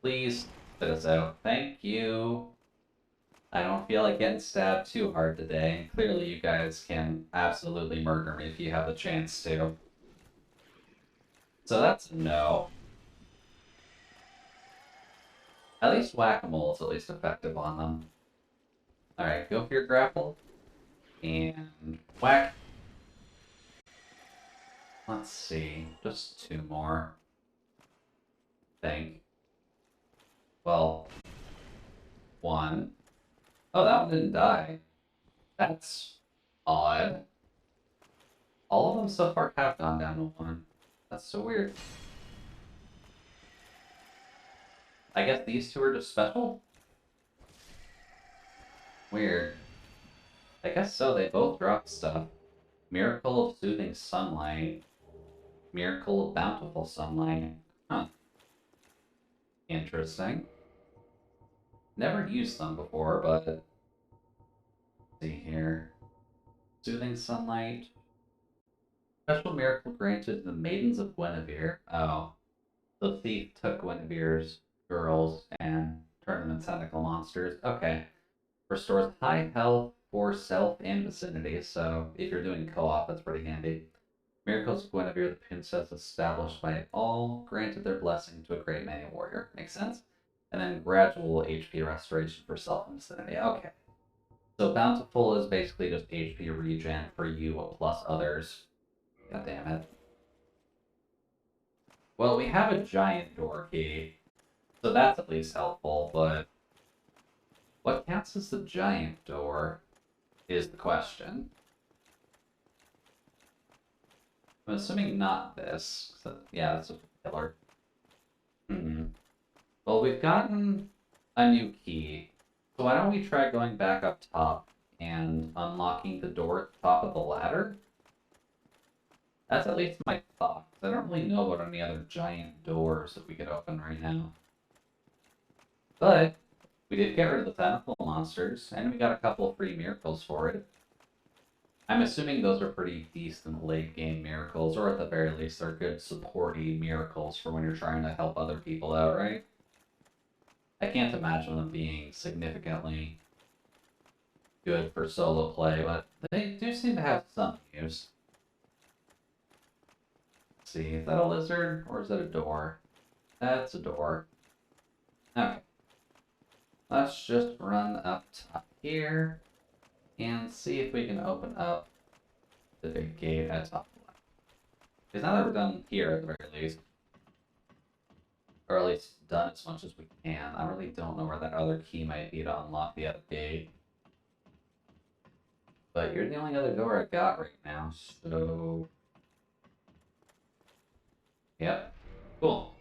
Speaker 1: Please spit us out. Thank you. I don't feel like getting stabbed too hard today. Clearly you guys can absolutely murder me if you have the chance to. So that's a no. At least whack-a-mole is at least effective on them. Alright, go for your grapple. And whack. Let's see. Just 2 more. Think. Well, 1. Oh, that one didn't die. That's odd. All of them so far have gone down to 1. That's so weird. I guess these 2 are just special? Weird. I guess so, they both drop stuff. Miracle of Soothing Sunlight. Miracle of Bountiful Sunlight. Huh. Interesting. Never used them before, but... Let's see here. Soothing Sunlight. Special miracle granted to the Maidens of Guinevere. Oh. The thief took Guinevere's girls and turned them into tentacle monsters. Okay. Restores high health for self and vicinity, so if you're doing co-op, that's pretty handy. Miracles of Guinevere, the princess established by all, granted their blessing to a great many warrior. Makes sense? And then gradual HP restoration for self and vicinity. Okay. So Bountiful is basically just HP regen for you plus others. God damn it. Well, we have a giant door key, so that's at least helpful, but what counts as the giant door is the question. I'm assuming not this. So, yeah, that's a pillar. Well, we've gotten a new key, so why don't we try going back up top and unlocking the door at the top of the ladder? That's at least my thought. I don't really know about any other giant doors that we could open right now. But we did get rid of the tentacle monsters, and we got a couple of free miracles for it. I'm assuming those are pretty decent late game miracles, or at the very least, they're good supporting miracles for when you're trying to help other people out, right? I can't imagine them being significantly good for solo play, but they do seem to have some use. Let's see, is that a lizard or is that a door? That's a door. Okay. Let's just run up top here and see if we can open up the big gate at top left. Because now that we're done here at the very least, or at least done as much as we can, I really don't know where that other key might be to unlock the other gate. But you're the only other door I've got right now, so... Yep. Cool.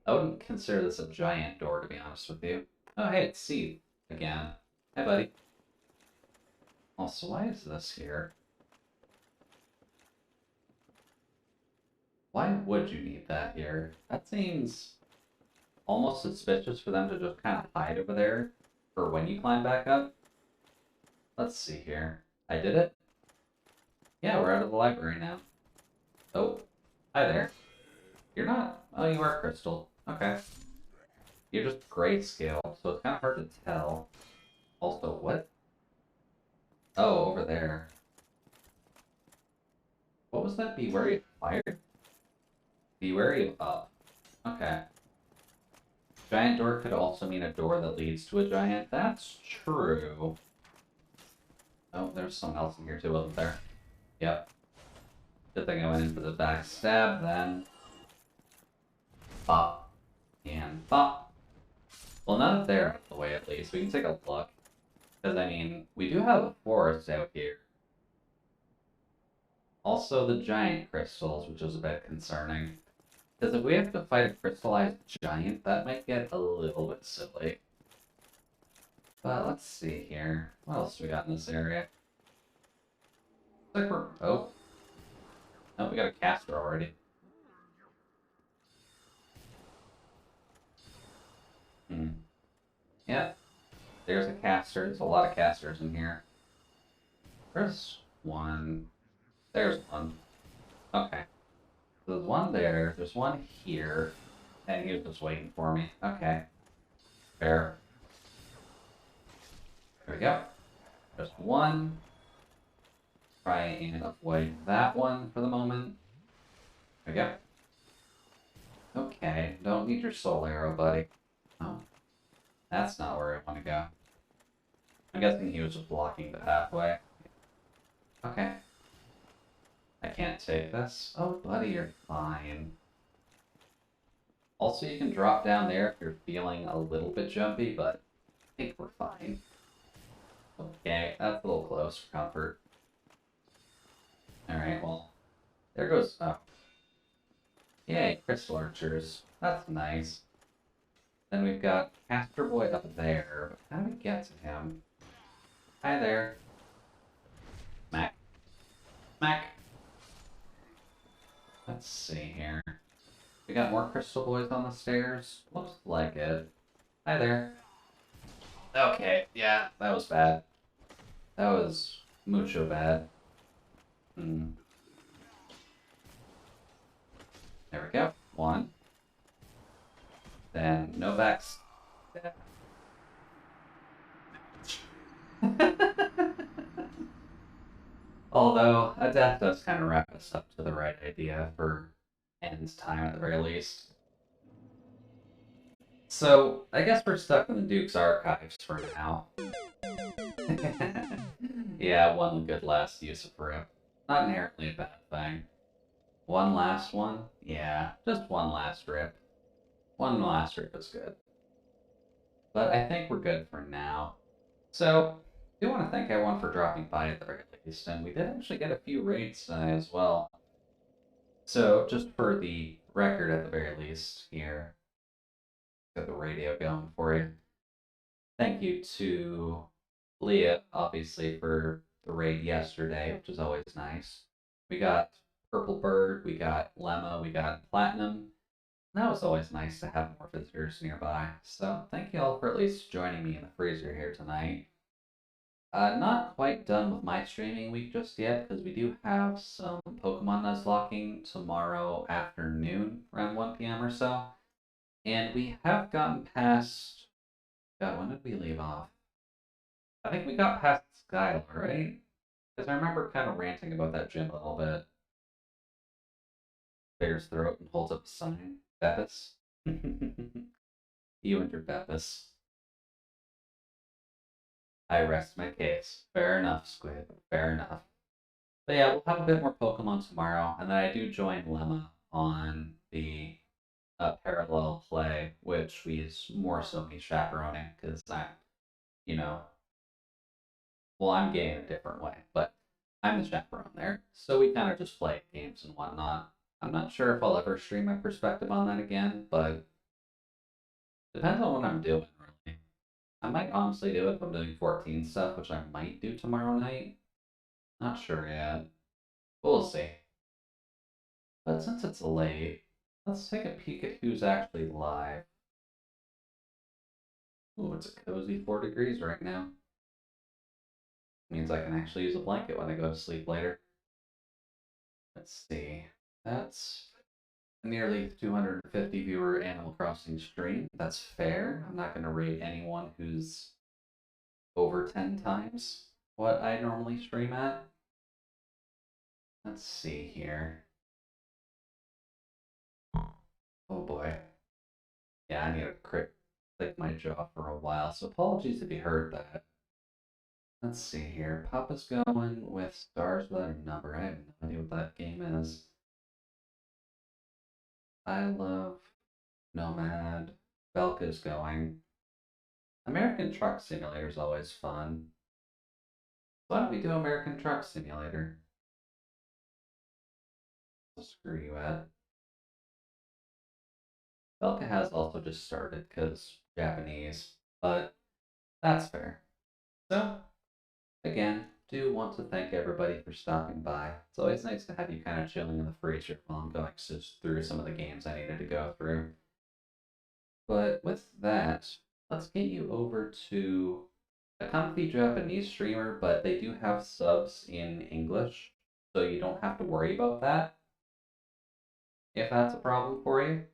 Speaker 1: I wouldn't consider this a giant door, to be honest with you. Oh, hey, it's Seed again. Hi, buddy. Also, why is this here? Why would you need that here? That seems almost suspicious for them to just kind of hide over there for when you climb back up. Let's see here. I did it? Yeah, we're out of the library now. Oh, hi there. You're not... Oh, you are Crystal. Okay. You're just grayscale, so it's kind of hard to tell. Also, what? Oh, over there. What was that? Be wary of fire? Be wary of up. Okay. Giant door could also mean a door that leads to a giant. That's true. Oh, there's someone else in here too, wasn't there? Yep. Good thing I went in for the backstab then. Bop. And bop. Well, now that they're out of the way at least, we can take a look. Because, I mean, we do have a forest out here. Also, the giant crystals, which is a bit concerning. Because if we have to fight a crystallized giant, that might get a little bit silly. But let's see here. What else we got in this area? Looks like we're... Oh. No, we got a caster already. Yep. There's a caster. There's a lot of casters in here. There's one. There's one. Okay. So there's one there. There's one here. And he was just waiting for me. Okay. Fair. There we go. There's one. Try and avoid that one for the moment. There we go. Okay. Don't need your soul arrow, buddy. Oh. That's not where I want to go. I'm guessing he was just blocking the pathway. Okay. I can't take this. Oh, buddy, you're fine. Also, you can drop down there if you're feeling a little bit jumpy, but I think we're fine. Okay, that's a little close for comfort. Alright, well, there goes... Oh. Yay, crystal archers. That's nice. Then we've got Caster Boy up there, but how do we get to him? Hi there. Smack. Smack. Let's see here. We got more crystal boys on the stairs? Looks like it. Hi there. Okay, yeah, that was bad. That was mucho bad. There we go. One. Then no backs. Although, a death does kind of wrap us up to the right idea for End's time at the very least. So, I guess we're stuck in the Duke's archives for now. Yeah, one good last use of rip. Not inherently a bad thing. One last one? Yeah, just one last rip. One last rip is good. But I think we're good for now. So, I do want to thank everyone for dropping by at the very least, and we did actually get a few raids tonight as well. So, just for the record at the very least here, got the radio going for you. Thank you to Leah, obviously, for the raid yesterday, which is always nice. We got Purple Bird, we got Lemma, we got Platinum, Now it's always nice to have more visitors nearby, so thank you all for at least joining me in the freezer here tonight. Not quite done with my streaming week just yet, because we do have some Pokemon Nuzlocking tomorrow afternoon, around 1 p.m. or so. And we have gotten past... God, when did we leave off? I think we got past Skylar, right? Because I remember kind of ranting about that gym a little bit. Clears throat and holds up a sign. Beppis. You and your Beppis. I rest my case. Fair enough, Squid. Fair enough. But yeah, we'll have a bit more Pokemon tomorrow, and then I do join Lemma on the parallel play, which we is more so me chaperoning, because I'm, you know, well, I'm gay in a different way, but I'm the chaperone there, so we kind of just play games and whatnot. I'm not sure if I'll ever stream my perspective on that again, but depends on what I'm doing, really. I might honestly do it if I'm doing 14 stuff, which I might do tomorrow night. Not sure yet. We'll see. But since it's late, let's take a peek at who's actually live. Ooh, it's a cozy 4 degrees right now. Means I can actually use a blanket when I go to sleep later. Let's see. That's a nearly 250 viewer Animal Crossing stream. That's fair. I'm not going to rate anyone who's over 10 times what I normally stream at. Let's see here. Oh boy. Yeah, I need to click my jaw for a while, so apologies if you heard that. Let's see here. Papa's going with Stars Without a Number. I have no idea what that game is. I love Nomad. Belka's going. American Truck Simulator is always fun. Why don't we do American Truck Simulator? Screw you, Ed. Belka has also just started because Japanese, but that's fair. So, again, do want to thank everybody for stopping by. It's always nice to have you kind of chilling in the freezer while I'm going through some of the games I needed to go through. But with that, let's get you over to a comfy Japanese streamer, but they do have subs in English, so you don't have to worry about that if that's a problem for you.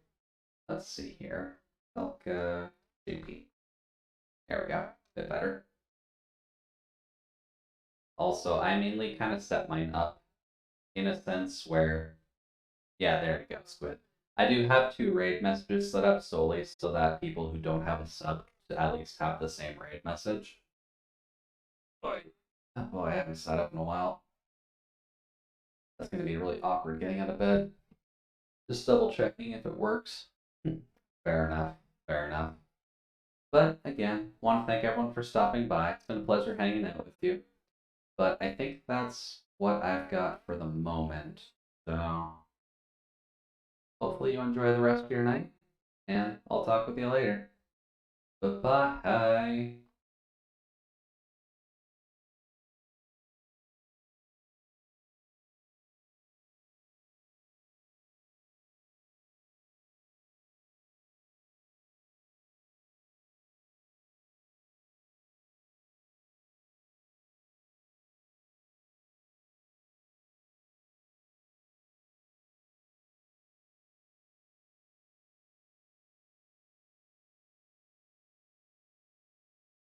Speaker 1: Let's see here. Elka JP. There we go. A bit better. Also, I mainly kind of set mine up in a sense where, yeah, there you go, Squid. I do have 2 raid messages set up solely so that people who don't have a sub at least have the same raid message. Boy, oh boy, I haven't set up in a while. That's going to be really awkward getting out of bed. Just double checking if it works. Fair enough. Fair enough. But again, want to thank everyone for stopping by. It's been a pleasure hanging out with you. But I think that's what I've got for the moment. So hopefully you enjoy the rest of your night, and I'll talk with you later. Bye-bye.